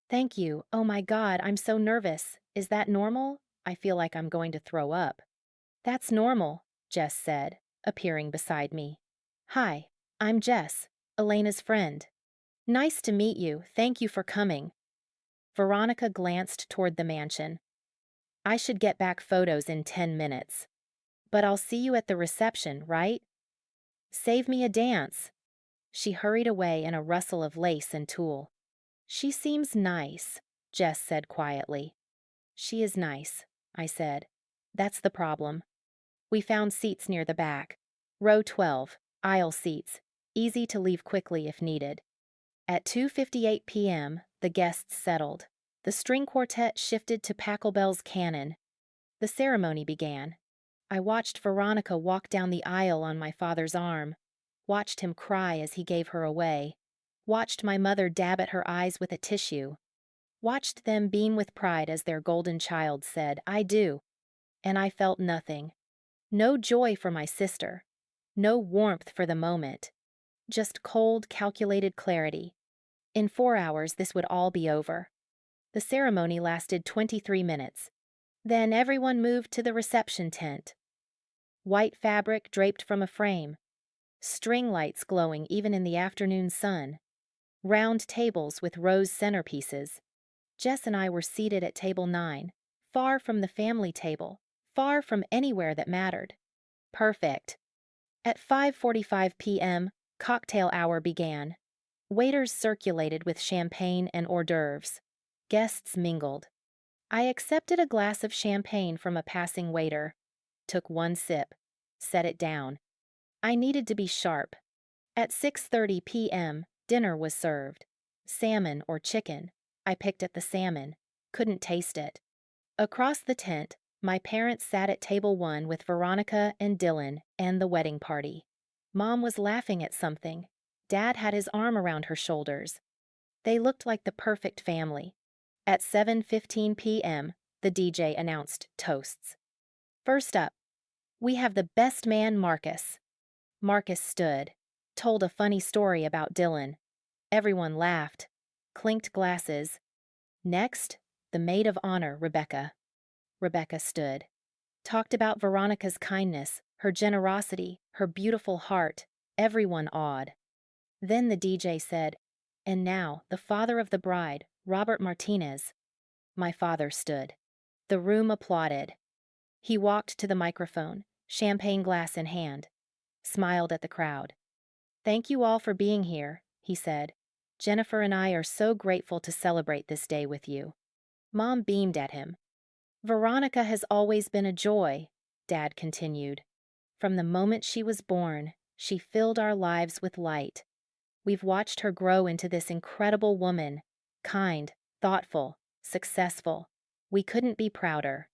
Thank you. Oh my God, I'm so nervous. Is that normal? I feel like I'm going to throw up. That's normal, Jess said, appearing beside me. Hi, I'm Jess, Elena's friend. Nice to meet you. Thank you for coming. Veronica glanced toward the mansion. I should get back photos in 10 minutes. But I'll see you at the reception, right? Save me a dance. She hurried away in a rustle of lace and tulle. She seems nice, Jess said quietly. She is nice, I said. That's the problem. We found seats near the back. Row 12, aisle seats, easy to leave quickly if needed. At 2:58 p.m., the guests settled. The string quartet shifted to Pachelbel's canon. The ceremony began. I watched Veronica walk down the aisle on my father's arm, watched him cry as he gave her away, watched my mother dab at her eyes with a tissue, watched them beam with pride as their golden child said, "I do," and I felt nothing. No joy for my sister, no warmth for the moment, just cold, calculated clarity. In 4 hours, this would all be over. The ceremony lasted 23 minutes. Then everyone moved to the reception tent. White fabric draped from a frame, string lights glowing even in the afternoon sun, round tables with rose centerpieces. Jess and I were seated at table 9, far from the family table, far from anywhere that mattered. Perfect. At 5:45 p.m., cocktail hour began. Waiters circulated with champagne and hors d'oeuvres. Guests mingled. I accepted a glass of champagne from a passing waiter, took one sip, set it down. I needed to be sharp. At 6:30 p.m., dinner was served. Salmon or chicken. I picked at the salmon. Couldn't taste it. Across the tent, my parents sat at table 1 with Veronica and Dylan and the wedding party. Mom was laughing at something. Dad had his arm around her shoulders. They looked like the perfect family. At 7:15 p.m., the DJ announced toasts. First up, we have the best man, Marcus. Marcus stood, told a funny story about Dylan. Everyone laughed, clinked glasses. Next, the maid of honor, Rebecca. Rebecca stood, talked about Veronica's kindness, her generosity, her beautiful heart, everyone awed. Then the DJ said, "And now, the father of the bride, Robert Martinez." My father stood. The room applauded. He walked to the microphone, champagne glass in hand, smiled at the crowd. "Thank you all for being here," he said. "Jennifer and I are so grateful to celebrate this day with you." Mom beamed at him. "Veronica has always been a joy," Dad continued. "From the moment she was born, she filled our lives with light. We've watched her grow into this incredible woman, kind, thoughtful, successful. We couldn't be prouder."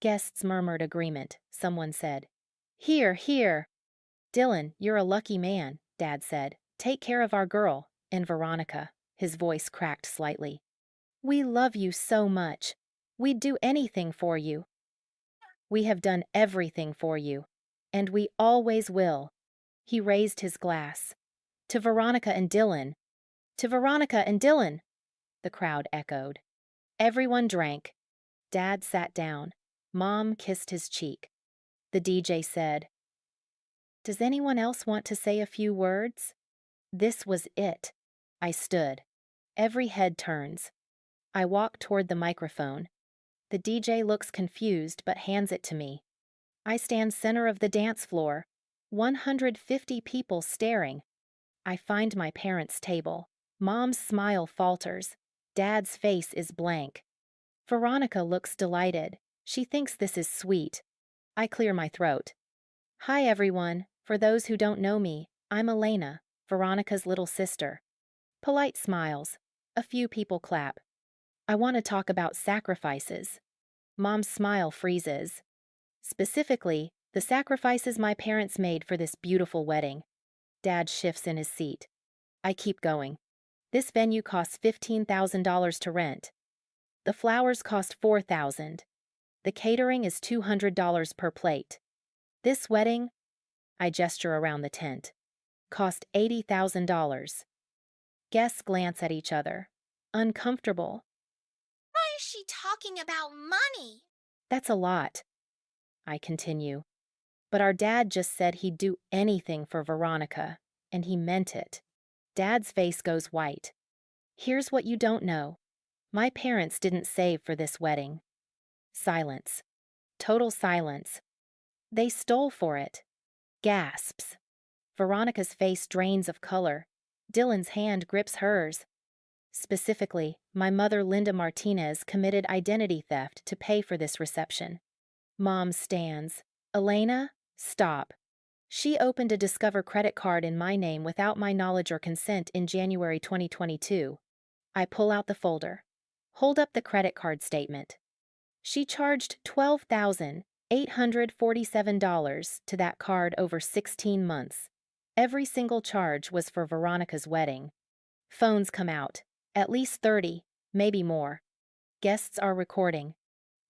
Guests murmured agreement. Someone said, "Hear, hear." "Dylan, you're a lucky man," Dad said. "Take care of our girl." And Veronica, his voice cracked slightly. "We love you so much. We'd do anything for you. We have done everything for you. And we always will." He raised his glass. "To Veronica and Dylan." "To Veronica and Dylan," the crowd echoed. Everyone drank. Dad sat down. Mom kissed his cheek. The DJ said, "Does anyone else want to say a few words?" This was it. I stood. Every head turns. I walked toward the microphone. The DJ looks confused but hands it to me. I stand center of the dance floor, 150 people staring. I find my parents' table. Mom's smile falters. Dad's face is blank. Veronica looks delighted. She thinks this is sweet. I clear my throat. Hi everyone. For those who don't know me, I'm Elena, Veronica's little sister. Polite smiles. A few people clap. I want to talk about sacrifices. Mom's smile freezes. Specifically, the sacrifices my parents made for this beautiful wedding. Dad shifts in his seat. I keep going. This venue costs $15,000 to rent. The flowers cost $4,000. The catering is $200 per plate. This wedding, I gesture around the tent, cost $80,000. Guests glance at each other. Uncomfortable. Why is she talking about money? That's a lot. I continue. But our dad just said he'd do anything for Veronica, and he meant it. Dad's face goes white. Here's what you don't know. My parents didn't save for this wedding. Silence. Total silence. They stole for it. Gasps. Veronica's face drains of color. Dylan's hand grips hers. Specifically, my mother Linda Martinez committed identity theft to pay for this reception. Mom stands. Elena, stop. She opened a Discover credit card in my name without my knowledge or consent in January 2022. I pull out the folder. Hold up the credit card statement. She charged $12,847 to that card over 16 months. Every single charge was for Veronica's wedding. Phones come out. At least 30, maybe more. Guests are recording.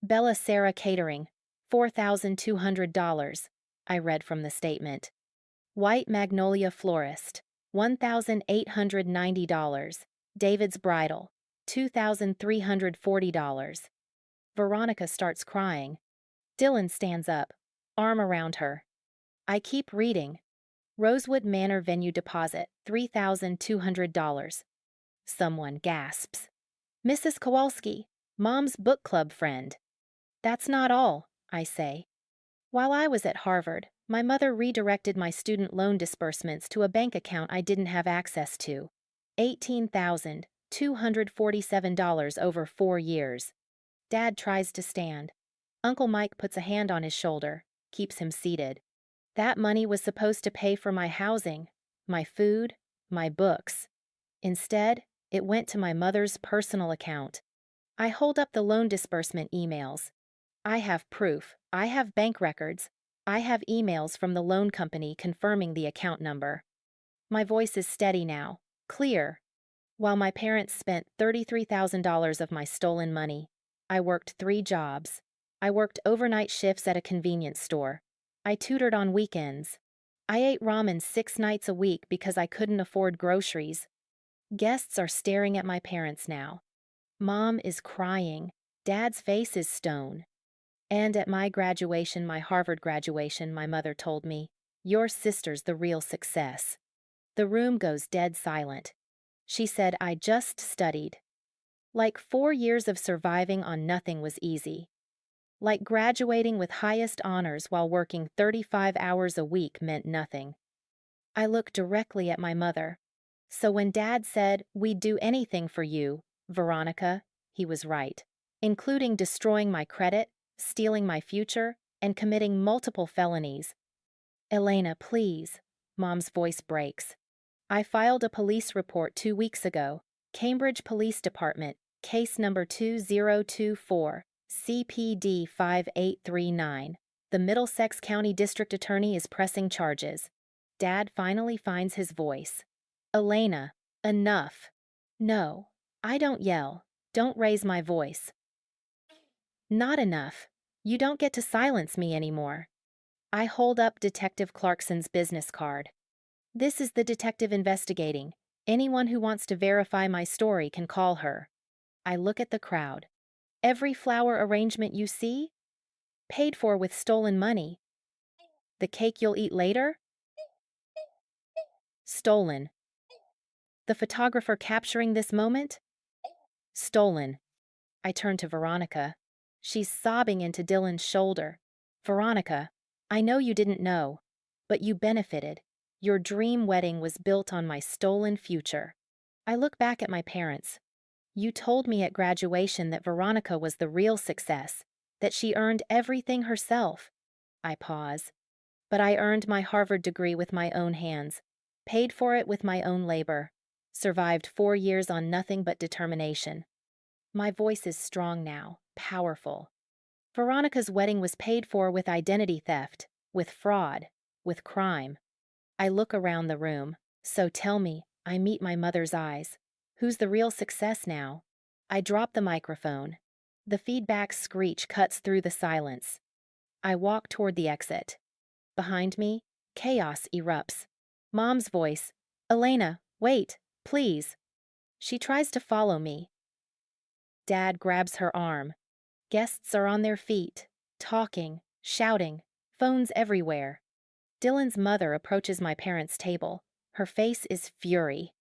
Bella Sarah Catering, $4,200, I read from the statement. White Magnolia Florist, $1,890. David's Bridal, $2,340. Veronica starts crying. Dylan stands up, arm around her. I keep reading. Rosewood Manor Venue Deposit, $3,200. Someone gasps. Mrs. Kowalski, Mom's book club friend. That's not all, I say. While I was at Harvard, my mother redirected my student loan disbursements to a bank account I didn't have access to. $18,247 over 4 years. Dad tries to stand. Uncle Mike puts a hand on his shoulder, keeps him seated. That money was supposed to pay for my housing, my food, my books. Instead, it went to my mother's personal account. I hold up the loan disbursement emails. I have proof. I have bank records. I have emails from the loan company confirming the account number. My voice is steady now, clear. While my parents spent $33,000 of my stolen money, I worked 3 jobs. I worked overnight shifts at a convenience store. I tutored on weekends. I ate ramen 6 nights a week because I couldn't afford groceries. Guests are staring at my parents now. Mom is crying. Dad's face is stone. And at my graduation, my Harvard graduation, my mother told me, "Your sister's the real success." The room goes dead silent. She said I just studied. Like 4 years of surviving on nothing was easy. Like graduating with highest honors while working 35 hours a week meant nothing. I look directly at my mother. So when Dad said, "We'd do anything for you, Veronica," he was right, including destroying my credit, stealing my future, and committing multiple felonies. Elena, please. Mom's voice breaks. I filed a police report 2 weeks ago. Cambridge Police Department, case number 2024, CPD 5839. The Middlesex County District Attorney is pressing charges. Dad finally finds his voice. Elena, enough. No, I don't yell. Don't raise my voice. Not enough. You don't get to silence me anymore. I hold up Detective Clarkson's business card. This is the detective investigating. Anyone who wants to verify my story can call her. I look at the crowd. Every flower arrangement you see? Paid for with stolen money. The cake you'll eat later? Stolen. The photographer capturing this moment? Stolen. I turn to Veronica. She's sobbing into Dylan's shoulder. Veronica, I know you didn't know, but you benefited. Your dream wedding was built on my stolen future. I look back at my parents. You told me at graduation that Veronica was the real success, that she earned everything herself. I pause. But I earned my Harvard degree with my own hands, paid for it with my own labor, survived 4 years on nothing but determination. My voice is strong now, powerful. Veronica's wedding was paid for with identity theft, with fraud, with crime. I look around the room. So tell me, I meet my mother's eyes. Who's the real success now? I drop the microphone. The feedback screech cuts through the silence. I walk toward the exit. Behind me, chaos erupts. Mom's voice, Elena, wait, please. She tries to follow me. Dad grabs her arm. Guests are on their feet, talking, shouting, phones everywhere. Dylan's mother approaches my parents' table. Her face is fury.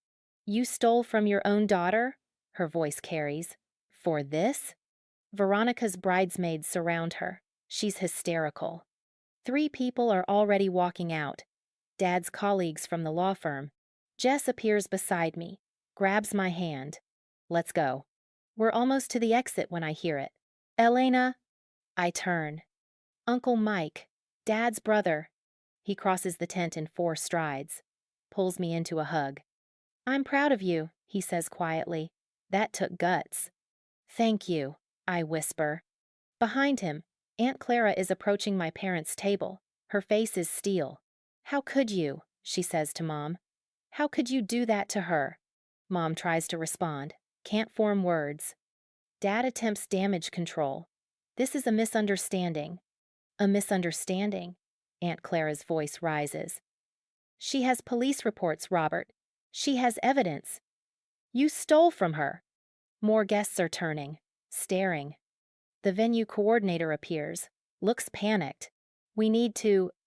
You stole from your own daughter? Her voice carries. For this? Veronica's bridesmaids surround her. She's hysterical. 3 people are already walking out. Dad's colleagues from the law firm. Jess appears beside me, grabs my hand. Let's go. We're almost to the exit when I hear it. Elena. I turn. Uncle Mike, Dad's brother. He crosses the tent in 4 strides, pulls me into a hug. I'm proud of you, he says quietly. That took guts. Thank you, I whisper. Behind him, Aunt Clara is approaching my parents' table. Her face is steel. How could you? She says to Mom. How could you do that to her? Mom tries to respond, can't form words. Dad attempts damage control. This is a misunderstanding. A misunderstanding. Aunt Clara's voice rises. She has police reports, Robert. She has evidence. You stole from her. More guests are turning, staring. The venue coordinator appears, looks panicked.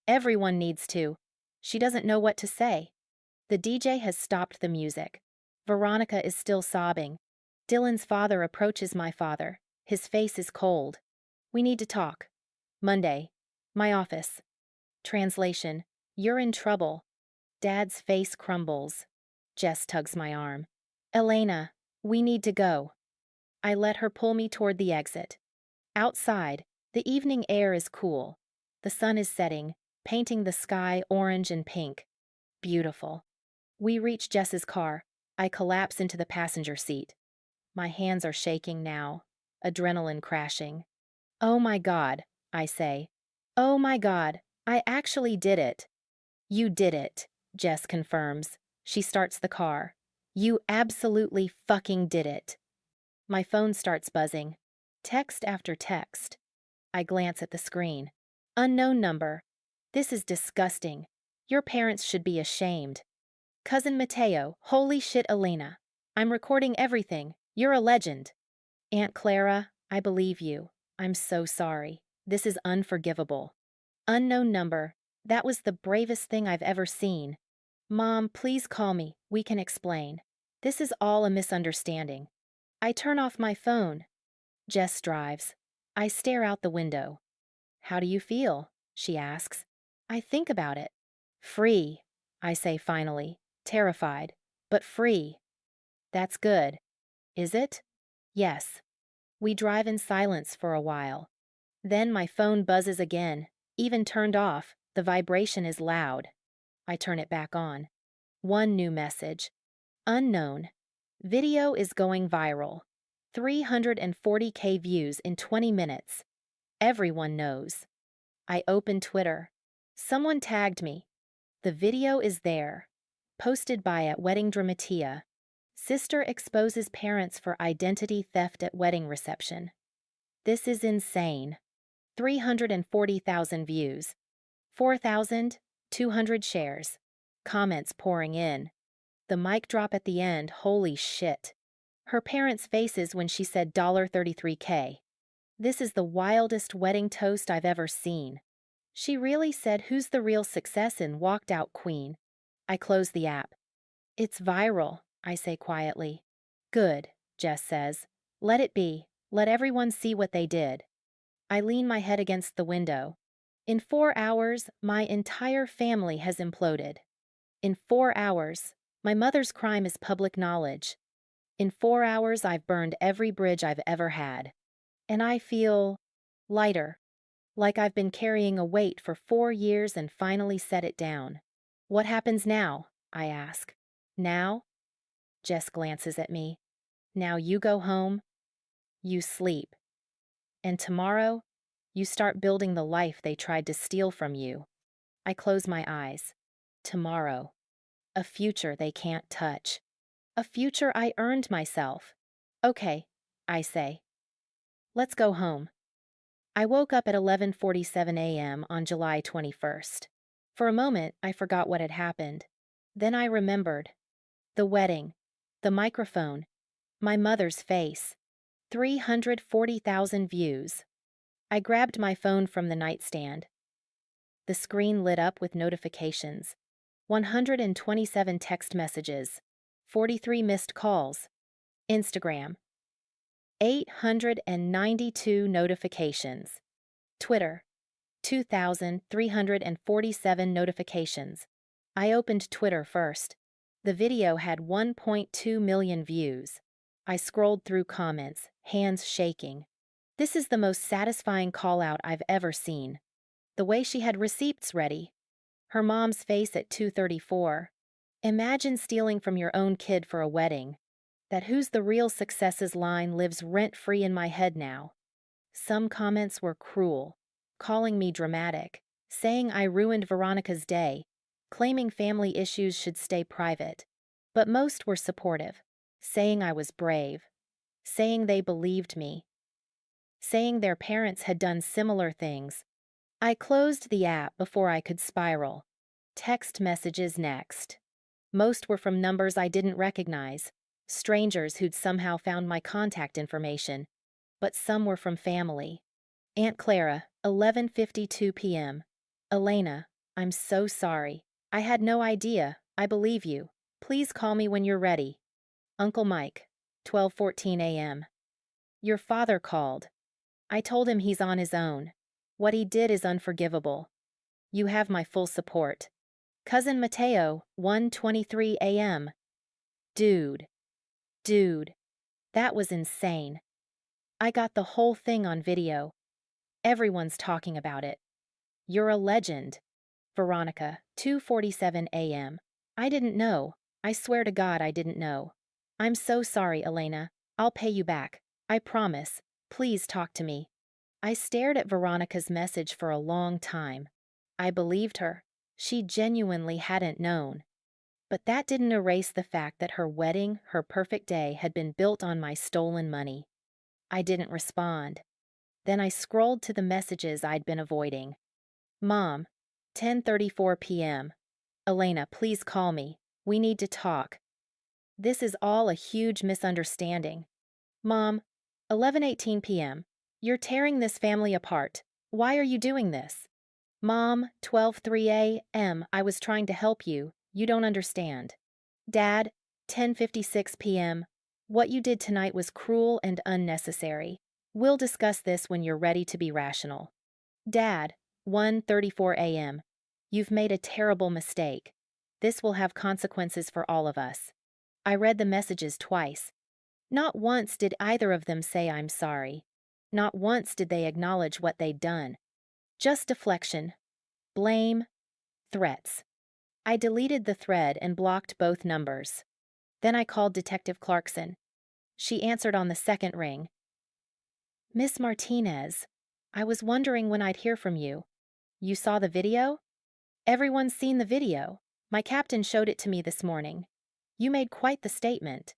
Everyone needs to. She doesn't know what to say. The DJ has stopped the music. Veronica is still sobbing. Dylan's father approaches my father. His face is cold. We need to talk. Monday. My office. Translation. You're in trouble. Dad's face crumbles. Jess tugs my arm. Elena, we need to go. I let her pull me toward the exit. Outside, the evening air is cool. The sun is setting, painting the sky orange and pink. Beautiful. We reach Jess's car. I collapse into the passenger seat. My hands are shaking now, adrenaline crashing. Oh my God, I say. Oh my God, I actually did it. You did it, Jess confirms. She starts the car. You absolutely fucking did it. My phone starts buzzing. Text after text. I glance at the screen. Unknown number. This is disgusting. Your parents should be ashamed. Cousin Mateo, holy shit, Elena. I'm recording everything. You're a legend. Aunt Clara, I believe you. I'm so sorry. This is unforgivable. Unknown number. That was the bravest thing I've ever seen. Mom, please call me. We can explain. This is all a misunderstanding. I turn off my phone. Jess drives. I stare out the window. How do you feel? She asks. I think about it. Free, I say finally, terrified, but free. That's good. Is it? Yes. We drive in silence for a while. Then my phone buzzes again, even turned off. The vibration is loud. I turn it back on. One new message. Unknown. Video is going viral. 340K views in 20 minutes. Everyone knows. I open Twitter. Someone tagged me. The video is there. Posted by at Wedding Dramatia. Sister exposes parents for identity theft at wedding reception. This is insane. 340,000 views. 4,200 shares. Comments pouring in. The mic drop at the end, holy shit. Her parents' faces when she said $33K. This is the wildest wedding toast I've ever seen. She really said who's the real success and walked out queen. I close the app. It's viral, I say quietly. Good, Jess says. Let it be. Let everyone see what they did. I lean my head against the window. In 4 hours, my entire family has imploded. In 4 hours, my mother's crime is public knowledge. In 4 hours, I've burned every bridge I've ever had. And I feel lighter, like I've been carrying a weight for 4 years and finally set it down. What happens now? I ask. Now? Jess glances at me. Now you go home, you sleep. And tomorrow, you start building the life they tried to steal from you. I close my eyes. Tomorrow. A future they can't touch. A future I earned myself. Okay, I say. Let's go home. I woke up at 11:47 a.m. on July 21st. For a moment, I forgot what had happened. Then I remembered. The wedding. The microphone. My mother's face. 340,000 views. I grabbed my phone from the nightstand. The screen lit up with notifications. 127 text messages. 43 missed calls. Instagram. 892 notifications. Twitter. 2,347 notifications. I opened Twitter first. The video had 1.2 million views. I scrolled through comments, hands shaking. This is the most satisfying call-out I've ever seen. The way she had receipts ready. Her mom's face at 2:34. Imagine stealing from your own kid for a wedding. That "who's the real successes" line lives rent-free in my head now. Some comments were cruel, calling me dramatic, saying I ruined Veronica's day, claiming family issues should stay private. But most were supportive, saying I was brave, saying they believed me, saying their parents had done similar things. I closed the app before I could spiral. Text messages next. Most were from numbers I didn't recognize, strangers who'd somehow found my contact information, but some were from family. Aunt Clara, 11:52 p.m. Elena, I'm so sorry. I had no idea. I believe you. Please call me when you're ready. Uncle Mike, 12:14 a.m. Your father called. I told him he's on his own. What he did is unforgivable. You have my full support. Cousin Mateo, 1:23 a.m. Dude. That was insane. I got the whole thing on video. Everyone's talking about it. You're a legend. Veronica, 2:47 a.m. I didn't know. I swear to God I didn't know. I'm so sorry, Elena. I'll pay you back. I promise. Please talk to me. I stared at Veronica's message for a long time. I believed her. She genuinely hadn't known. But that didn't erase the fact that her wedding, her perfect day, had been built on my stolen money. I didn't respond. Then I scrolled to the messages I'd been avoiding. Mom, 10:34 p.m. Elena, please call me. We need to talk. This is all a huge misunderstanding. Mom, 11:18 p.m. You're tearing this family apart. Why are you doing this? Mom, 12:03 a.m. I was trying to help you. You don't understand. Dad, 10:56 p.m. What you did tonight was cruel and unnecessary. We'll discuss this when you're ready to be rational. Dad, 1:34 a.m. You've made a terrible mistake. This will have consequences for all of us. I read the messages twice. Not once did either of them say I'm sorry. Not once did they acknowledge what they'd done. Just deflection, blame, threats. I deleted the thread and blocked both numbers. Then I called Detective Clarkson. She answered on the second ring. Miss Martinez, I was wondering when I'd hear from you. You saw the video? Everyone's seen the video. My captain showed it to me this morning. You made quite the statement.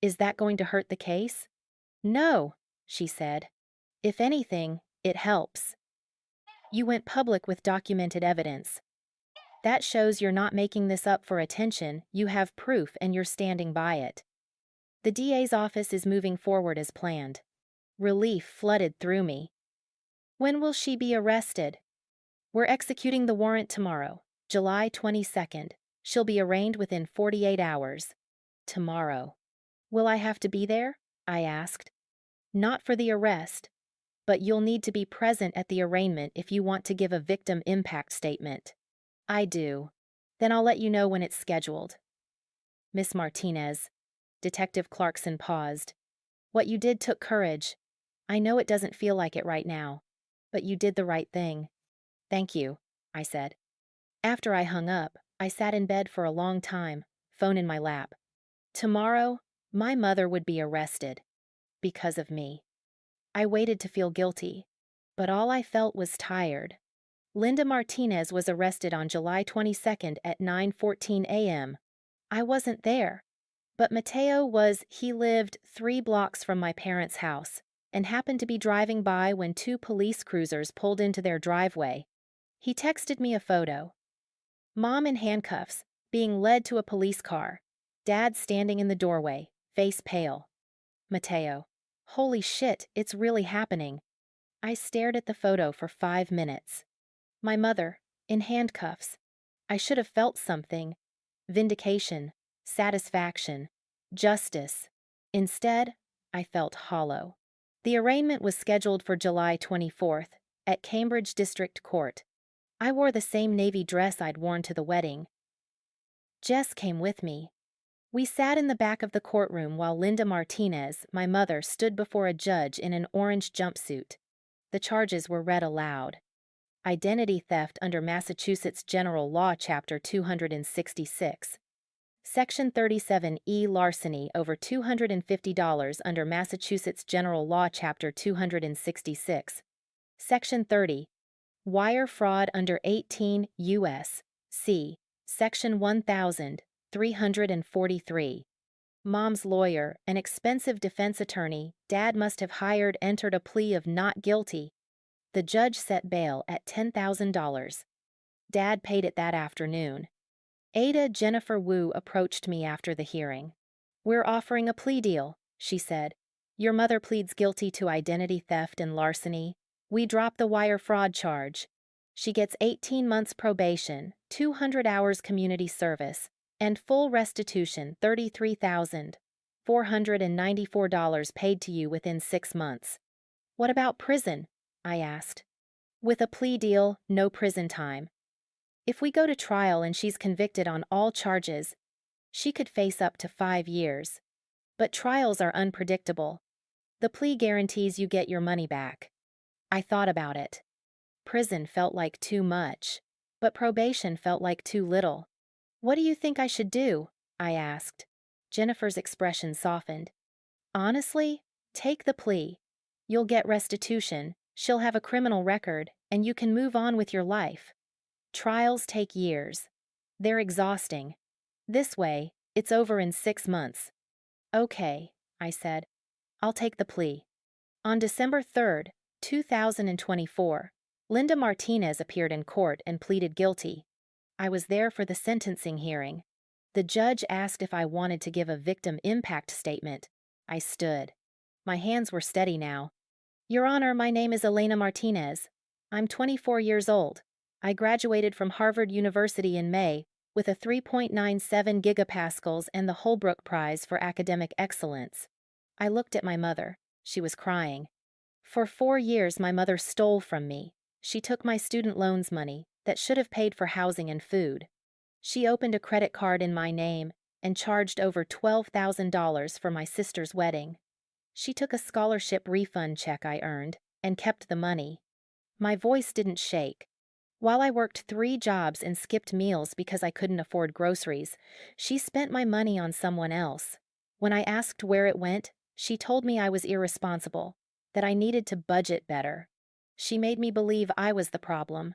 Is that going to hurt the case? No, she said. If anything, it helps. You went public with documented evidence. That shows you're not making this up for attention. You have proof and you're standing by it. The DA's office is moving forward as planned. Relief flooded through me. When will she be arrested? We're executing the warrant tomorrow, July 22nd. She'll be arraigned within 48 hours. Tomorrow. Will I have to be there? I asked. Not for the arrest, but you'll need to be present at the arraignment if you want to give a victim impact statement. I do. Then I'll let you know when it's scheduled. Miss Martinez. Detective Clarkson paused. What you did took courage. I know it doesn't feel like it right now, but you did the right thing. Thank you, I said. After I hung up, I sat in bed for a long time, phone in my lap. Tomorrow, my mother would be arrested. Because of me. I waited to feel guilty, but all I felt was tired. Linda Martinez was arrested on July 22nd at 9:14 a.m. I wasn't there, but Mateo was. He lived 3 blocks from my parents' house and happened to be driving by when 2 police cruisers pulled into their driveway. He texted me a photo. Mom in handcuffs, being led to a police car. Dad standing in the doorway, face pale. Mateo. Holy shit, it's really happening. I stared at the photo for 5 minutes. My mother, in handcuffs. I should have felt something. Vindication, satisfaction, justice. Instead, I felt hollow. The arraignment was scheduled for July 24th at Cambridge District Court. I wore the same navy dress I'd worn to the wedding. Jess came with me. We sat in the back of the courtroom while Linda Martinez, my mother, stood before a judge in an orange jumpsuit. The charges were read aloud. Identity theft under Massachusetts General Law Chapter 266. Section 37E larceny over $250 under Massachusetts General Law Chapter 266. Section 30. Wire fraud under 18 U.S.C. Section 1343. Mom's lawyer, an expensive defense attorney Dad must have hired, entered a plea of not guilty. The judge set bail at $10,000. Dad paid it that afternoon. Ada Jennifer Wu approached me after the hearing. We're offering a plea deal, she said. Your mother pleads guilty to identity theft and larceny. We drop the wire fraud charge. She gets 18 months probation, 200 hours community service, and full restitution $33,494 paid to you within 6 months. What about prison? I asked. With a plea deal, no prison time. If we go to trial and she's convicted on all charges, she could face up to 5 years. But trials are unpredictable. The plea guarantees you get your money back. I thought about it. Prison felt like too much, but probation felt like too little. What do you think I should do? I asked. Jennifer's expression softened. Honestly, take the plea. You'll get restitution, she'll have a criminal record, and you can move on with your life. Trials take years. They're exhausting. This way, it's over in 6 months. Okay, I said. I'll take the plea. On December 3rd, 2024, Linda Martinez appeared in court and pleaded guilty. I was there for the sentencing hearing. The judge asked if I wanted to give a victim impact statement. I stood. My hands were steady now. Your Honor, my name is Elena Martinez. I'm 24 years old. I graduated from Harvard University in May with a 3.97 gigapascals and the Holbrook Prize for academic excellence. I looked at my mother. She was crying. For 4 years, my mother stole from me. She took my student loans money that should have paid for housing and food. She opened a credit card in my name and charged over $12,000 for my sister's wedding. She took a scholarship refund check I earned and kept the money. My voice didn't shake. While I worked 3 jobs and skipped meals because I couldn't afford groceries, she spent my money on someone else. When I asked where it went, she told me I was irresponsible, that I needed to budget better. She made me believe I was the problem.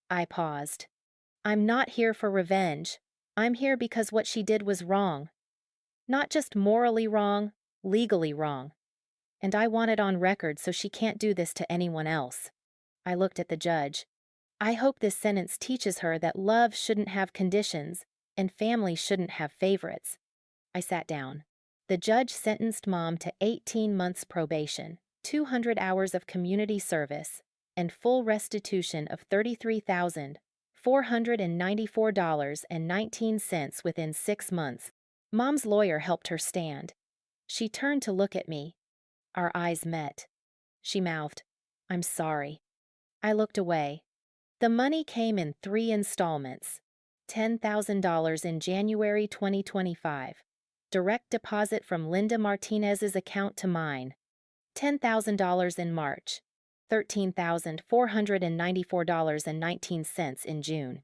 I paused. I'm not here for revenge. I'm here because what she did was wrong. Not just morally wrong, legally wrong. And I want it on record so she can't do this to anyone else. I looked at the judge. I hope this sentence teaches her that love shouldn't have conditions and family shouldn't have favorites. I sat down. The judge sentenced Mom to 18 months probation, 200 hours of community service, and full restitution of $33,494.19 within 6 months. Mom's lawyer helped her stand. She turned to look at me. Our eyes met. She mouthed, I'm sorry. I looked away. The money came in 3 installments. $10,000 in January 2025. Direct deposit from Linda Martinez's account to mine. $10,000 in March. $13,494.19 in June.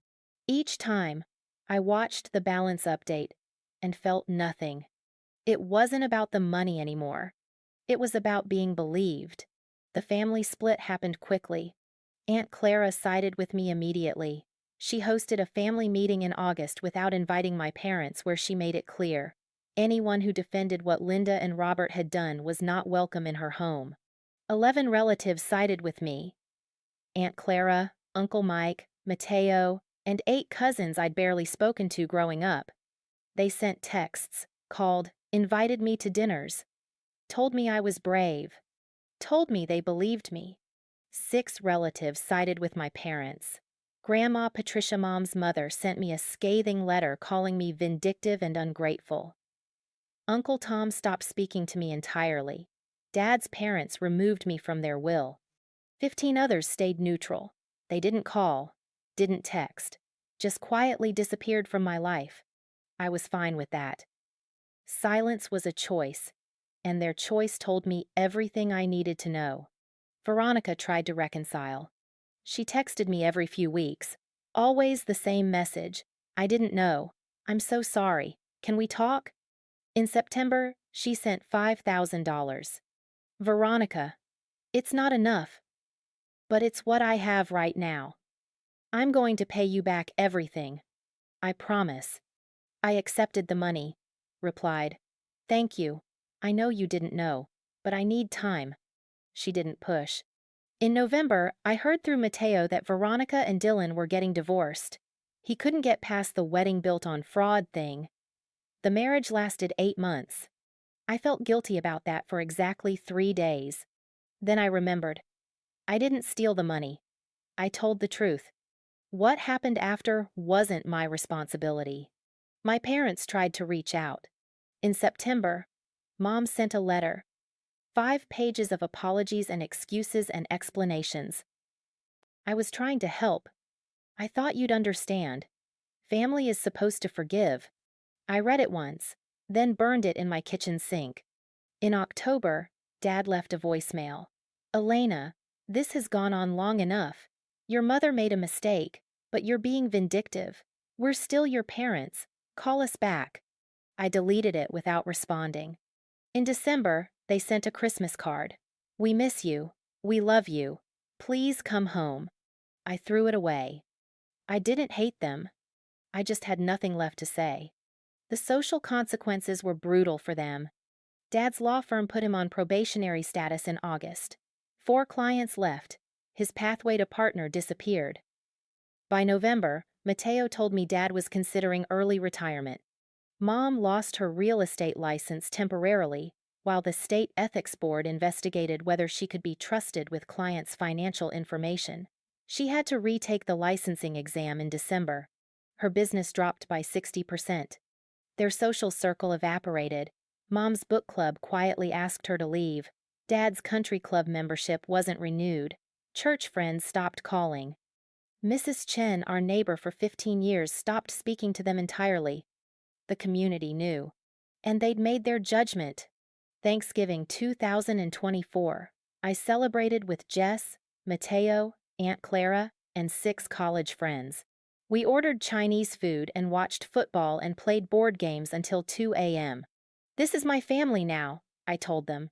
Each time, I watched the balance update and felt nothing. It wasn't about the money anymore. It was about being believed. The family split happened quickly. Aunt Clara sided with me immediately. She hosted a family meeting in August without inviting my parents, where she made it clear anyone who defended what Linda and Robert had done was not welcome in her home. 11 relatives sided with me. Aunt Clara, Uncle Mike, Mateo, and 8 cousins I'd barely spoken to growing up. They sent texts, called, invited me to dinners, told me I was brave, told me they believed me. 6 relatives sided with my parents. Grandma Patricia Mom's mother sent me a scathing letter calling me vindictive and ungrateful. Uncle Tom stopped speaking to me entirely. Dad's parents removed me from their will. 15 others stayed neutral. They didn't call, didn't text, just quietly disappeared from my life. I was fine with that. Silence was a choice, and their choice told me everything I needed to know. Veronica tried to reconcile. She texted me every few weeks. Always the same message. I didn't know. I'm so sorry. Can we talk? In September, she sent $5,000. Veronica, it's not enough, but it's what I have right now. I'm going to pay you back everything. I promise. I accepted the money, replied. Thank you. I know you didn't know, but I need time. She didn't push. In November, I heard through Mateo that Veronica and Dylan were getting divorced. He couldn't get past the wedding built on fraud thing. The marriage lasted 8 months. I felt guilty about that for exactly 3 days. Then I remembered. I didn't steal the money. I told the truth. What happened after wasn't my responsibility. My parents tried to reach out. In September, Mom sent a letter. 5 pages of apologies and excuses and explanations. I was trying to help. I thought you'd understand. Family is supposed to forgive. I read it once, then burned it in my kitchen sink. In October, Dad left a voicemail. Elena, this has gone on long enough. Your mother made a mistake, but you're being vindictive. We're still your parents. Call us back. I deleted it without responding. In December, they sent a Christmas card. We miss you. We love you. Please come home. I threw it away. I didn't hate them. I just had nothing left to say. The social consequences were brutal for them. Dad's law firm put him on probationary status in August. 4 clients left. His pathway to partner disappeared. By November, Mateo told me Dad was considering early retirement. Mom lost her real estate license temporarily, while the state ethics board investigated whether she could be trusted with clients' financial information. She had to retake the licensing exam in December. Her business dropped by 60%. Their social circle evaporated. Mom's book club quietly asked her to leave. Dad's country club membership wasn't renewed. Church friends stopped calling. Mrs. Chen, our neighbor for 15 years, stopped speaking to them entirely. The community knew. And they'd made their judgment. Thanksgiving 2024. I celebrated with Jess, Mateo, Aunt Clara, and 6 college friends. We ordered Chinese food and watched football and played board games until 2 a.m. This is my family now, I told them.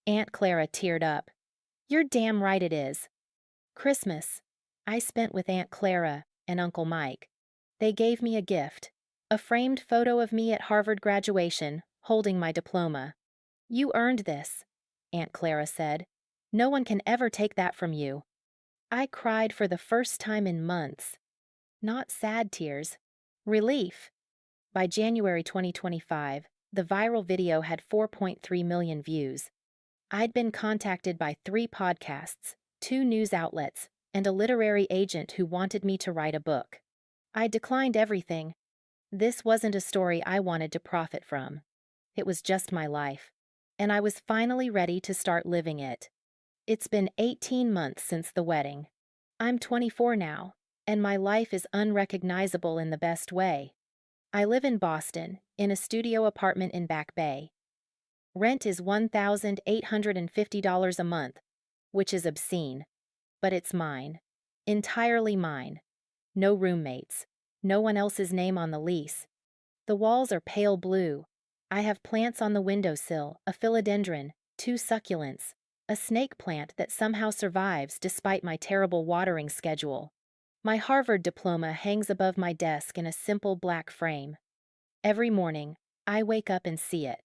Aunt Clara teared up. You're damn right it is. Christmas, I spent with Aunt Clara and Uncle Mike. They gave me a gift, a framed photo of me at Harvard graduation, holding my diploma. You earned this, Aunt Clara said. No one can ever take that from you. I cried for the first time in months. Not sad tears. Relief. By January 2025, the viral video had 4.3 million views. I'd been contacted by 3 podcasts, 2 news outlets, and a literary agent who wanted me to write a book. I declined everything. This wasn't a story I wanted to profit from. It was just my life, and I was finally ready to start living it. It's been 18 months since the wedding. I'm 24 now, and my life is unrecognizable in the best way. I live in Boston, in a studio apartment in Back Bay. Rent is $1,850 a month, which is obscene, but it's mine. Entirely mine. No roommates. No one else's name on the lease. The walls are pale blue. I have plants on the windowsill, a philodendron, two succulents, a snake plant that somehow survives despite my terrible watering schedule. My Harvard diploma hangs above my desk in a simple black frame. Every morning, I wake up and see it.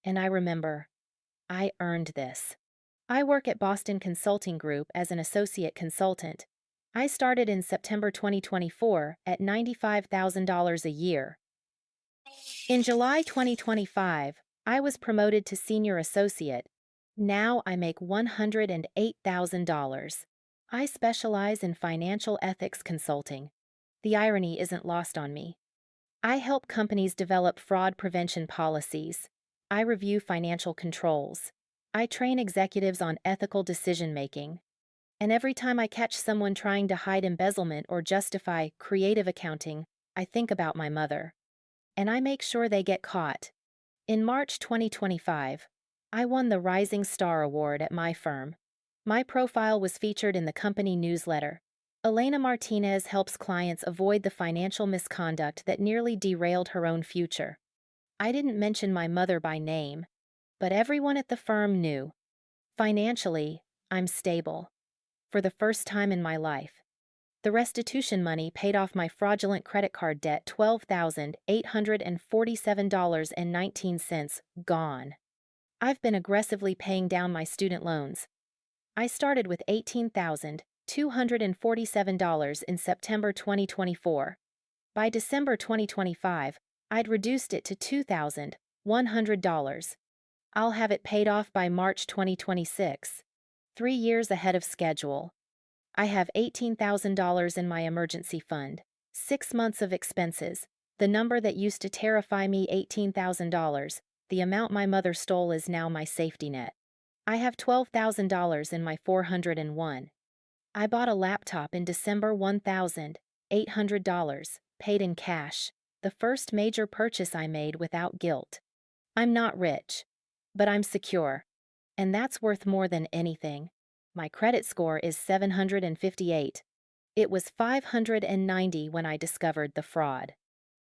And I remember, I earned this. I work at Boston Consulting Group as an associate consultant. I started in September 2024 at $95,000 a year. In July 2025, I was promoted to senior associate. Now I make $108,000. I specialize in financial ethics consulting. The irony isn't lost on me. I help companies develop fraud prevention policies. I review financial controls. I train executives on ethical decision-making. And every time I catch someone trying to hide embezzlement or justify creative accounting, I think about my mother. And I make sure they get caught. In March 2025, I won the Rising Star Award at my firm. My profile was featured in the company newsletter. Elena Martinez helps clients avoid the financial misconduct that nearly derailed her own future. I didn't mention my mother by name, but everyone at the firm knew. Financially, I'm stable. For the first time in my life. The restitution money paid off my fraudulent credit card debt, $12,847.19, gone. I've been aggressively paying down my student loans. I started with $18,247 in September 2024. By December 2025, I'd reduced it to $2,100. I'll have it paid off by March 2026, 3 years ahead of schedule. I have $18,000 in my emergency fund, 6 months of expenses, the number that used to terrify me, $18,000, the amount my mother stole is now my safety net. I have $12,000 in my 401. I bought a laptop in December, $1,800, paid in cash, the first major purchase I made without guilt. I'm not rich, but I'm secure, and that's worth more than anything. My credit score is 758. It was 590 when I discovered the fraud.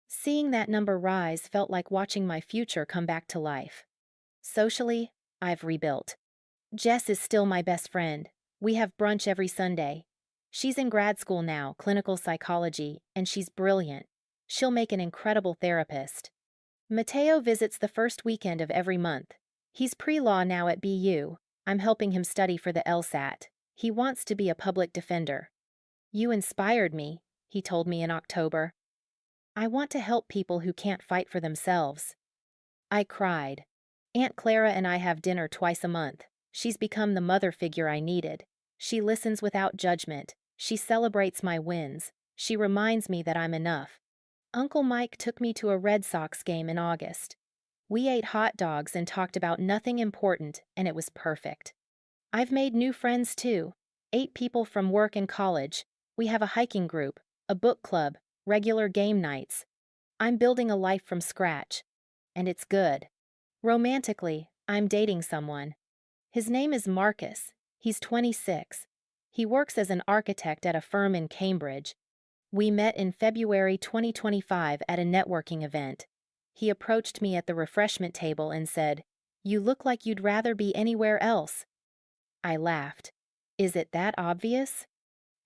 Seeing that number rise felt like watching my future come back to life. Socially, I've rebuilt. Jess is still my best friend. We have brunch every Sunday. She's in grad school now, clinical psychology, and she's brilliant. She'll make an incredible therapist. Mateo visits the first weekend of every month. He's pre-law now at BU. I'm helping him study for the LSAT. He wants to be a public defender. You inspired me, he told me in October. I want to help people who can't fight for themselves. I cried. Aunt Clara and I have dinner twice a month. She's become the mother figure I needed. She listens without judgment. She celebrates my wins. She reminds me that I'm enough. Uncle Mike took me to a Red Sox game in August. We ate hot dogs and talked about nothing important, and it was perfect. I've made new friends too. 8 people from work and college. We have a hiking group, a book club, regular game nights. I'm building a life from scratch. And it's good. Romantically, I'm dating someone. His name is Marcus. He's 26. He works as an architect at a firm in Cambridge. We met in February 2025 at a networking event. He approached me at the refreshment table and said, "You look like you'd rather be anywhere else." I laughed. Is it that obvious?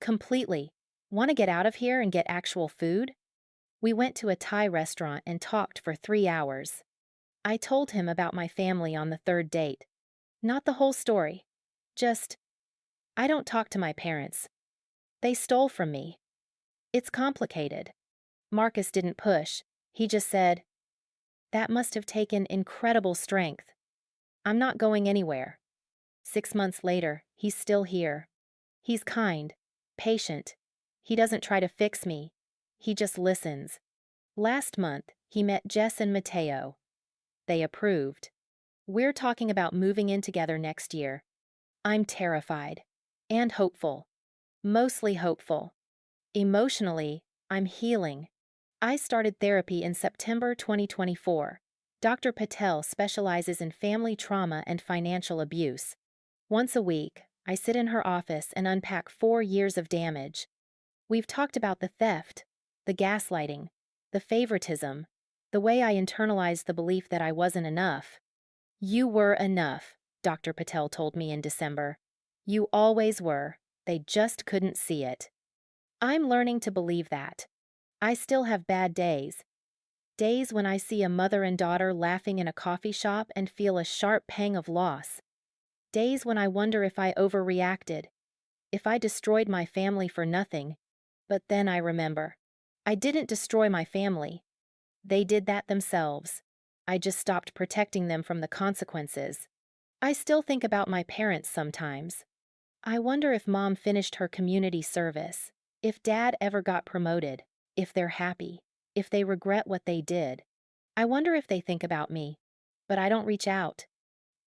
Completely. Want to get out of here and get actual food? We went to a Thai restaurant and talked for 3 hours. I told him about my family on the third date. Not the whole story. Just, I don't talk to my parents. They stole from me. It's complicated. Marcus didn't push. He just said, "That must have taken incredible strength. I'm not going anywhere." 6 months later, he's still here. He's kind, patient. He doesn't try to fix me. He just listens. Last month, he met Jess and Mateo. They approved. We're talking about moving in together next year. I'm terrified. And hopeful. Mostly hopeful. Emotionally, I'm healing. I started therapy in September 2024. Dr. Patel specializes in family trauma and financial abuse. Once a week, I sit in her office and unpack 4 years of damage. We've talked about the theft, the gaslighting, the favoritism, the way I internalized the belief that I wasn't enough. You were enough, Dr. Patel told me in December. You always were. They just couldn't see it. I'm learning to believe that. I still have bad days. Days when I see a mother and daughter laughing in a coffee shop and feel a sharp pang of loss. Days when I wonder if I overreacted, if I destroyed my family for nothing. But then I remember. I didn't destroy my family. They did that themselves. I just stopped protecting them from the consequences. I still think about my parents sometimes. I wonder if Mom finished her community service, if Dad ever got promoted, if they're happy, if they regret what they did. I wonder if they think about me, but I don't reach out,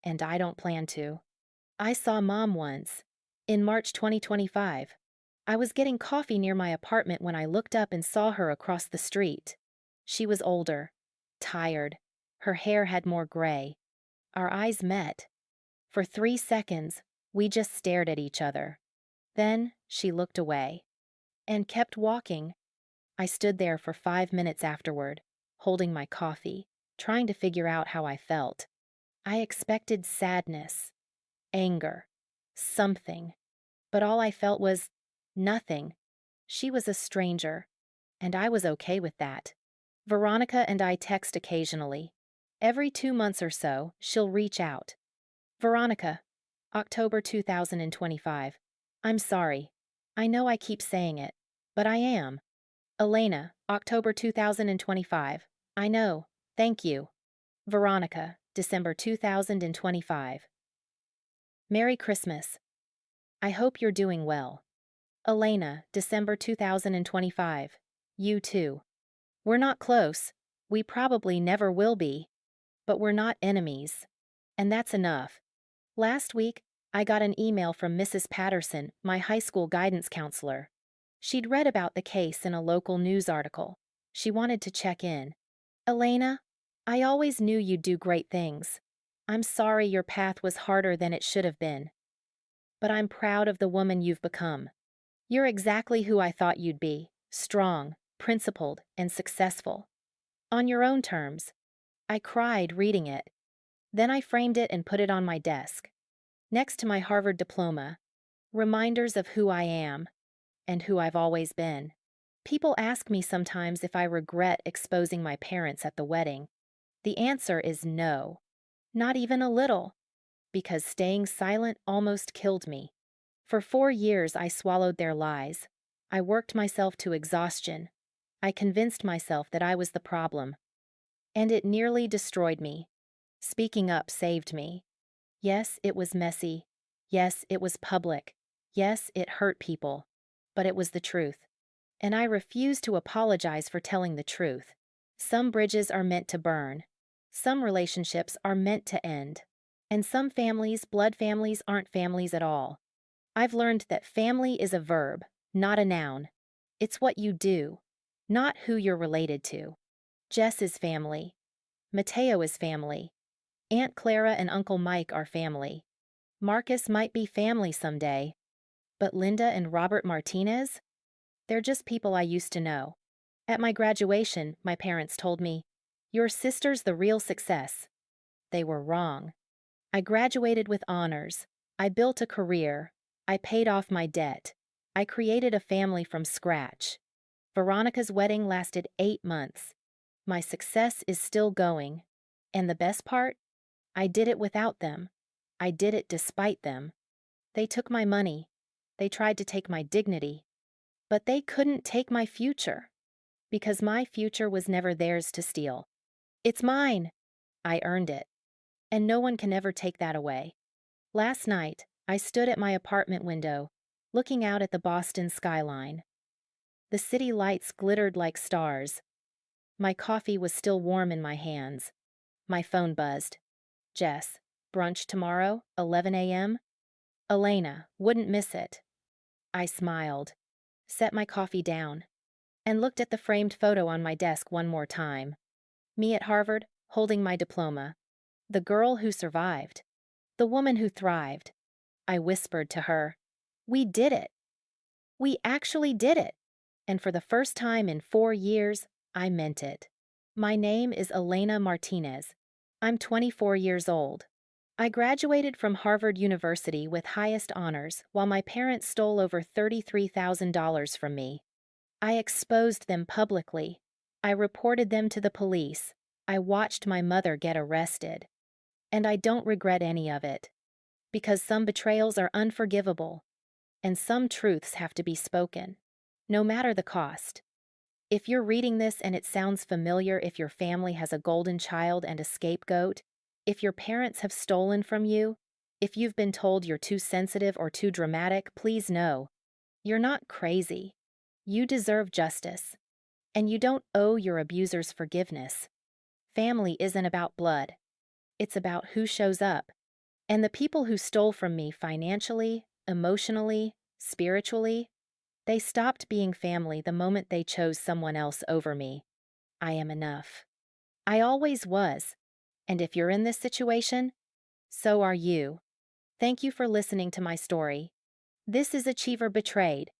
and I don't plan to. I saw Mom once, in March 2025. I was getting coffee near my apartment when I looked up and saw her across the street. She was older, tired. Her hair had more gray. Our eyes met. For 3 seconds, we just stared at each other. Then she looked away and kept walking. I stood there for 5 minutes afterward, holding my coffee, trying to figure out how I felt. I expected sadness, anger, something, but all I felt was nothing. She was a stranger, and I was okay with that. Veronica and I text occasionally. Every 2 months or so, she'll reach out. Veronica, October 2025. I'm sorry. I know I keep saying it, but I am. Elena, October 2025. I know. Thank you. Veronica, December 2025. Merry Christmas. I hope you're doing well. Elena, December 2025. You too. We're not close. We probably never will be. But we're not enemies. And that's enough. Last week, I got an email from Mrs. Patterson, my high school guidance counselor. She'd read about the case in a local news article. She wanted to check in. Elena, I always knew you'd do great things. I'm sorry your path was harder than it should have been. But I'm proud of the woman you've become. You're exactly who I thought you'd be, strong, principled, and successful. On your own terms. I cried reading it. Then I framed it and put it on my desk, next to my Harvard diploma, reminders of who I am and who I've always been. People ask me sometimes if I regret exposing my parents at the wedding. The answer is no, not even a little, because staying silent almost killed me. For 4 years I swallowed their lies. I worked myself to exhaustion. I convinced myself that I was the problem. And it nearly destroyed me. Speaking up saved me. Yes, it was messy. Yes, it was public. Yes, it hurt people. But it was the truth. And I refuse to apologize for telling the truth. Some bridges are meant to burn. Some relationships are meant to end. And some families, blood families, aren't families at all. I've learned that family is a verb, not a noun. It's what you do, not who you're related to. Jess is family. Mateo is family. Aunt Clara and Uncle Mike are family. Marcus might be family someday. But Linda and Robert Martinez? They're just people I used to know. At my graduation, my parents told me, "Your sister's the real success." They were wrong. I graduated with honors. I built a career. I paid off my debt. I created a family from scratch. Veronica's wedding lasted 8 months. My success is still going. And the best part? I did it without them. I did it despite them. They took my money. They tried to take my dignity. But they couldn't take my future. Because my future was never theirs to steal. It's mine. I earned it. And no one can ever take that away. Last night, I stood at my apartment window, looking out at the Boston skyline. The city lights glittered like stars. My coffee was still warm in my hands. My phone buzzed. Jess, brunch tomorrow, 11 a.m.? Elena, wouldn't miss it. I smiled, set my coffee down, and looked at the framed photo on my desk one more time. Me at Harvard, holding my diploma. The girl who survived. The woman who thrived. I whispered to her, "We did it. We actually did it." And for the first time in 4 years, I meant it. My name is Elena Martinez. I'm 24 years old. I graduated from Harvard University with highest honors while my parents stole over $33,000 from me. I exposed them publicly. I reported them to the police. I watched my mother get arrested. And I don't regret any of it. Because some betrayals are unforgivable, and some truths have to be spoken, no matter the cost. If you're reading this and it sounds familiar, if your family has a golden child and a scapegoat, if your parents have stolen from you, if you've been told you're too sensitive or too dramatic, please know, you're not crazy. You deserve justice. And you don't owe your abusers forgiveness. Family isn't about blood. It's about who shows up. And the people who stole from me financially, emotionally, spiritually, they stopped being family the moment they chose someone else over me. I am enough. I always was. And if you're in this situation, so are you. Thank you for listening to my story. This is Achiever Betrayed,